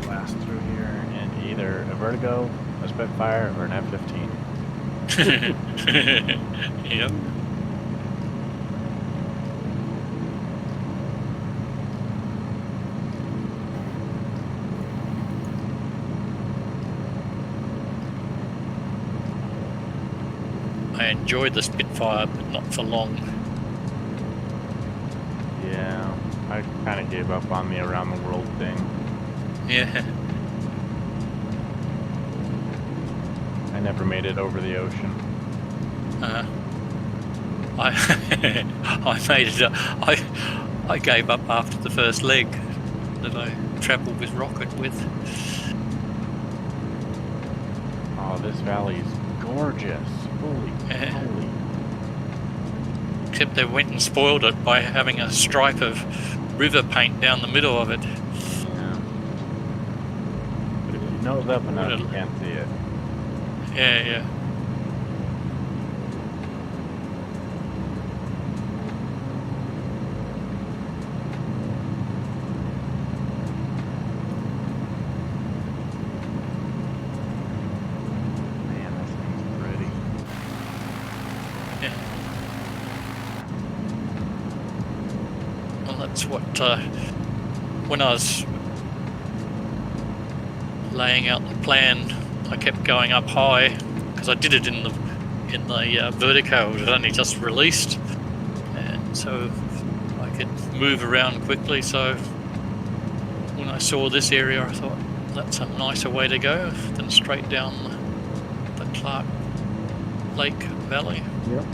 Blast through here in either a Vertigo, a Spitfire, or an F-15. Yep. I enjoyed the Spitfire, but not for long. Yeah, I kind of gave up on the around the world thing. Yeah. I never made it over the ocean. I I made it. I gave up after the first leg that I travelled with Rocket with. Oh, this valley is gorgeous. Holy moly. Except they went and spoiled it by having a stripe of river paint down the middle of it. Yeah. But if you nose up enough, you can't see it. Yeah. Man, this thing's pretty. Well, that's what when I was laying out the plan, I kept going up high because I did it in the Vertigo. It was only just released, and so I could move around quickly. So when I saw this area, I thought that's a nicer way to go than straight down the Clark Lake Valley. Yep.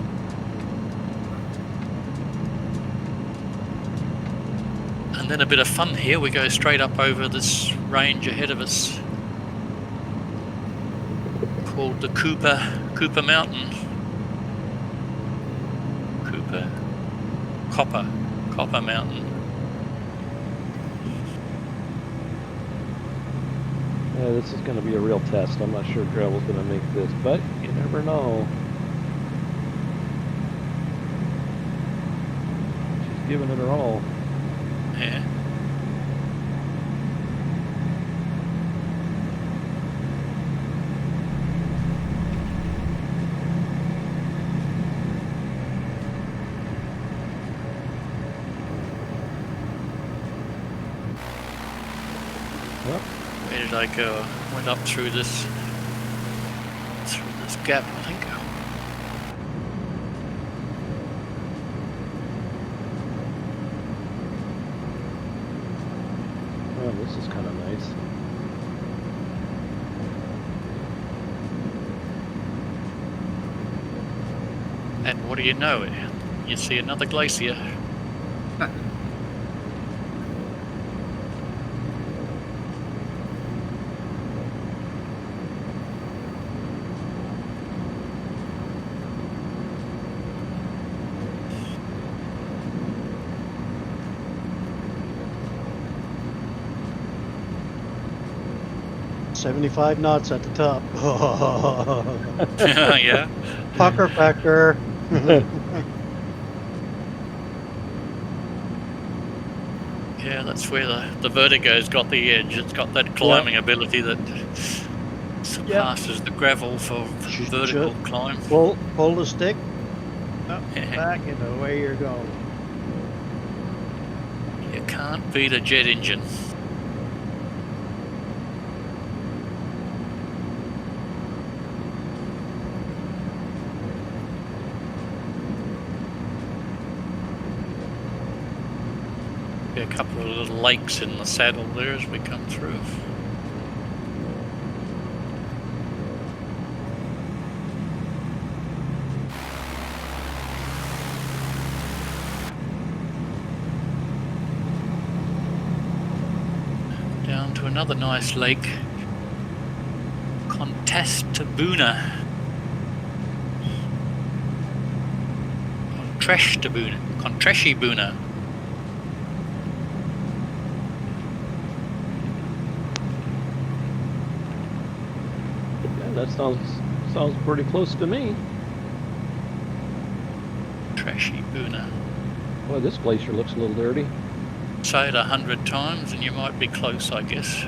And then a bit of fun here, we go straight up over this range ahead of us called the Cooper Mountain. Copper Mountain. Yeah, this is going to be a real test. I'm not sure gravel's going to make this, but you never know. She's giving it her all. Yeah. Yep. Where did I go? I went up through this gap, I think. Oh, this is kind of nice. And what do you know? You see another glacier. $75 knots at the top. Yeah. Pucker factor. Yeah, that's where the Vertigo's got the edge. It's got that climbing ability that surpasses the gravel for vertical climb. Pull the stick up, back, and away you're going. You can't beat a jet engine. A couple of little lakes in the saddle there as we come through. Down to another nice lake. Contestabuna. Contreshibuna. Yeah, that sounds pretty close to me. Treshibuna. Boy, this glacier looks a little dirty. Say it 100 times and you might be close, I guess.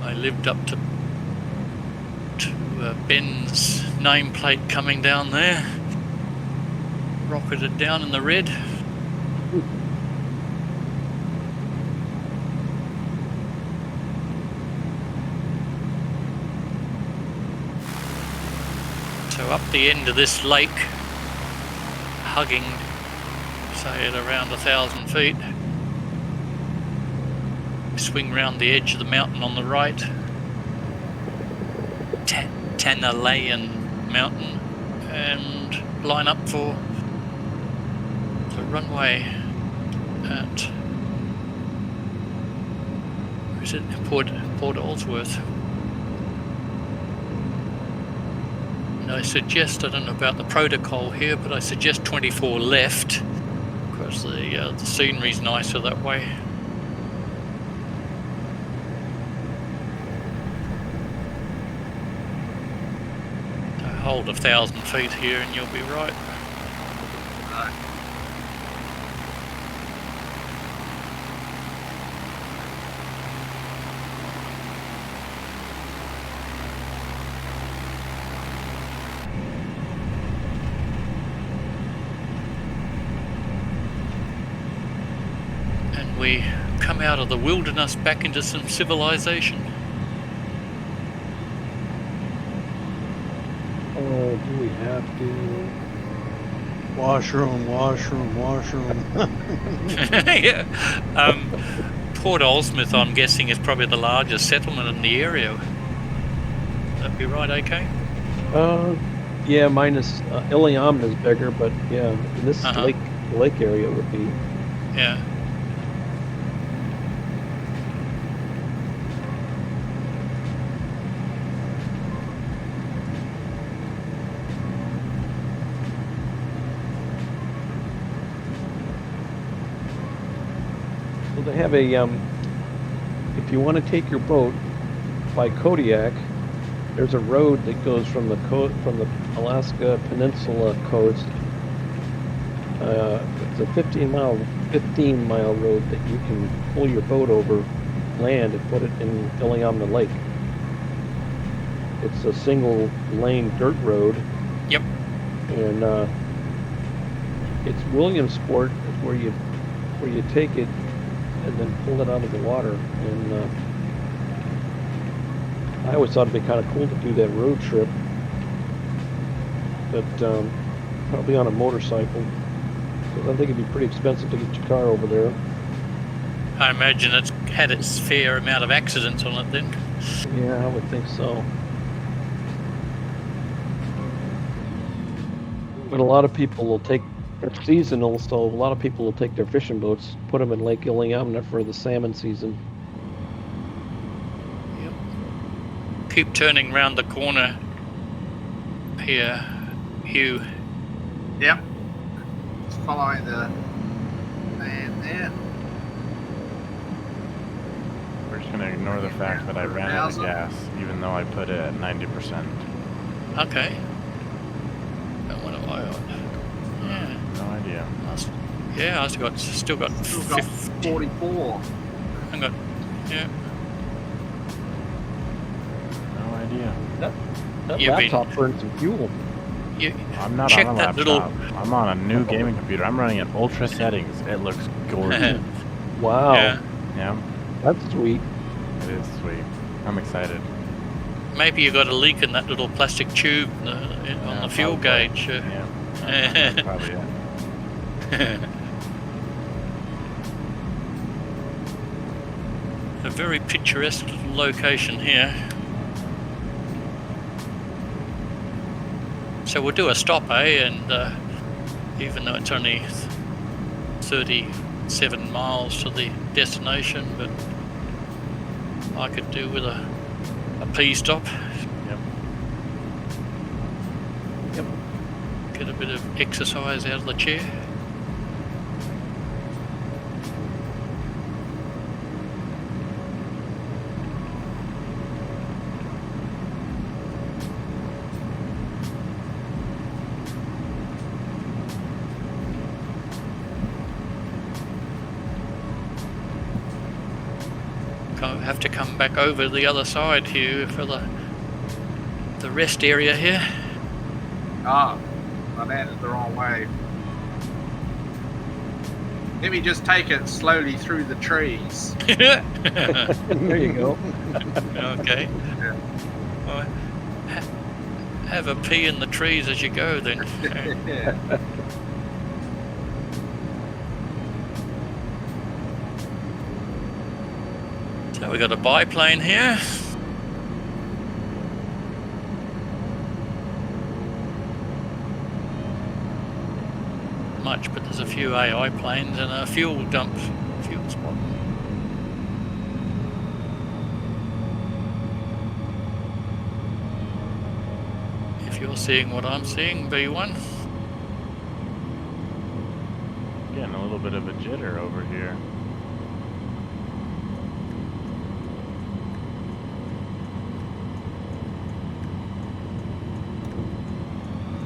I lived up to Ben's nameplate coming down there. Rocketed down in the red. So up the end of this lake, hugging, say at around 1,000 feet, swing round the edge of the mountain on the right, Tanalayan Mountain, and line up for the runway at, where is it? Port Allsworth. And I suggest, I don't know about the protocol here, but I suggest 24 left, because the scenery's nicer that way. So hold 1,000 feet here and you'll be right. We come out of the wilderness back into some civilization. Oh, do we have to? Washroom. Yeah. Port Allsworth, I'm guessing, is probably the largest settlement in the area. Would that be right, AK? Yeah, minus Iliamna is bigger, but yeah, this lake area would be. Yeah. They have a, if you want to take your boat by Kodiak, there's a road that goes from the Alaska Peninsula coast. It's a 15 mile road that you can pull your boat over land and put it in Iliamna Lake. It's a single lane dirt road. Yep. And it's Williamsport is where you take it and then pull it out of the water. And I always thought it'd be kind of cool to do that road trip, but probably on a motorcycle, because I think it'd be pretty expensive to get your car over there. I imagine it's had its fair amount of accidents on it then. Yeah, I would think so. But a lot of people will take, it's seasonal, so a lot of people will take their fishing boats, put them in Lake Iliamna for the salmon season. Yep. Keep turning round the corner here, Hugh. Yep. Just following the man there. We're just going to ignore the fact that I ran out of gas, even though I put it at 90%. Okay. And what am I on? Yeah. No idea. Yeah, I still got 44. I got, yeah. No idea. That You've laptop burned some fuel. I'm not check on a that laptop. I'm on a new gaming computer. I'm running at ultra settings. It looks gorgeous. Wow. Yeah. Yeah, That's sweet. it is sweet. I'm excited. Maybe you got a leak in that little plastic tube on the fuel probably. gauge. Yeah, that's probably it. a very picturesque little location here. So we'll do a stop, and even though it's only 37 miles to the destination, but I could do with a pee stop. Yep. Get a bit of exercise out of the chair. Have to come back over the other side here for the rest area here. Ah, I landed the wrong way. Let me just take it slowly through the trees. There you go. Okay. Yeah. Well, have a pee in the trees as you go then. Yeah. So we got a biplane here. Much, but there's a few AI planes and a fuel dump, fuel spot. If you're seeing what I'm seeing, B1. Getting a little bit of a jitter over here.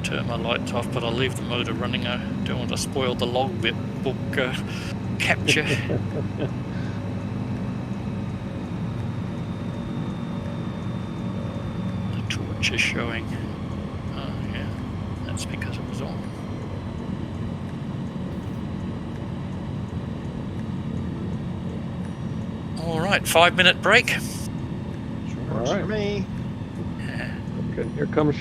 Turn my lights off, but I'll leave the motor running. I don't want to spoil the logbook capture. The torch is showing. Oh yeah, that's because it was on. All right, 5-minute break. All For right. me. Okay, here comes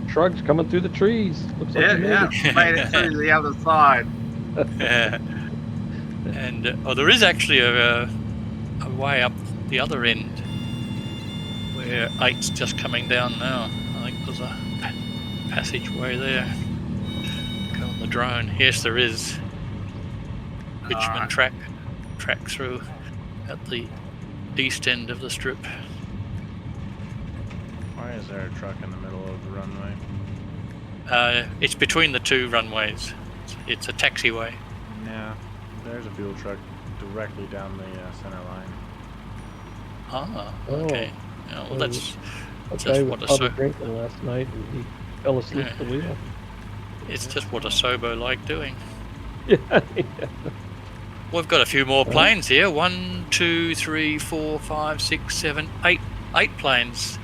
Shrugs coming through the trees. Looks like you made Yeah, it. made it through the other side. And there is actually a way up the other end where 8's just coming down now. I think there's a passageway there. Go on the drone. Yes, there is. Bitumen track through at the east end of the strip. Why is there a truck in the middle of the runway? It's between the two runways. It's a taxiway. Yeah, there's a fuel truck directly down the center line. Ah, Oh. okay. Yeah, well, that's That just guy what was a probably drinking last night and he fell asleep at the wheel. it's just what a sobo like doing. Yeah. We've got a few more planes here. 1, 2, 3, 4, 5, 6, 7, 8 planes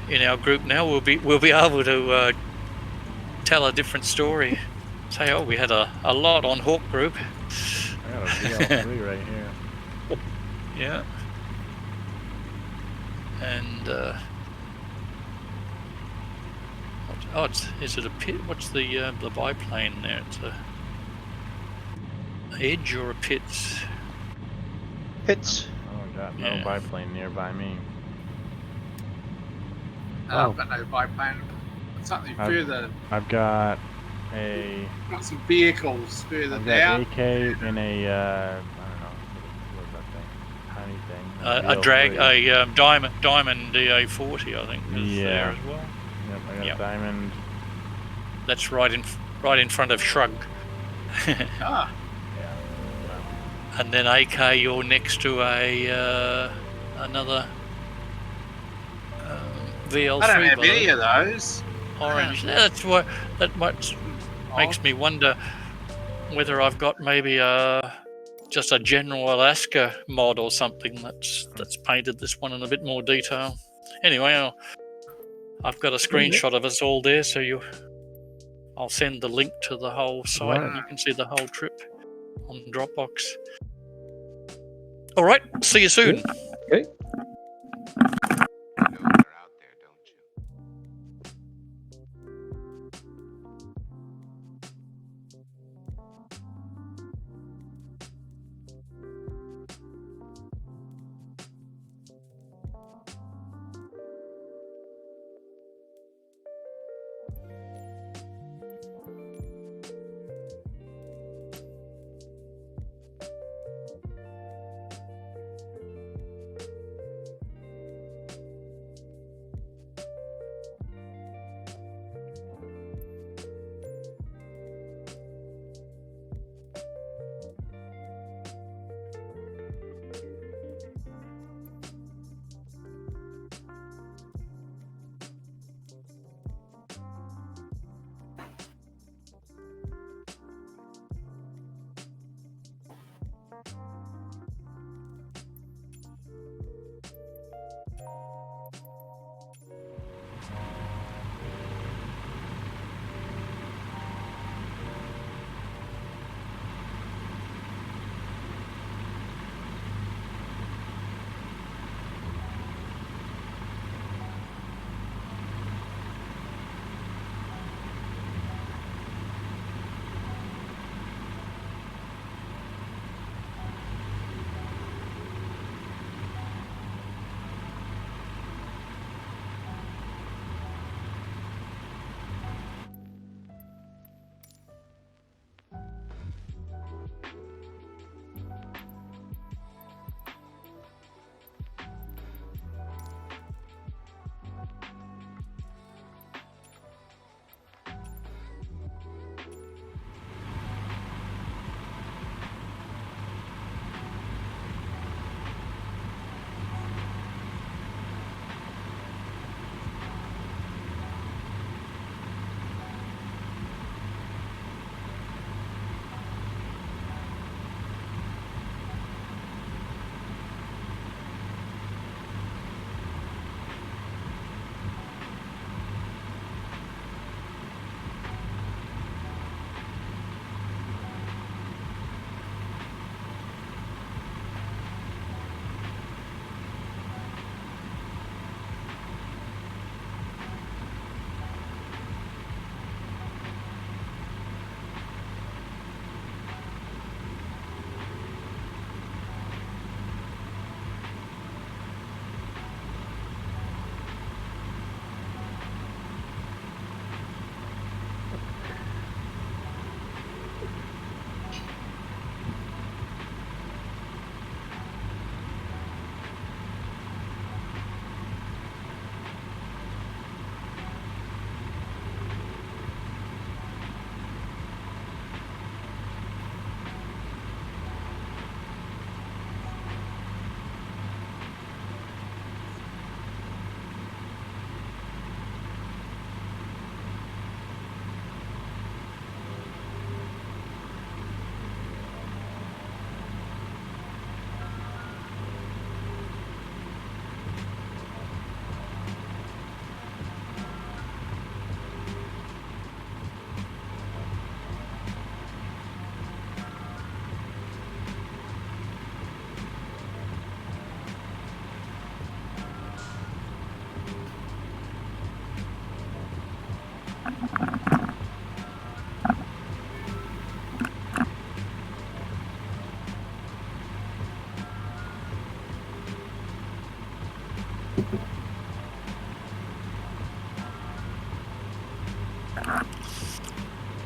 in our group now. We'll be able to tell a different story. Say, oh, we had a lot on Hawk Group. I got a VL3 right here. Yeah. And is it a pit? What's the biplane there? It's a Edge or a Pitts? Pitts. Oh, I got Yeah. no biplane nearby me. I've got no biplane. Something further. I've got Some vehicles further I've down. got AK in a I don't know what was that thing? Tiny thing. A drag, VL3. a diamond DA40, I think, is there as well. Yep, I got Yep. a diamond. That's right in front of Shrug. Ah, Yeah. And then AK, you're next to another VL3. I don't have below. any of those. Orange. That's what makes me wonder whether I've got maybe just a general Alaska mod or something that's painted this one in a bit more detail. Anyway, I've got a screenshot of us all there, so I'll send the link to the whole site, and you can see the whole trip on Dropbox. All right, see you soon. Okay.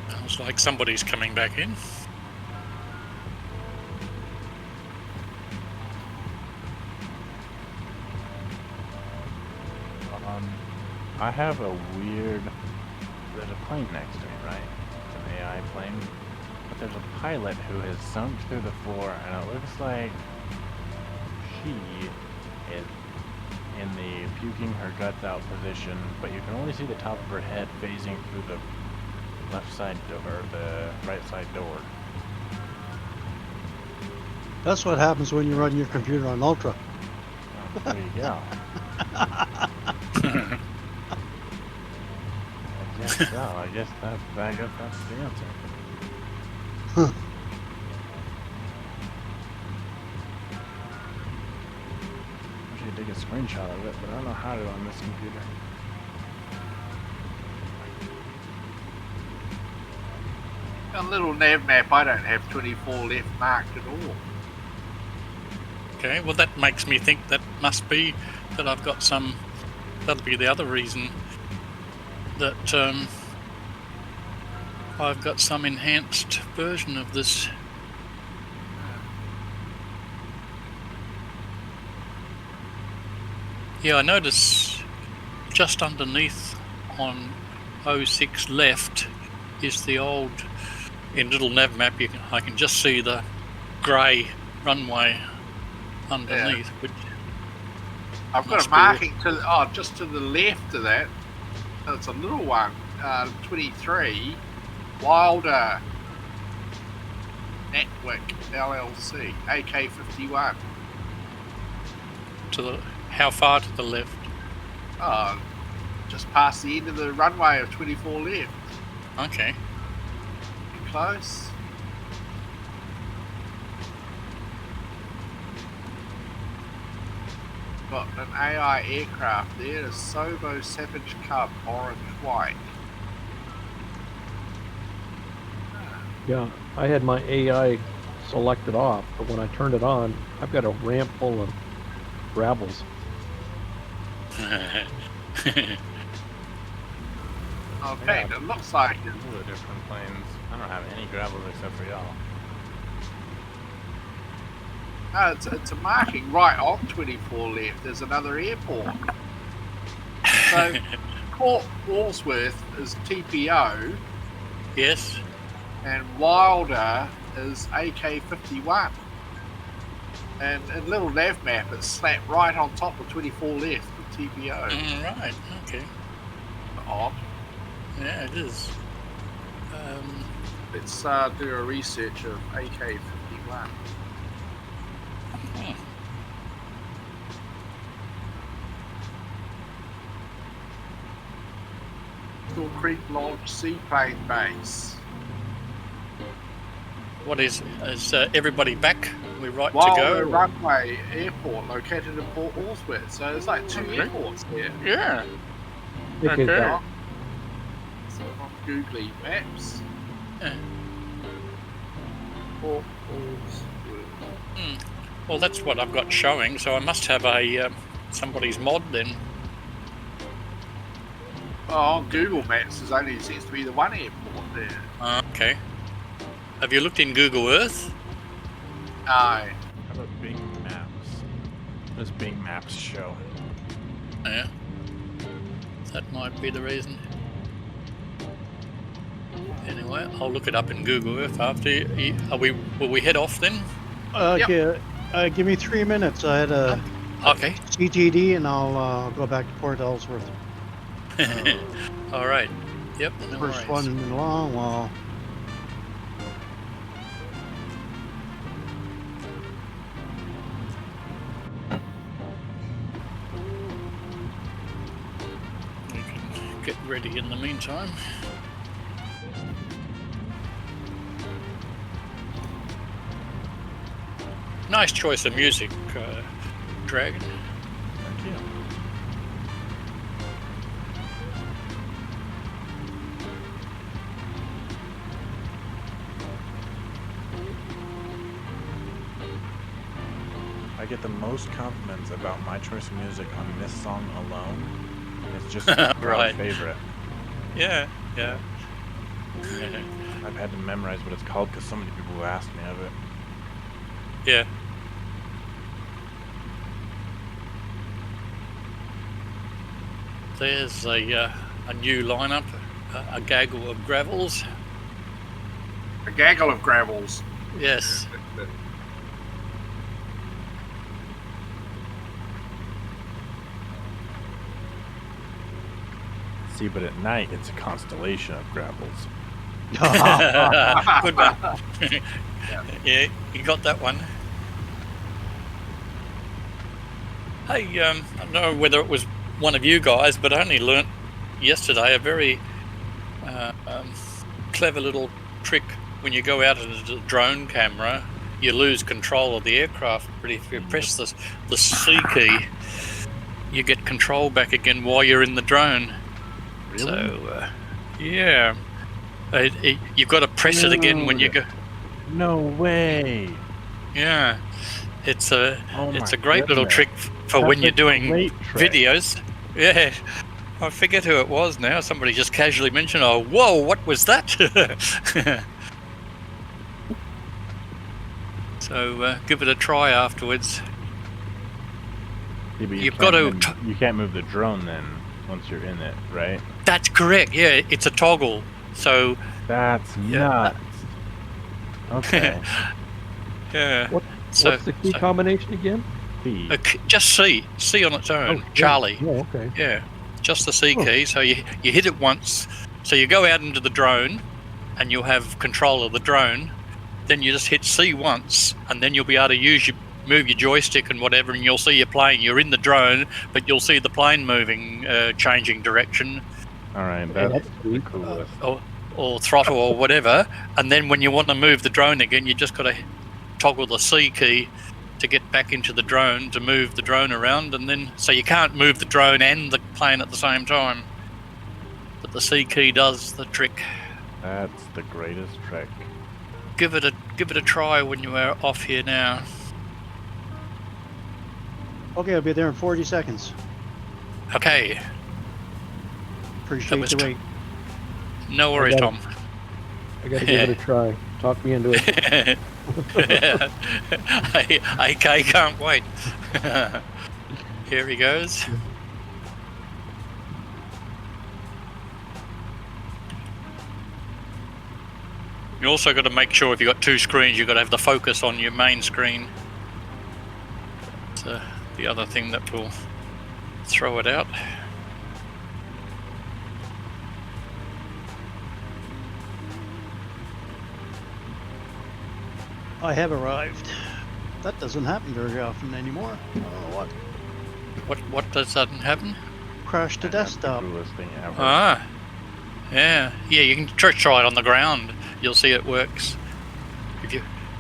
Sounds like somebody's coming back in. I have a weird... There's a plane next to me, right? It's an AI plane. But there's a pilot who has sunk through the floor, and it looks like she is in the puking her guts out position, but you can only see the top of her head phasing through the left side door, or the right side door. That's what happens when you run your computer on Ultra. Oh, there you go. I guess that's the answer. Huh. I wish I could take a screenshot of it, but I don't know how to on this computer. On little nav map, I don't have 24 left marked at all. Okay, well that makes me think that must be that I've got some. That'll be the other reason that I've got some enhanced version of this. Yeah, I notice just underneath on 06 left is the old, in little nav map, I can just see the grey runway underneath, which I've got must a be marking to just to the left of that. It's a little one, 23, Wilder Network LLC, AK51. to the, how far to the left? Oh, just past the end of the runway of 24 left. Okay. Close. Got an AI aircraft there, a Sobo Savage Cub, orange white. Yeah, I had my AI selected off, but when I turned it on, I've got a ramp full of gravels. Okay, it looks like it. All the different planes. I don't have any gravels except for y'all. No, it's a marking right on 24 left. There's another airport. So, Port Walsworth is TPO, Yes. and Wilder is AK51. And in little nav map, it's slapped right on top of 24 left with TPO. Right. Okay. Odd. Yeah, it is. Let's do a research of AK51. Hmm. Crystal Creek Lodge Seaplane Base. What is everybody back? We're right to Wilder go. Runway Airport located in Port Walsworth. So there's like two airports there. Yeah. Okay. Okay. So on Googly Maps. Yeah. Port Walsworth. Well, that's what I've got showing. So I must have a somebody's mod then. Oh, on Google Maps, there's only seems to be the one airport there. Okay. Have you looked in Google Earth? No. How about Bing Maps? What does Bing Maps show? Yeah. That might be the reason. Anyway, I'll look it up in Google Earth after. Will we head off then? Okay, give me 3 minutes. I had a Okay. CTD, and I'll go back to Port Ellsworth. All right. Yep. No First worries. one in a long while. You can get ready in the meantime. Nice choice of music, Dragon. Thank you. get the most compliments about my choice of music on this song alone. It's just a Right. favorite. Yeah. I've had to memorize what it's called because so many people have asked me of it. Yeah. There's a new lineup, a gaggle of gravels. A gaggle of gravels. Yes. See, but at night it's a constellation of gravels. Good one. Yeah, you got that one. Hey, I don't know whether it was one of you guys, but I only learnt yesterday a very clever little trick. When you go out into the drone camera, you lose control of the aircraft, but if you press the C key, you get control back again while you're in the drone. Really? So, yeah. You've got to press it again when you go. No way. Yeah, it's a Oh it's my a great little goodness. trick for when That's you're a doing great trick. videos. Yeah, I forget who it was now. Somebody just casually mentioned, "Oh, whoa, what was that?" So give it a try afterwards. Yeah, but You've got to. you can't move the drone then once you're in it, right? That's correct. Yeah, it's a toggle. So That's Yeah. nuts. Okay. yeah. What's the key combination again? C. Just C on its own. Charlie. Oh, okay. Yeah, just the C Oh. key. So you hit it once. So you go out into the drone, and you'll have control of the drone. Then you just hit C once, and then you'll be able to move your joystick and whatever, and you'll see your plane. You're in the drone, but you'll see the plane moving, changing direction, All right, Okay, that's that's the sweet. coolest. or throttle or whatever. And then when you want to move the drone again, you just got to toggle the C key to get back into the drone to move the drone around, and then so you can't move the drone and the plane at the same time. But the C key does the trick. That's the greatest trick. Give it a try when you are off here now. Okay, I'll be there in 40 seconds. Okay, Appreciate was the wait. no worries, got Tom. I gotta give it a try. Talk me into it. AK can't wait. Here he goes. You also got to make sure if you've got two screens, you've got to have the focus on your main screen. It's the other thing that will throw it out. I have arrived. That doesn't happen very often anymore. I don't know what. What does that happen? Crash the That's the desktop. coolest thing ever. Ah, yeah. You can try it on the ground. You'll see it works.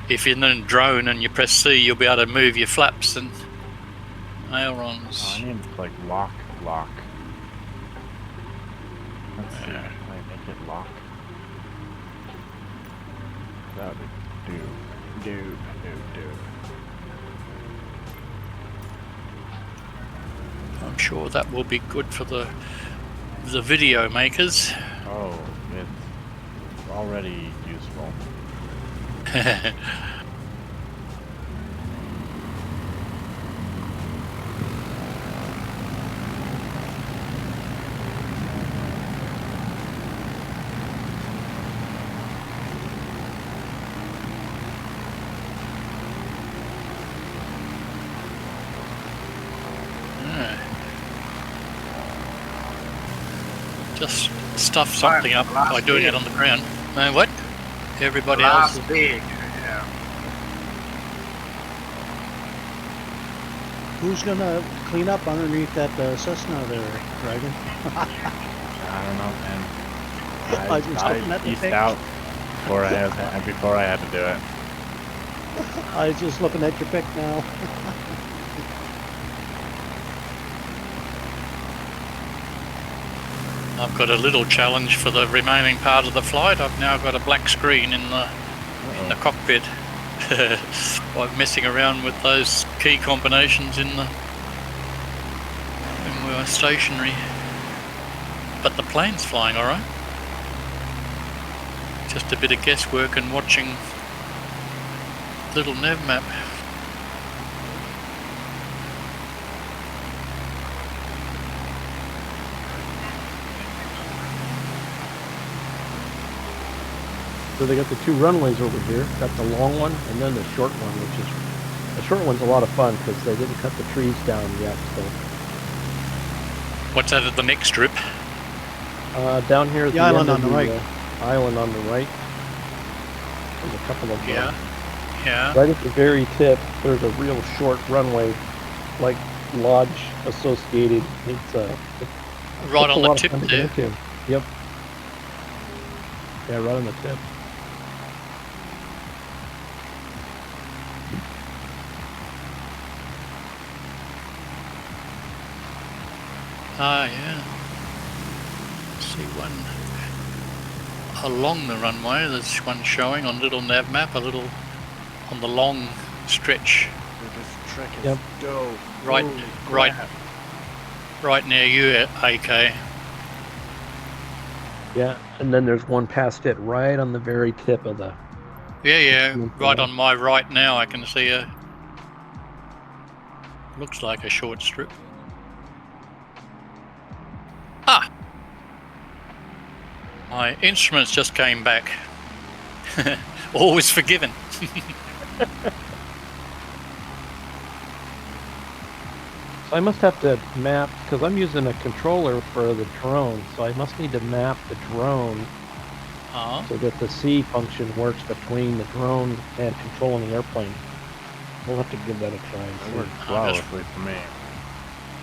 If you're in a drone and you press C, you'll be able to move your flaps and ailerons. Oh, I need to like lock. Let's see. Can I make it lock? That would do. I'm sure that will be good for the video makers. Oh, it's already useful. Just stuff something up by doing it on the ground. What? Everybody else? Last big. Yeah. Who's gonna clean up underneath that Cessna there, Dragon? I don't know, man. I was looking at the east pic. out before I had to do it. I was just looking at your pic now. I've got a little challenge for the remaining part of the flight. I've now got a black screen in the cockpit. by messing around with those key combinations when we were stationary. But the plane's flying all right. Just a bit of guesswork and watching little nav map. So they got the two runways over here. Got the long one and then the short one, which is the short one's a lot of fun because they didn't cut the trees down yet. So What's that at the next strip? down here at The the island end on of the right. Island on the right. There's a couple of them. Yeah. Right at the very tip, there's a real short runway, like lodge associated. It's Right it's a on the lot of tip fun to there. get into. Yep. Yeah, right on the tip. Ah, yeah. See one along the runway. There's one showing on little nav map. A little on the long stretch. This trick is Yep. dope. Right, Holy right. crap. Right near you, AK. Yeah, and then there's one past it right on the very tip of the. Yeah. Mhm. Right on my right now, I can see a. Looks like a short strip. Ah! My instruments just came back. Always forgiven. So I must have to map because I'm using a controller for the drone, so I must need to map the drone Oh. so that the C function works between the drone and controlling the airplane. We'll have to give that a try. And That see. worked flawlessly for me.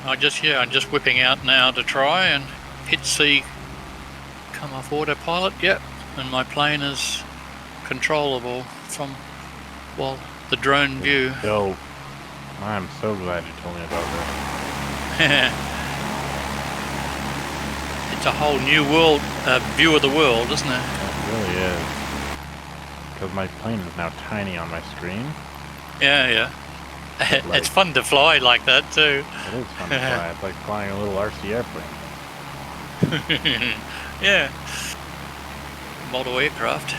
I'm just whipping out now to try and hit C. Come off autopilot, yep. And my plane is controllable from, well, the drone view. Dope. I'm so glad you told me about this. It's a whole new world view of the world, isn't it? It really is. Because my plane is now tiny on my screen. Yeah. Like- It's fun to fly like that too. It is fun to fly. It's like flying a little RC airplane. Yeah. Model aircraft.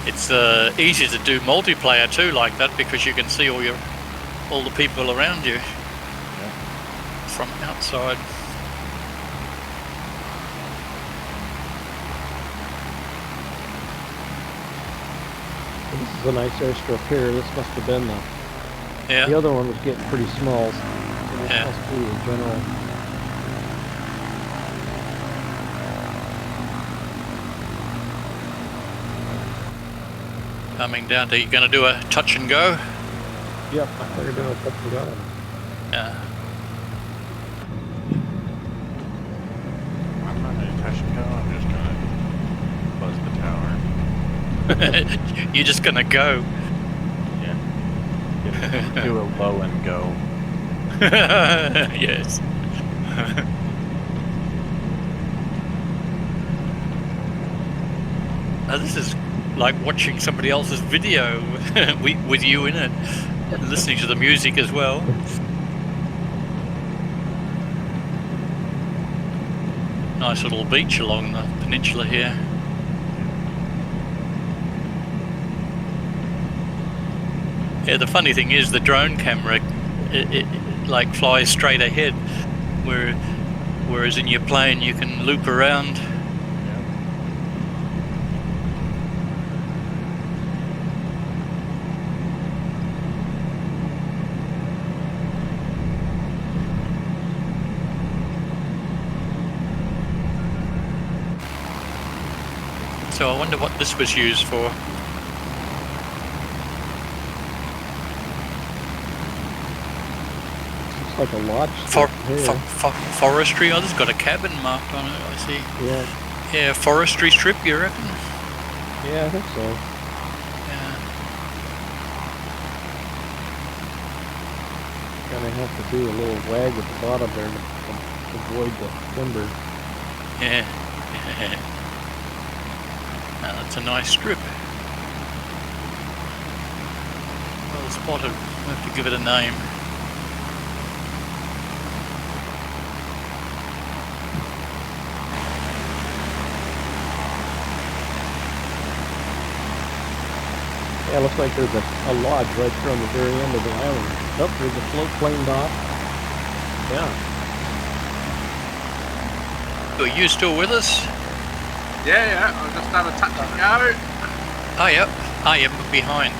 It's easy to do multiplayer too like that because you can see all the people around you from outside. This is a nice airstrip here. This must have been the Yeah. other one was getting pretty small. So this Yeah. must be the general. Coming down to, you going to do a touch and go? Yep, I thought you were doing a touch and go. Yeah. I'm not going to touch and go. I'm just going to buzz the tower. You're just going to go. Yeah. Do a low and go. Yes. Now this is like watching somebody else's video with you in it, and listening to the music as well. Nice little beach along the peninsula here. Yeah, the funny thing is the drone camera, it like flies straight ahead, whereas in your plane you can loop around. So I wonder what this was used for. Looks like a lodge. Forestry. Oh, this has got a cabin marked on it. I see. Yeah, Yeah, forestry strip. You reckon? yeah, I think so. Yeah. Gonna have to do a little wag at the bottom there to avoid the timber. Yeah. Now, that's a nice strip. Well spotted. We'll have to give it a name. Yeah, it looks like there's a lodge right there on the very end of the island. Oh, there's a float plane dock. Yeah. Are you still with us? Yeah, I've just done a touch and go. Oh, yep. Oh, yeah, behind.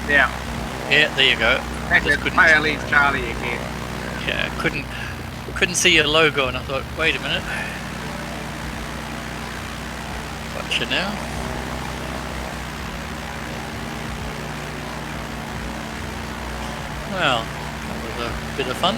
Yeah. Yeah, there you go. Back Just at couldn't- Tail End Charlie again. Yeah, couldn't see your logo, and I thought, wait a minute. Gotcha now. Well, that was a bit of fun.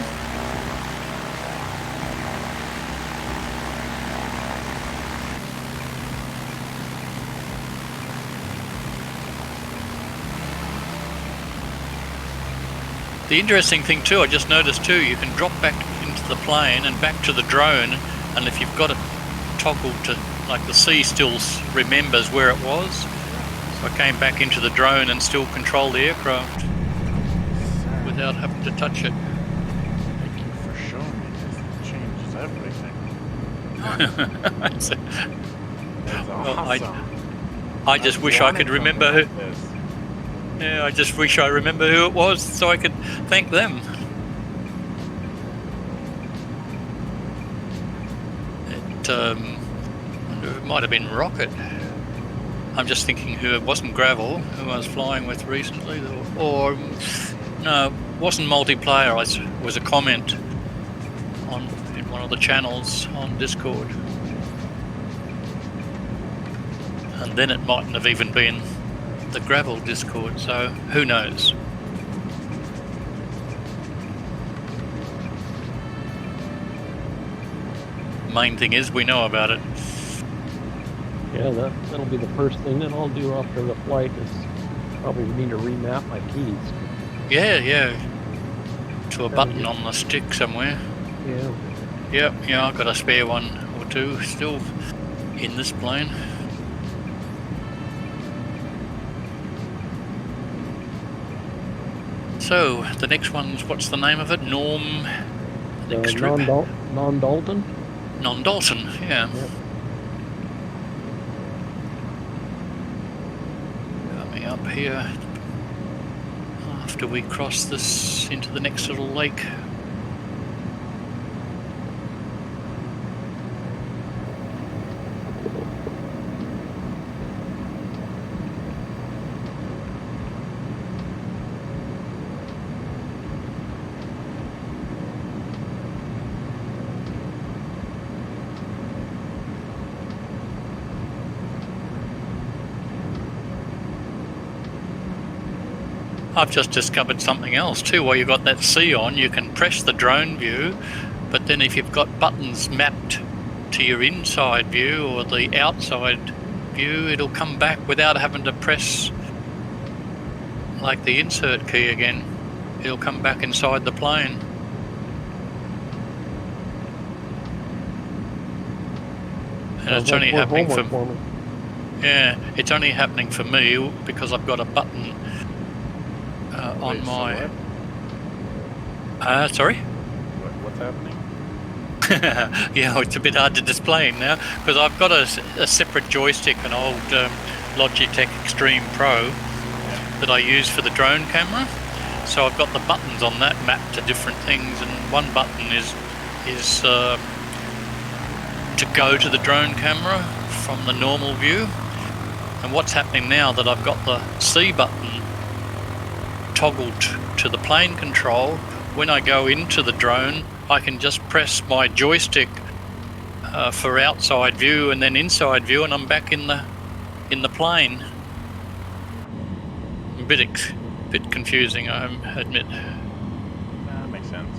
The interesting thing too, I just noticed too, you can drop back into the plane and back to the drone, and if you've got it toggled to, like the sea still remembers where it was. So I came back into the drone and still control the aircraft without having to touch it. Thank you for showing me this. It changes everything. That's it. That's Well, awesome. I just wish I could remember who. This. Yeah, I just wish I remember who it was so I could thank them. It might have been Rocket. I'm just thinking who it wasn't Gravel, who I was flying with recently, or no, it wasn't multiplayer. It was a comment in one of the channels on Discord, and then it mightn't have even been the Gravel Discord, so who knows. Main thing is we know about it. Yeah, that'll be the first thing that I'll do after the flight is probably need to remap my keys. Yeah, to a button on the stick somewhere. Yeah. Yeah, I've got a spare one or two still in this plane. So, the next one's, what's the name of it? Next strip? Non-Dalton? Non-Dalton, yeah. Yep. Coming up here after we cross this into the next little lake. I've just discovered something else too. While you've got that C on, you can press the drone view, but then if you've got buttons mapped to your inside view or the outside view, it'll come back without having to press like the insert key again. It'll come back inside the plane. And it's only happening for me. yeah, it's only happening for me because I've got a button on Wait, my. so what? Sorry. What's happening? Yeah, it's a bit hard to display now because I've got a separate joystick, an old Logitech Extreme Pro that I use for the drone camera. So I've got the buttons on that mapped to different things, and one button is to go to the drone camera from the normal view. And what's happening now that I've got the C button toggled to the plane control, when I go into the drone, I can just press my joystick for outside view and then inside view, and I'm back in the plane. A bit confusing, I admit. That makes sense.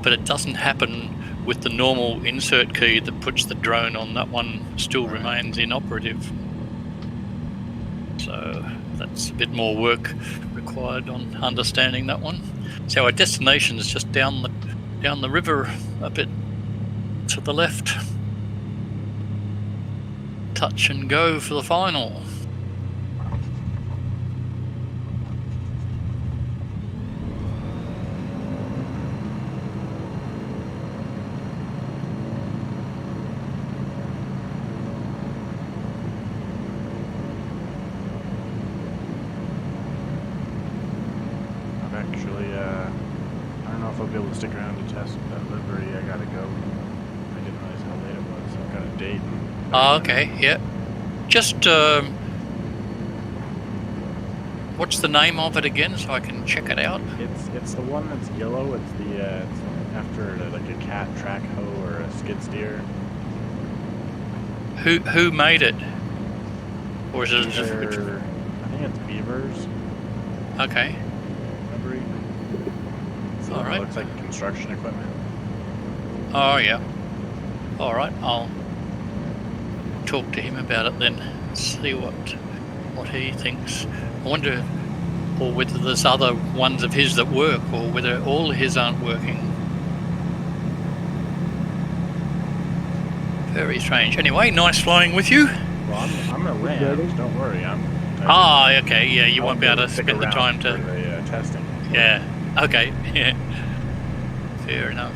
But it doesn't happen with the normal insert key that puts the drone on. That one still remains inoperative. So that's a bit more work required on understanding that one. So our destination is just down the river a bit to the left. Touch and go for the final. I don't know if I'll be able to stick around to test that livery. I gotta go. I didn't realize how late it was. I've got a date. Oh, okay, yeah. Just, what's the name of it again so I can check it out? It's the one that's yellow. It's it's after like a cat track hoe or a skid steer. Who made it? Or is it Either, I think it's Beavers. Okay. Livery. So All right. It looks like construction equipment. Oh yeah. All right, I'll talk to him about it then. See what he thinks. I wonder, or whether there's other ones of his that work, or whether all his aren't working. Very strange. Anyway, nice flying with you. Well, I'm gonna land. Don't worry. Okay. Yeah, you won't be able to spend the time to. For the, testing. Yeah. Okay. Yeah. Fair enough.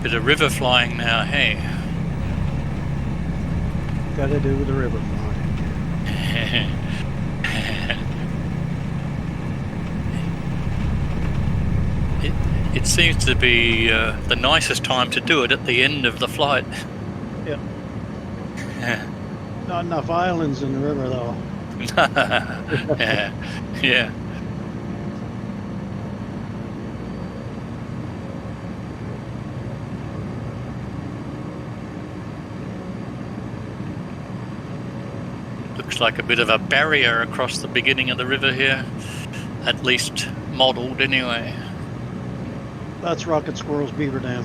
Bit of river flying now, hey? Got to do with the river flying. It seems to be the nicest time to do it at the end of the flight. Yep. Not enough islands in the river, though. Yeah. Looks like a bit of a barrier across the beginning of the river here, at least modelled anyway. That's Rocket Squirrel's Beaver Dam.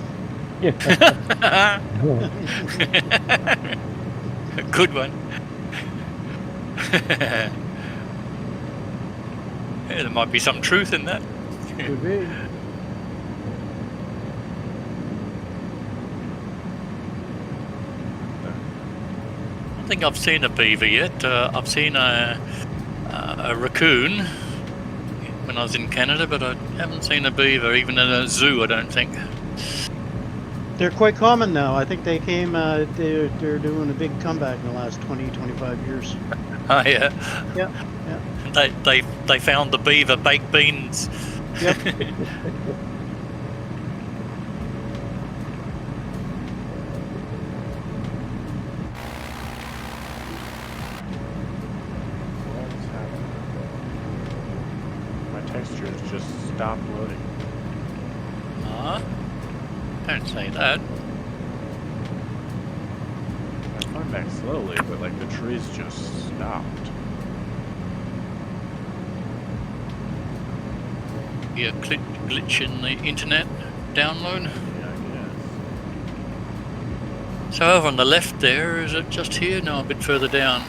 Good one. Yeah, there might be some truth in that. Could be. I don't think I've seen a beaver yet. I've seen a raccoon when I was in Canada, but I haven't seen a beaver, even in a zoo, I don't think. They're quite common now. I think they came, they're doing a big comeback in the last 20, 25 years. Oh, yeah. Yeah. They found the beaver baked beans. Yep. What's happening? My textures just stopped loading. Don't say that. I'm going back slowly, but like the trees just stopped. Be a glitch in the internet download. Yeah, I guess. So over on the left there, is it just here? No, a bit further down.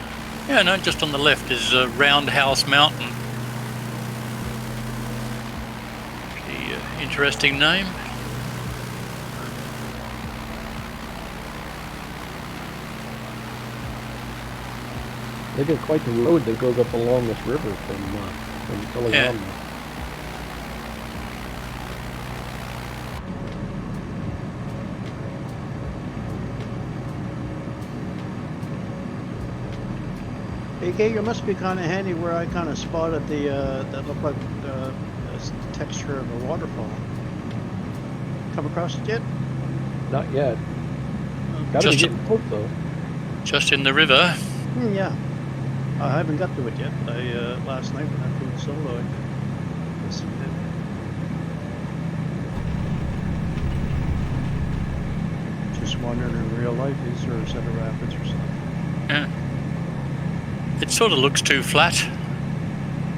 Yeah, no, just on the left is Roundhouse Mountain. The interesting name. They got quite the road that goes up along this river from Telegram. Yeah. AK, you must be kind of handy where I kind of spotted the that looked like the texture of a waterfall. Come across it yet? Not yet. Gotta Just be getting close though. Just in the river. Yeah. I haven't got to it yet. Last night when I played solo, I listened to it. Just wondering in real life, is there a set of rapids or something? Yeah. It sort of looks too flat,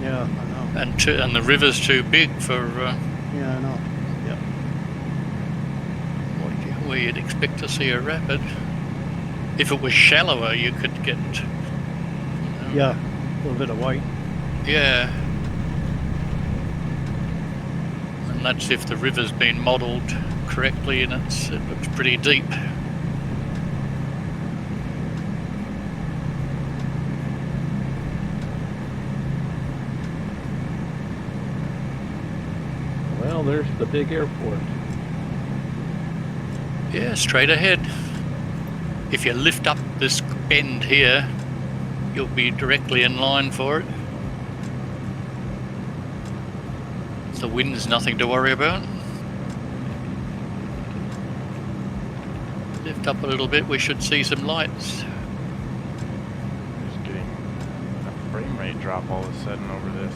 Yeah, I know. and the river's too big for Yeah, I know. Yeah. where you'd expect to see a rapid. If it was shallower, you could get. Yeah, a little bit of white. Yeah. And that's if the river's been modelled correctly and it looks pretty deep. Well, there's the big airport. Yeah, straight ahead. If you lift up this bend here, you'll be directly in line for it. The wind's nothing to worry about. Lift up a little bit, we should see some lights. Just getting a frame rate drop all of a sudden over this.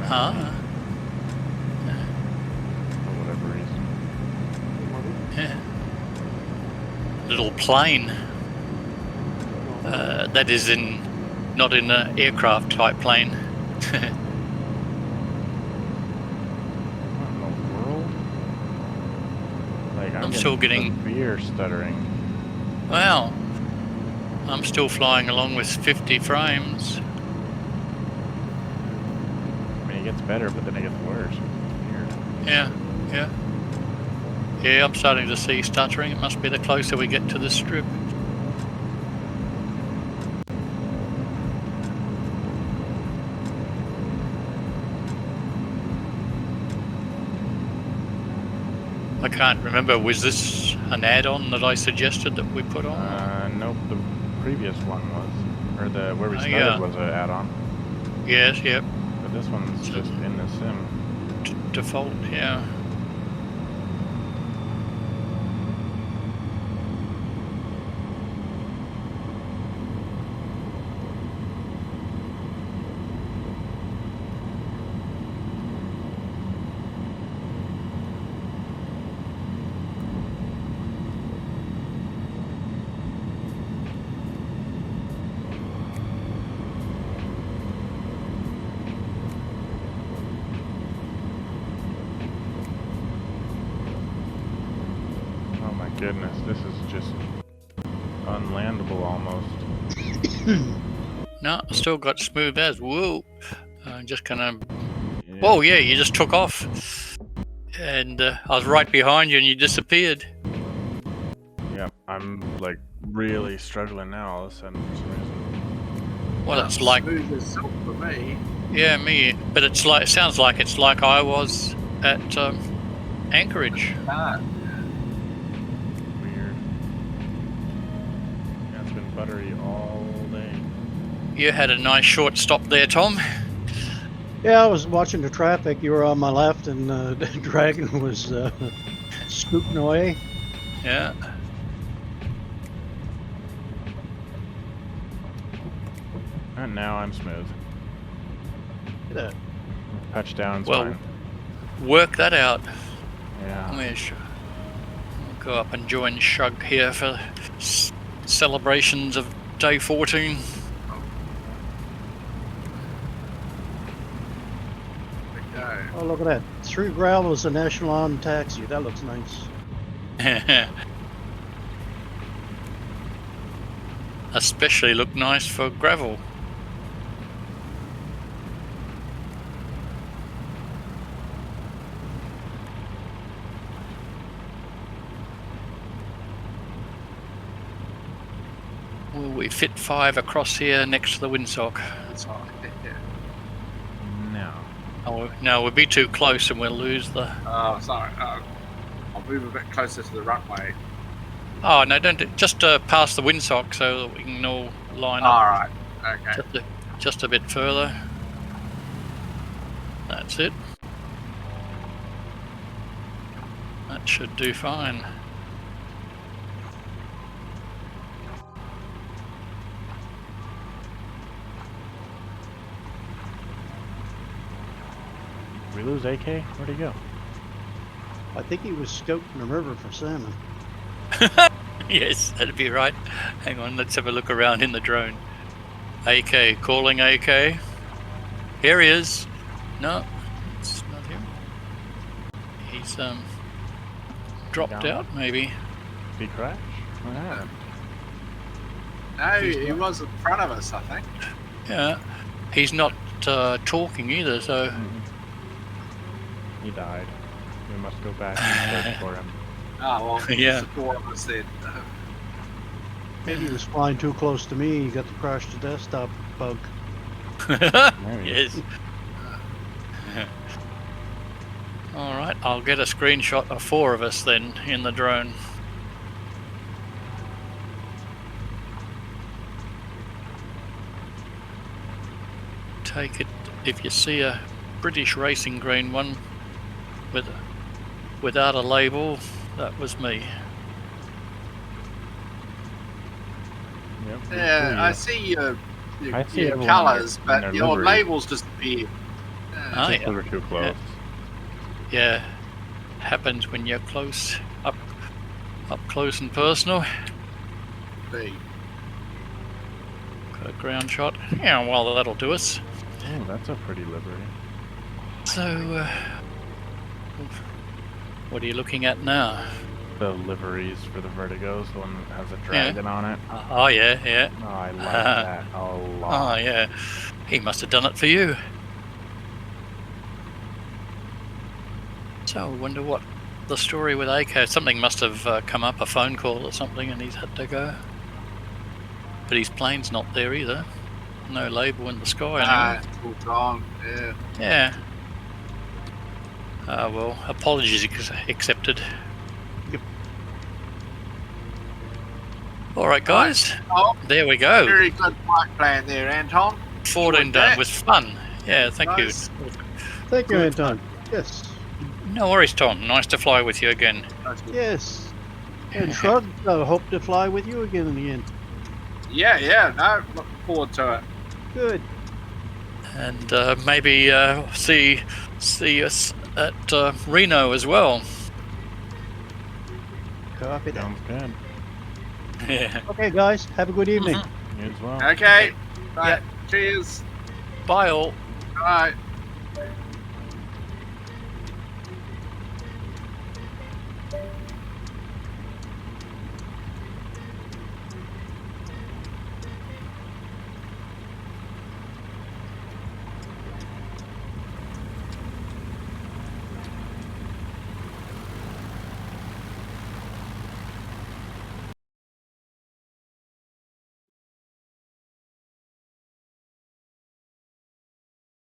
Huh? For whatever reason. Yeah. Little plane. That is not in an aircraft type plane. What in the world? Like, I'm still getting severe stuttering. Wow. I'm still flying along with 50 frames. I mean, it gets better, but then it gets worse. Weird. Yeah, yeah. Yeah, I'm starting to see stuttering. It must be the closer we get to the strip. I can't remember, was this an add-on that I suggested that we put on? Nope, the previous one was. Or the where we started Yeah. was an add-on. Yes, yep. But this one's just in the sim. Default, yeah. Oh my goodness, this is just unlandable almost. No, still got smooth as. Whoa. Just kind of. Yeah. Whoa, yeah, you just took off. And I was right behind you and you disappeared. Yeah, I'm like really struggling now all of a sudden for some reason. Well, it's like. Smooth as silk for me. Yeah, me. But it sounds like it's like I was at Anchorage. Weird. Yeah, it's been buttery all day. You had a nice short stop there, Tom. Yeah, I was watching the traffic. You were on my left, and the Dragon was scooting away. Yeah. And now I'm smooth. Look at that. Touchdown's Well, fine. Work that out. Yeah. We'll go up and join Shug here for celebrations of day 14. Okay. Oh, look at that. 3 gravels an echelon taxi. That looks nice. Especially look nice for gravel. Will we fit 5 across here next to the windsock? That's all. Yeah. No. Oh, no, we'll be too close and we'll lose the... Oh, sorry. I'll move a bit closer to the runway. Oh, no, don't... Just past the windsock so that we can all line All up. right. Okay. Just a bit further. That's it. That should do fine. we lose AK? Where'd he go? I think he was scouting the river for salmon. Yes, that'd be right. Hang on, let's have a look around in the drone. AK, calling AK. Here he is. No, it's not him. He's dropped Down? out, maybe. Did he crash? What happened? No, He's he not. was in front of us, I think. Yeah, he's not talking either. So He died. We must go back and search for him. Oh, well, Yeah. the four of us then. Maybe he was flying too close to me. He got the crash to desktop bug. Maybe. yes. All right, I'll get a screenshot of 4 of us then in the drone. Take it if you see a British Racing Green one without a label, that was me. Yep, we Yeah, I see see your, I see your everyone colours, in but their your liveries. labels disappear. Ah, you. yeah. We were too close. Yeah, happens when you're close, up close and personal. Be. Got a ground shot. Yeah, well, that'll do us. Oh, that's a pretty livery. So, what are you looking at now? The liveries for the Vertigos, the one that has a dragon on it. Oh, yeah, yeah. Oh, I like that a Oh, lot. yeah. He must have done it for you. So, I wonder what the story with AK. Something must have come up, a phone call or something, and he's had to go. But his plane's not there either. No label in the sky anymore. It's all gone. Yeah. Yeah. Well, apologies accepted. Yep. All right, guys. Oh, There we go. very good flight plan there, Anton. 14 Enjoyed done that. with fun. Yeah, thank Nice. you. Thank you, Good. Anton. Yes. No worries, Tom. Nice to fly with you again. Yes. And Shrug, hope to fly with you again in the end. Yeah, no, looking forward to it. Good. And maybe see us at Reno as well. Copy that. Sounds good. Yeah. Okay, guys. Have a good evening. You as well. Okay. Right. Cheers. Bye all. All right.